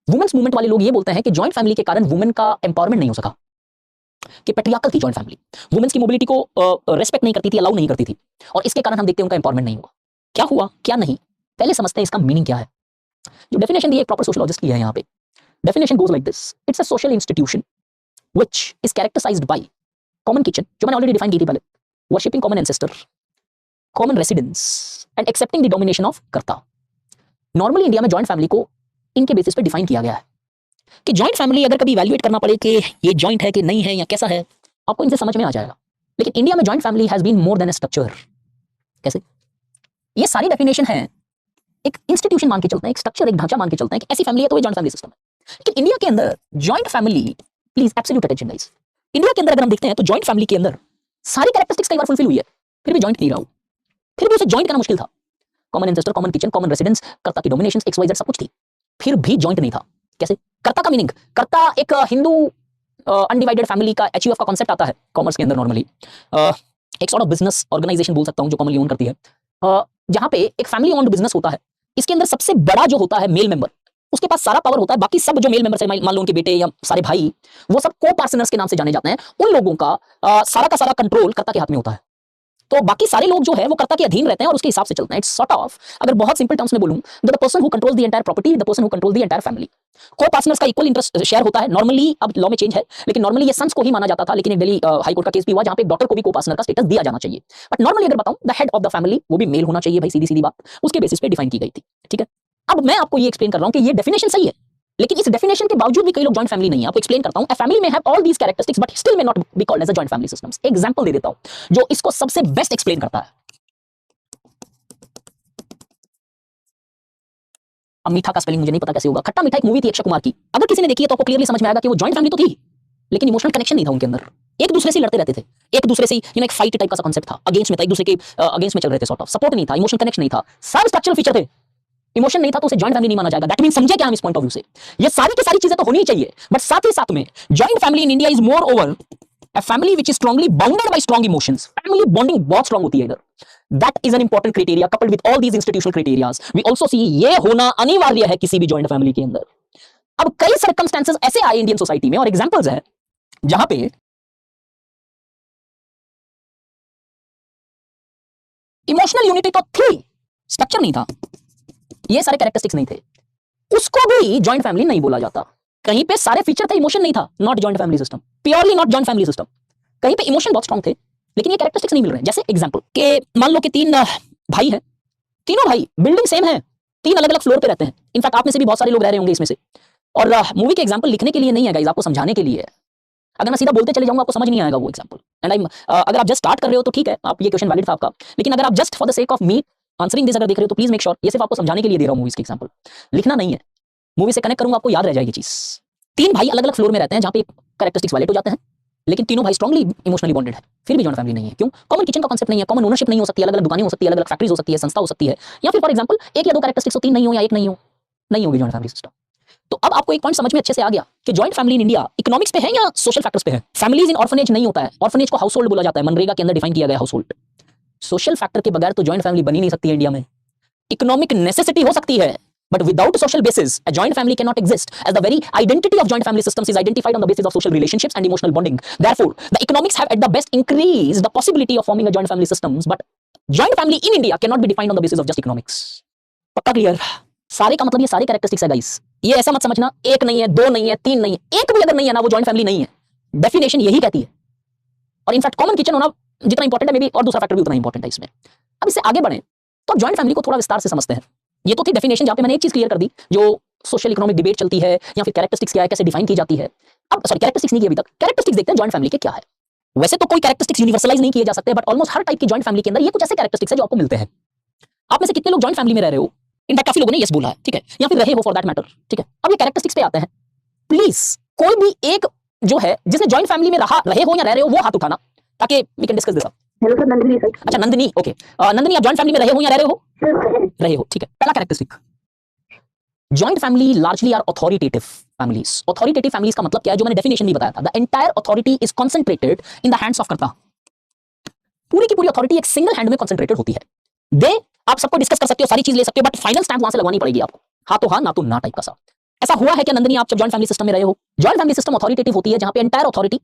[SPEAKER 1] वुमेन्स मूवमेंट वाले लोग ये बोलते हैं कि जॉइंट फैमिली के कारण वुमेन का एम्पावरमेंट नहीं हो सका, कि पेट्रियार्कल थी जॉइंट फैमिली, वुमेन्स की मोबिलिटी को रेस्पेक्ट नहीं करती थी, अलाउ नहीं करती थी, और इसके कारण हम देखते हैं उनका एम्पावरमेंट नहीं हुआ। क्या हुआ क्या नहीं, पहले समझते हैं इसका मीनिंग क्या है। जो डेफिनेशन दी है एक प्रॉपर सोशियोलॉजिस्ट की है यहाँ पे। Definition goes like this: it's a social institution which is characterised by common kitchen, जो मैंने ऑलरेडी डिफाइन की थी पहले, worshipping common ancestor, common residence and accepting the domination of karta. Normally India में जॉइंट फैमिली को इनके बेसिस पे define किया गया है कि जॉइंट फैमिली अगर कभी इवैल्यूएट करना पड़े कि ये जॉइंट है कि नहीं है या कैसा है, आपको इनसे समझ में आ जाएगा। लेकिन इंडिया में joint family has been more than a structure. कैसे? ये सारी डेफिनेशन है एक इंस्टीट्यूशन मान के चलते हैं, एक स्ट्रक्चर, एक ढांचा मान के चलते हैं कि ऐसी फैमिली है तो ये जॉइंट फैमिली सिस्टम है। लेकिन इंडिया के अंदर joint family, please absolute attention guys, India के अंदर अगर हम देखते हैं तो जॉइंट फैमिली के अंदर सारी कैरेक्टरिस्टिक्स कई बार फुलफिल हुई है, फिर भी जॉइंट नहीं रहा हो, फिर भी उसे जॉइंट करना मुश्किल था। Common ancestor, common kitchen, common residence, कर्ता की डोमिनेशन, XYZ सब कुछ थी, फिर भी जॉइंट नहीं था। कैसे? कर्ता का मीनिंग, कर्ता एक हिंदू अनडिवाइडेड फैमिली का HUF का कॉन्सेप्ट आता है कॉमर्स के अंदर नॉर्मली, एक सॉर्ट ऑफ बिजनेस ऑर्गेनाइजेशन बोल सकता हूं जो कॉमनली ओन करती है, जहां पे एक फैमिली ओन्ड बिजनेस होता है। इसके अंदर सबसे बड़ा जो होता है मेल मेंबर, उसके पास सारा पावर होता है, बाकी सब जो मेल मेंबर्स है, मान लो उनके बेटे या सारे भाई, वो सब को पार्टनर्स के नाम से जाने जाते हैं। उन लोगों का सारा कंट्रोल कर्ता के हाथ में होता है, तो बाकी सारे लोग जो है वो कर्ता के अधीन रहते हैं और उसके हिसाब से चलते हैं। इट्स सॉर्ट ऑफ, अगर बहुत सिंपल टर्म्स में बोलूं, the person who controls the entire property, the person who controls the entire family. को पार्टनर्स का इक्वल इंटरेस्ट शेयर होता है नॉर्मली, अब लॉ में चेंज है, लेकिन नॉर्मली ये सन्स को ही माना जाता था, लेकिन एक दिल्ली हाई कोर्ट का केस भी हुआ जहां पे एक डॉटर को भी को पार्टनर का स्टेटस दिया जाना चाहिए। बट नॉर्मली अगर बताऊं, the head of the family वो भी मेल होना चाहिए भाई, सीधी सीधी बात, उसके बेसिस पे डिफाइन की गई थी। ठीक है, अब मैं आपको ये एक्सप्लेन कर रहा हूं कि ये डेफिनेशन सही है, लेकिन इस डेफिनेशन के बावजूद भी कई लोग जॉइंट फैमिली नहीं है। आपको एक्सप्लेन करता हूं, अ फैमिली में have all these characteristics but still may not be called as a joint family systems. Example दे देता हूं जो इसको सबसे बेस्ट एक्सप्लेन करता है। अब मीठा का स्पेलिंग मुझे नहीं पता कैसे होगा, खट्टा मीठा एक मूवी थी अक्षय कुमार की, अगर किसी ने देखी है तो आपको क्लियरली समझ में आएगा कि वो जॉइंट फैमिली तो थी, लेकिन इमोशनल कनेक्शन नहीं था उनके अंदर, एक दूसरे से लड़ते रहते थे, एक दूसरे से एक फाइट टाइप का कॉन्सेप्ट था, अगेंस्ट में था, एक दूसरे के अगेंस्ट में चल रहे थे, सॉर्ट ऑफ सपोर्ट नहीं था, इमोशनल कनेक्शन नहीं था, सब स्ट्रक्चरल फीचर थे, इमोशन नहीं था, तो उसे जॉइंट फैमिली नहीं माना जाएगा। दैट मीन समझे क्या हम इस पॉइंट ऑफ व्यू से, ये सारी की सारी चीजें तो होनी ही चाहिए, बट साथ ही साथ में joint family in India is more over a family which is strongly bounded by strong emotions. Family bonding बहुत strong होती है इधर. That is an important criteria coupled with all these institutional criterias. We also see ये होना अनिवार्य है किसी भी joint family के अंदर. अब कई circumstances ऐसे आए इंडियन सोसाइटी में और एग्जांपल्स है जहां पे इमोशनल यूनिटी तो थी, स्ट्रक्चर नहीं था, ये सारे कैरेक्टरिस्टिक्स नहीं थे, उसको भी जॉइंट फैमिली नहीं बोला जाता। कहीं पे सारे फीचर थे, इमोशन नहीं था, not joint family system, purely not joint family system. कहीं पे इमोशन बहुत स्ट्रांग थे, लेकिन ये कैरेक्टरिस्टिक्स नहीं मिल रहे। जैसे एग्जांपल के मान लो कि 3 भाई हैं, तीनों भाई बिल्डिंग सेम है, 3 अलग अलग फ्लोर पे रहते हैं। इनफैक्ट आप में से भी बहुत सारे लोग रह रहे होंगे इसमें से, और मूवी के एग्जांपल लिखने के लिए नहीं है गाइस, आपको समझाने के लिए है। अगर मैं सीधा बोलते चले जाऊंगा आपको समझ नहीं आएगा वो एग्जांपल। एंड अगर आप जस्ट स्टार्ट कर रहे हो तो ठीक है, आप ये क्वेश्चन वैलिड था आपका, लेकिन अगर आप just for the sake of me answering this अगर देख रहे हो तो प्लीज मेक श्योर ये सिर्फ आपको समझाने के लिए दे रहा हूं, मूवीज के एग्जांपल लिखना नहीं है। मूवी से कनेक्ट करूंगा आपको याद रह जाएगी चीज। 3 भाई अलग अलग फ्लोर में रहते हैं जहां पे कैरेक्टरिस्टिक्स वैलिड हो जाते हैं, लेकिन तीनों भाई स्ट्रांगली इमोशनली बॉन्डेड है, फिर भी जॉइंट फैमिली नहीं है। क्यों? कॉमन किचन का कांसेप्ट नहीं है, कॉमन ओनरशिप नहीं हो सकती, अलग अलग दुकानें हो सकती है, अलग अलग फैक्ट्रीज हो सकती है, संस्था हो सकती है, या फिर फॉर एग्जांपल 1 या 2 कैरेक्टरिस्टिक्स हो, 3 नहीं हो या 1 नहीं हो, नहीं होगी जॉइंट फैमिली सिस्टम। तो अब आपको एक पॉइंट समझ में अच्छे से आ गया कि joint family in India economics पे है या सोशल फैक्टर्स पे है। फैमिलीज इन ऑर्फनेज नहीं होता है, ऑर्फनेज को हाउस होल्ड बोला जाता है, मनरेगा के अंदर डिफाइन किया गया हाउस होल्ड। सोशल फैक्टर के बगैर तो जॉइंट फैमिली बनी नहीं सकती है इंडिया में। इकोनॉमिक नेसेसिटी हो सकती है, but without social basis a joint family cannot exist, as the very identity of joint family systems is identified on the basis of social relationships and emotional bonding. Therefore the economics have at the best increased the possibility of forming a joint family systems, but joint family in India cannot be defined on the basis of just economics. पक्का clear? सारे का मतलब ये सारे characteristics है guys, ये ऐसा मत समझना 1 नहीं है, 2 नहीं है, 3 नहीं है, एक भी अगर नहीं है ना वो जॉइंट फैमिली नहीं है। डेफिनेशन यही कहती है। और इनफैक्ट कॉमन किचन होना जितना इंपॉर्टेंट है मे बी और दूसरा फैक्टर भी उतना इंपॉर्टेंट है इसमें। अब इससे आगे बढ़े तो जॉइंट फैमिली को थोड़ा विस्तार से समझते हैं। ये तो थी डेफिनेशन जहां पे मैंने एक चीज क्लियर कर दी, जो सोशल इकोनॉमिक डिबेट चलती है या फिर कैरेक्टरिस्टिक्स क्या है, कैसे डिफाइन की जाती है। अब सॉरी, कैरेक्टरिस्टिक्स नहीं की अभी तक, कैरेक्टरिस्टिक्स देखते हैं जॉइंट फैमिली के क्या है। वैसे तो कोई कैरेक्टरिस्टिक्स यूनिवर्सलाइज नहीं किए जा सकते, बट ऑलमोस्ट हर टाइप की जॉइंट फैमिली के अंदर ये कुछ ऐसे कैरेक्टरिस्टिक्स है जो आपको मिलते हैं। आप में से कितने लोग जॉइंट फैमिली में रह रहे हो? इनफैक्ट काफी लोगों ने यस बोला है, ठीक है, या फिर रहे हो फॉर दैट मैटर, ठीक है। अब ये कैरेक्टरिस्टिक्स पे आते हैं। प्लीज कोई भी एक जो है जिसने जॉइंट फैमिली में रहे हो या रह रहे हो वो हाथ उठाना, ताकि we can discuss this.
[SPEAKER 3] Hello sir, Nandini sir.
[SPEAKER 1] अच्छा नंदिनी, ओके। नंदिनी, आप जॉइंट फैमिली में रहे हो या रह रहे हो? रहे हो, ठीक है। पहला characteristic, joint family largely are authoritative families. Authoritative families का मतलब क्या है, जो मैंने डेफिनेशन भी बताया था, the entire authority is concentrated in the hands of कर्ता। पूरी की पूरी अथॉरिटी एक सिंगल हैंड में कंसंट्रेटेड होती है। दे आप सबको डिस्कस कर सकते हो, सारी चीज ले सकते हो, बट फाइनल स्टैंप वहां से लगवानी पड़ेगी आपको, हाँ तो हाँ ना तो ना टाइप का सा। ऐसा हुआ है कि नंदिनी आप जब जॉइंट फैमिली सिस्टम में रहे हो, जॉइंट फैमिली सिस्टम अथॉरिटेटिव होती है जहां पे एंटायर अथॉरिटी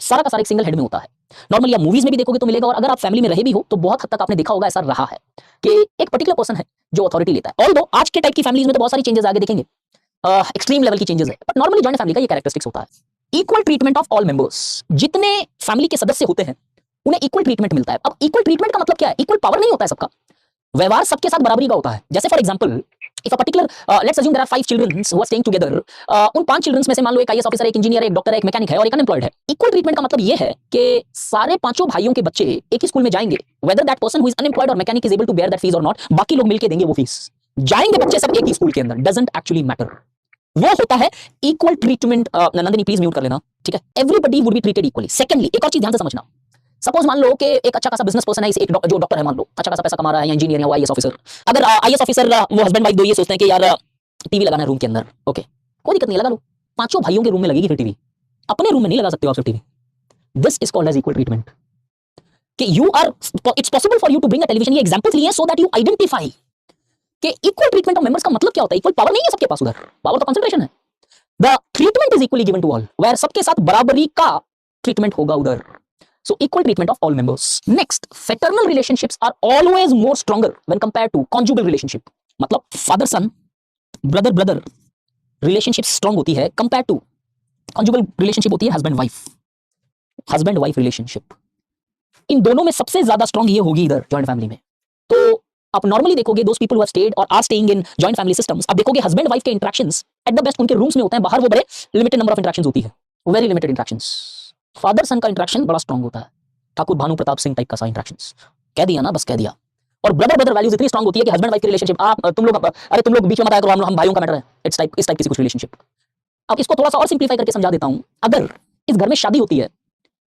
[SPEAKER 1] सारा का सारा एक सिंगल हेड में होता है। नॉर्मली आप मूवीज में भी देखोगे तो मिलेगा, और अगर आप फैमिली में रहे भी हो तो बहुत हद तक आपने देखा होगा ऐसा रहा है कि एक पर्टिकुलर पर्सन है जो अथॉरिटी लेता है। ऑल्दो आज के टाइप की फैमिलीज में तो बहुत सारी चेंजेस आगे देखेंगे, एक्सट्रीम लेवल की चेंजेस है, बट नॉर्मली जॉइंट फैमिली का ये कैरेक्टरिस्टिक्स होता है। Equal treatment of all members, जितने फैमिली के सदस्य होते हैं उन्हें इक्वल ट्रीटमेंट मिलता है। अब इक्वल ट्रीटमेंट का मतलब क्या है? इक्वल पावर नहीं होता है सबका, व्यवहार सबके साथ बराबरी का होता है। जैसे for example, if a particular let's assume there are 5 children who are staying together, उन 5 चिल्ड्रन में से मान लो एक आईएएस ऑफिसर, एक इंजीनियर, एक डॉक्टर, एक मैकेनिक है और एक अनएम्प्लॉयड है। इक्वल ट्रीटमेंट का मतलब ये है कि सारे पांचों भाइयों के बच्चे एक ही स्कूल में जाएंगे, whether that person who is unemployed और mechanic is able to bear that fees और नॉट, बाकी लोग मिलके देंगे वो फीस, जाएंगे बच्चे सब एक ही स्कूल के अंदर, डजंट एक्चुअली मैटर। वो होता है equal treatment. Nandini please mute कर लेना, ठीक है। Everybody would be treated equally. Secondly, एक और चीज ध्यान से समझना, सपोज मान लो कि एक अच्छा खासा बिजनेस पर्सन है, एक जो डॉक्टर है मान लो, अच्छा खासा पैसा कमा रहा है, या इंजीनियर या आईएएस ऑफिसर। अगर आईएएस ऑफिसर वो हस्बैंड वाइफ दो ये सोचते हैं कि यार टीवी लगाना है रूम के अंदर, ओके कोई दिक्कत नहीं, लगा लो, पांचों भाइयों के रूम में लगेगी फिर टीवी, अपने रूम में नहीं लगा सकते हो आप सिर्फ TV. This is called as equal treatment. कि you are, it's possible for you to bring a television, ये एग्जांपल्स लिए सो दैट यू आइडेंटिफाई कि इक्वल ट्रीटमेंट ऑफ मेंबर्स का मतलब क्या होता है। इक्वल पावर नहीं है सबके पास, उधर पावर तो कंसंट्रेशन है। The treatment is equally given to all, where सबके साथ बराबरी का ट्रीटमेंट होगा उधर। So equal treatment of all members. Next, fraternal relationships are always more stronger when compared to conjugal relationship. मतलब father son, brother brother relationship strong होती है compared to conjugal relationship होती है husband wife relationship. इन दोनों में सबसे ज्यादा strong ये होगी इधर joint family में। तो आप normally देखोगे those people who have stayed or are staying in joint family systems, आप देखोगे husband wife के interactions at the best उनके rooms में होते हैं, बाहर वो बड़े limited number of interactions होती है, very limited interactions। फादर सन का इंटरेक्शन बड़ा स्ट्रांग होता है, ठाकुर भानु प्रताप सिंह टाइप का सा इंटरेक्शंस, कह दिया ना, बस कह दिया। और ब्रदर ब्रदर वैल्यूज इतनी स्ट्रांग होती है कि हस्बैंड वाइफ की रिलेशनशिप, तुम लोग बीच में मत आया करो, हम भाइयों का मैटर है, इस टाइप की कुछ रिलेशनशिप। अब इसको थोड़ा सा और सिंप्लीफाई करके समझा देता हूं। अगर इस घर में शादी होती है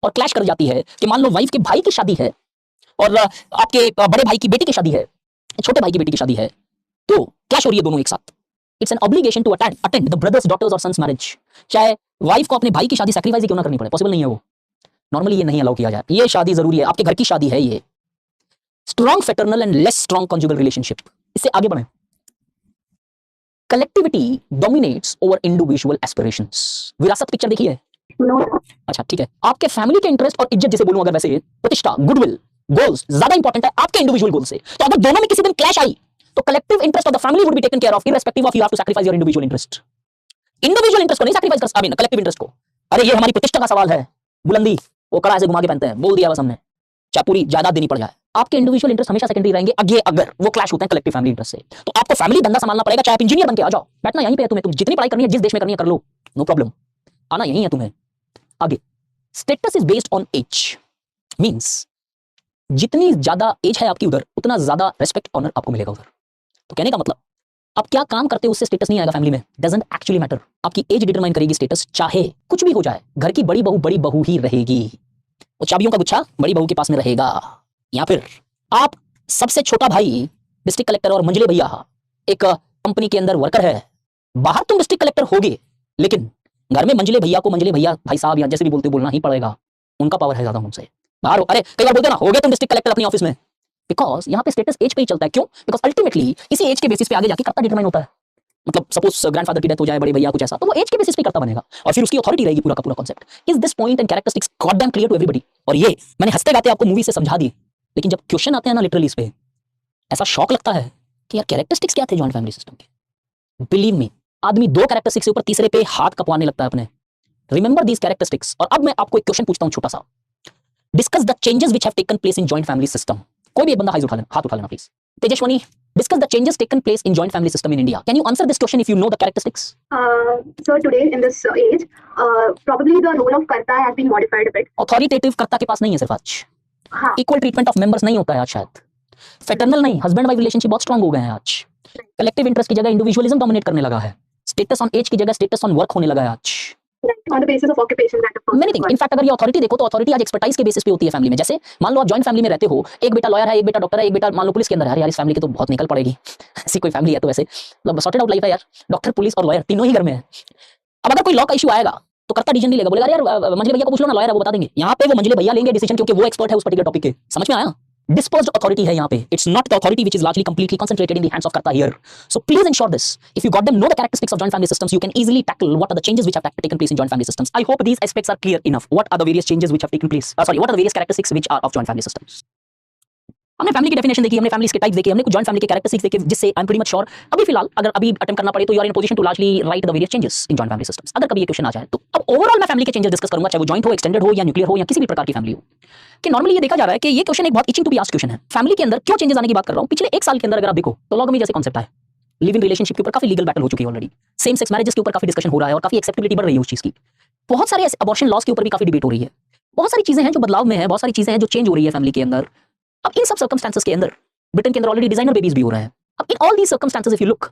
[SPEAKER 1] और क्लैश कर जाती है कि मान लो वाइफ के भाई की शादी है और आपके बड़े भाई की बेटी की शादी है, छोटे भाई की बेटी की शादी है, तो क्लैश हो रही है दोनों एक साथ, it's an obligation to attend the brothers daughters और सन्स मैरिज। चाहे वाइफ को अपने भाई की शादी सैक्रिफाइस क्यों ना करनी पड़े, पॉसिबल नहीं है वो, नॉर्मली ये नहीं अलाउ किया जाए, ये शादी जरूरी है, आपके घर की शादी है ये। Strong fraternal and less strong conjugal relationship. इससे आगे बढ़े, collectivity dominates over individual aspirations. Virasat picture देखी है? अच्छा ठीक है, आपके फैमिली के इंटरेस्ट और इज्जत, जिसे बोलूं अगर वैसे प्रतिष्ठा, गुडविल, गोल्स ज्यादा इंपॉर्टेंट है आपके इंडिविजुअल गोल से। तो अगर दोनों में किसी दिन क्लैश आई तो collective interest of the family would be taken care of, irrespective of you have to sacrifice your individual interest. Individual interest को नहीं सैक्रिफाइस कर, आई मीन कलेक्टिव इंटरेस्ट को। अरे ये हमारी प्रतिष्ठा का सवाल है, बुलंदी, वो कड़ा ऐसे घुमा के पहनते हैं, बोल दिया बस हमने, चाहे पूरी जायदाद देनी पड़ जाए। आपके इंडिविजुअल इंटरेस्ट हमेशा सेकेंडरी रहेंगे अगर वो क्लैश होते हैं कलेक्टिव फैमिली इंटरेस्ट से। तो आपको फैमिली धंधा संभालना पड़ेगा, चाहे आप इंजीनियर बन के आ जाओ, बैठना यहीं पे है तुम्हें, तुम जितनी पढ़ाई करनी है जिस देश में करनी है कर लो, नो प्रॉब्लम, आना यहीं है तुम्हें। आगे, status is based on age, means जितनी ज्यादा एज है आपकी उधर उतना ज्यादा रेस्पेक्ट ऑनर आपको मिलेगा उधर। तो कहने का मतलब, आप क्या काम करते हो उससे स्टेटस नहीं आएगा फैमिली में, डजंट एक्चुअली मैटर। आपकी एज डिटरमाइन करेगी स्टेटस, चाहे कुछ भी हो जाए, घर की बड़ी बहू ही रहेगी, वो चाबियों का गुच्छा बड़ी बहू के पास में रहेगा। या फिर आप सबसे छोटा भाई डिस्ट्रिक्ट कलेक्टर और मंजले भैया एक कंपनी के अंदर वर्कर है, बाहर तुम डिस्ट्रिक्ट कलेक्टर होगे लेकिन घर में मंजले भैया को मंजले भैया भाई साहब या जैसे भी बोलते बोलना ही पड़ेगा, उनका पावर है ज्यादा उनसे। बाहर हो, अरे कई बार बोलते ना, हो गए तुम डिस्ट्रिक्ट कलेक्टर अपनी ऑफिस में, बिकॉज यहाँ पे स्टेटस एज पे ही चलता है। क्यों? बिकॉज अल्टीमेटली इसी एज के बेसिस पे आगे जाके कर्ता डिटरमाइन होता है। मतलब सपोज ग्रैंडफादर की डेथ हो जाए, बड़े भैया कुछ ऐसा, तो वो एज के बेसिस पे कर्ता बनेगा और फिर उसकी अथॉरिटी रहेगी, पूरा का पूरा concept. Is this point and characteristics goddamn clear to everybody? और ये मैंने हंसते गाते आपको मूवी से समझा दी, लेकिन जब क्वेश्चन आते हैं ना लिटरली इस पे, ऐसा शॉक लगता है कि यार कैरेक्टरिस्टिक्स क्या थे जॉइंट फैमिली सिस्टम के। बिलीव मी, आदमी 2 कैरेक्टरिस्टिक्स से ऊपर तीसरे पे हाथ कपवाने लगता है अपने। Remember these characteristics. और अब मैं आपको एक क्वेश्चन पूछता हूं छोटा सा, discuss the changes which have taken place in joint family system. कोई भी एक बंदा हाथ उठा लेना please, Tejashwani, discuss the changes taken place in joint family system in India. Can you answer this question if you know the characteristics?
[SPEAKER 3] So today in this age, probably the role of karta has been modified a bit.
[SPEAKER 1] Authoritative कर्ता के पास नहीं है सिर्फ आज.
[SPEAKER 3] हाँ.
[SPEAKER 1] Equal treatment of members नहीं होता है आज शायद. Fraternal नहीं, husband wife relationship बहुत strong हो गए हैं आज. Collective interest की जगह individualism dominate करने लगा है. Status on age की जगह status on work होने लगा है आज.
[SPEAKER 3] On the basis of occupation that a person
[SPEAKER 1] Many things. In fact, अगर ये authority देखो तो authority आज expertise के basis पे होती है फैमिली में. जैसे मान लो आप जॉइंट फैमिली में रहते हो, एक बेटा लॉयर है, एक बेटा डॉक्टर है, एक बेटा मान लो पुलिस के अंदर है. यार इस फैमिली की तो बहुत निकल पड़ेगी. ऐसी कोई फैमिली है तो वैसे मतलब सॉर्टेड आउट लाइफ है यार. डॉक्टर पुलिस और लॉयर तीनों ही घर में है. अब अगर कोई लॉ का इशू आएगा तो कर्ता डिसीजन नहीं लेगा, बोलेगा यार मंझले भैया को पूछ लो ना, लॉयर है वो बता देंगे. यहाँ पे वो मंझले भैया लेंगे डिसीजन क्योंकि वो एक्सपर्ट है उस पर्टिकुलर टॉपिक के. समझ में आया? Dispersed authority है यहाँ पे. It's not the authority which is largely completely concentrated in the hands of karta here. So please ensure this. If you got them, know the characteristics of joint family systems, you can easily tackle what are the changes which have taken place in joint family systems. I hope these aspects are clear enough. What are the various changes which have taken place? What are the various characteristics which are of joint family systems? हमने family की definition देखी, हमने family के types देखे, हमने कुछ joint family के characteristics देखे, जिससे I am pretty much sure अभी फिलहाल अगर अभी अटेम्प्ट करना पड़े तो you are in position to largely write the various changes in joint family systems. अगर कभी ये क्वेश्चन आ जाए तो अब ओवरऑल मैं फैमिली के चेंजेस डिस्कस करूंगा, चाहे वो जॉइंट हो, एक्सटेंडेड हो या न्यूक्लियर हो या किसी भी प्रकार की फैमिली हो. कि नॉर्मली ये देखा जा रहा है कि ये क्वेश्चन एक बहुत itching to be asked question है. फैमिली के अंदर क्यों चेंजेस आने की बात कर रहा हूं. पिछले 1 साल के अंदर अगर आप देखो तो लॉगमी जैसे कॉन्सेप्ट है, लिव इन रिलेशनशिप के ऊपर काफी लीगल बैटल हो चुकी है ऑलरेडी. सेम सेक्स मैरिजेस के ऊपर काफी डिस्कशन हो रहा है और काफी एक्सेप्टेबिलिटी बढ़ रही है उस चीज की. बहुत सारे अबॉर्शन लॉस के ऊपर भी काफी डिबेट हो रही है. बहुत सारी चीजें हैं जो बदलाव में है, बहुत सारी चीजें हैं जो चेंज हो रही है फैमिली के अंदर. अब इन सब सर्कमस्टेंसेस के अंदर ब्रिटेन के अंदर ऑलरेडी डिजाइनर बेबीज भी हो रहे हैं. अब in all these circumstances if you look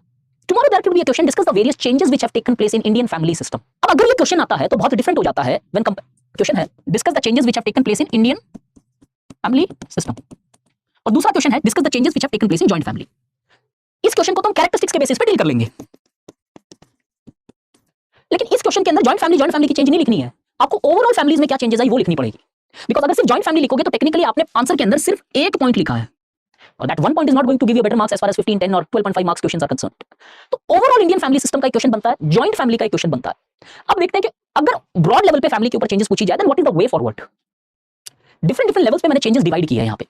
[SPEAKER 1] tomorrow there could be a question discuss the various changes which have taken place in Indian family system. अब अगर ये क्वेश्चन आता है तो बहुत डिफरेंट हो जाता है व्हेन क्वेश्चन है discuss the changes which have taken place in Indian family system और दूसरा क्वेश्चन है discuss the changes which have taken place in joint family. इस क्वेश्चन को तो हम कैरेक्टरिस्टिक्स के बेसिस पे डील कर लेंगे, लेकिन इस क्वेश्चन के अंदर जॉइंट फैमिली की चेंज नहीं लिखनी है. आपको ओवरऑल फैमिलीज में क्या चेंजेस आई वो लिखनी पड़ेगी. बिकॉज अगर सिर्फ जॉइंट फैमिली लिखोगे तो टेक्निकली आपने आंसर के अंदर सिर्फ एक पॉइंट लिखा है. और that one point is not going to give you better marks as far as 15, 10 or 12.5 marks questions are concerned. तो ओवरऑल इंडियन फैमिली सिस्टम का एक क्वेश्चन बनता है, जॉइंट फैमिली का एक क्वेश्चन बनता है. अब देखते हैं कि अगर ब्रॉड लेवल पे फैमिली के ऊपर चेंजेस पूछी जाए then what is the way forward. Different levels पे मैंने चेंजेस डिवाइड किए हैं यहाँ पे.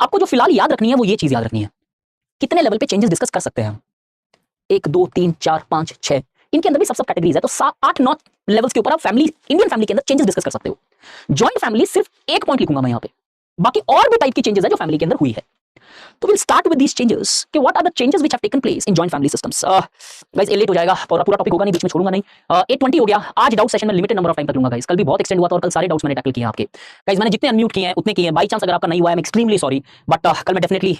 [SPEAKER 1] आपको जो फिलहाल याद रखनी है वो ये चीज याद रखनी है, कितने लेवल पे चेंजेस डिस्कस कर सकते हैं हम. 1 2 3 4 5 6 इनके अंदर भी सब कैटेगरीज है. तो 8 9 लेवल्स के ऊपर आप फैमिली इंडियन फैमिली के अंदर चेंजेस डिस्कस कर सकते हो. जॉइंट फैमिली सिर्फ एक पॉइंट लिखूंगा मैं यहाँ पे, बाकी और भी टाइप की चेंजेस है जो फैमिली के अंदर हुई है. तो we'll start with these changes कि what are the changes which have taken place in joint family systems. Guys late हो जाएगा और पूरा टॉपिक होगा नहीं, बीच में छोड़ूंगा नहीं. 8:20 हो गया. आज डाउट सेशन में लिमिटेड नंबर ऑफ टाइम तक लूंगा गाइस. कल भी बहुत एक्सटेंड हुआ था और कल सारे डाउट्स मैंने टैकल किए आपके. गाइस मैंने जितने अनम्यूट किए हैं उतने किए हैं. बाई चांस अगर आपका नहीं हुआ है, I am extremely sorry, but कल मैं डेफिनेटली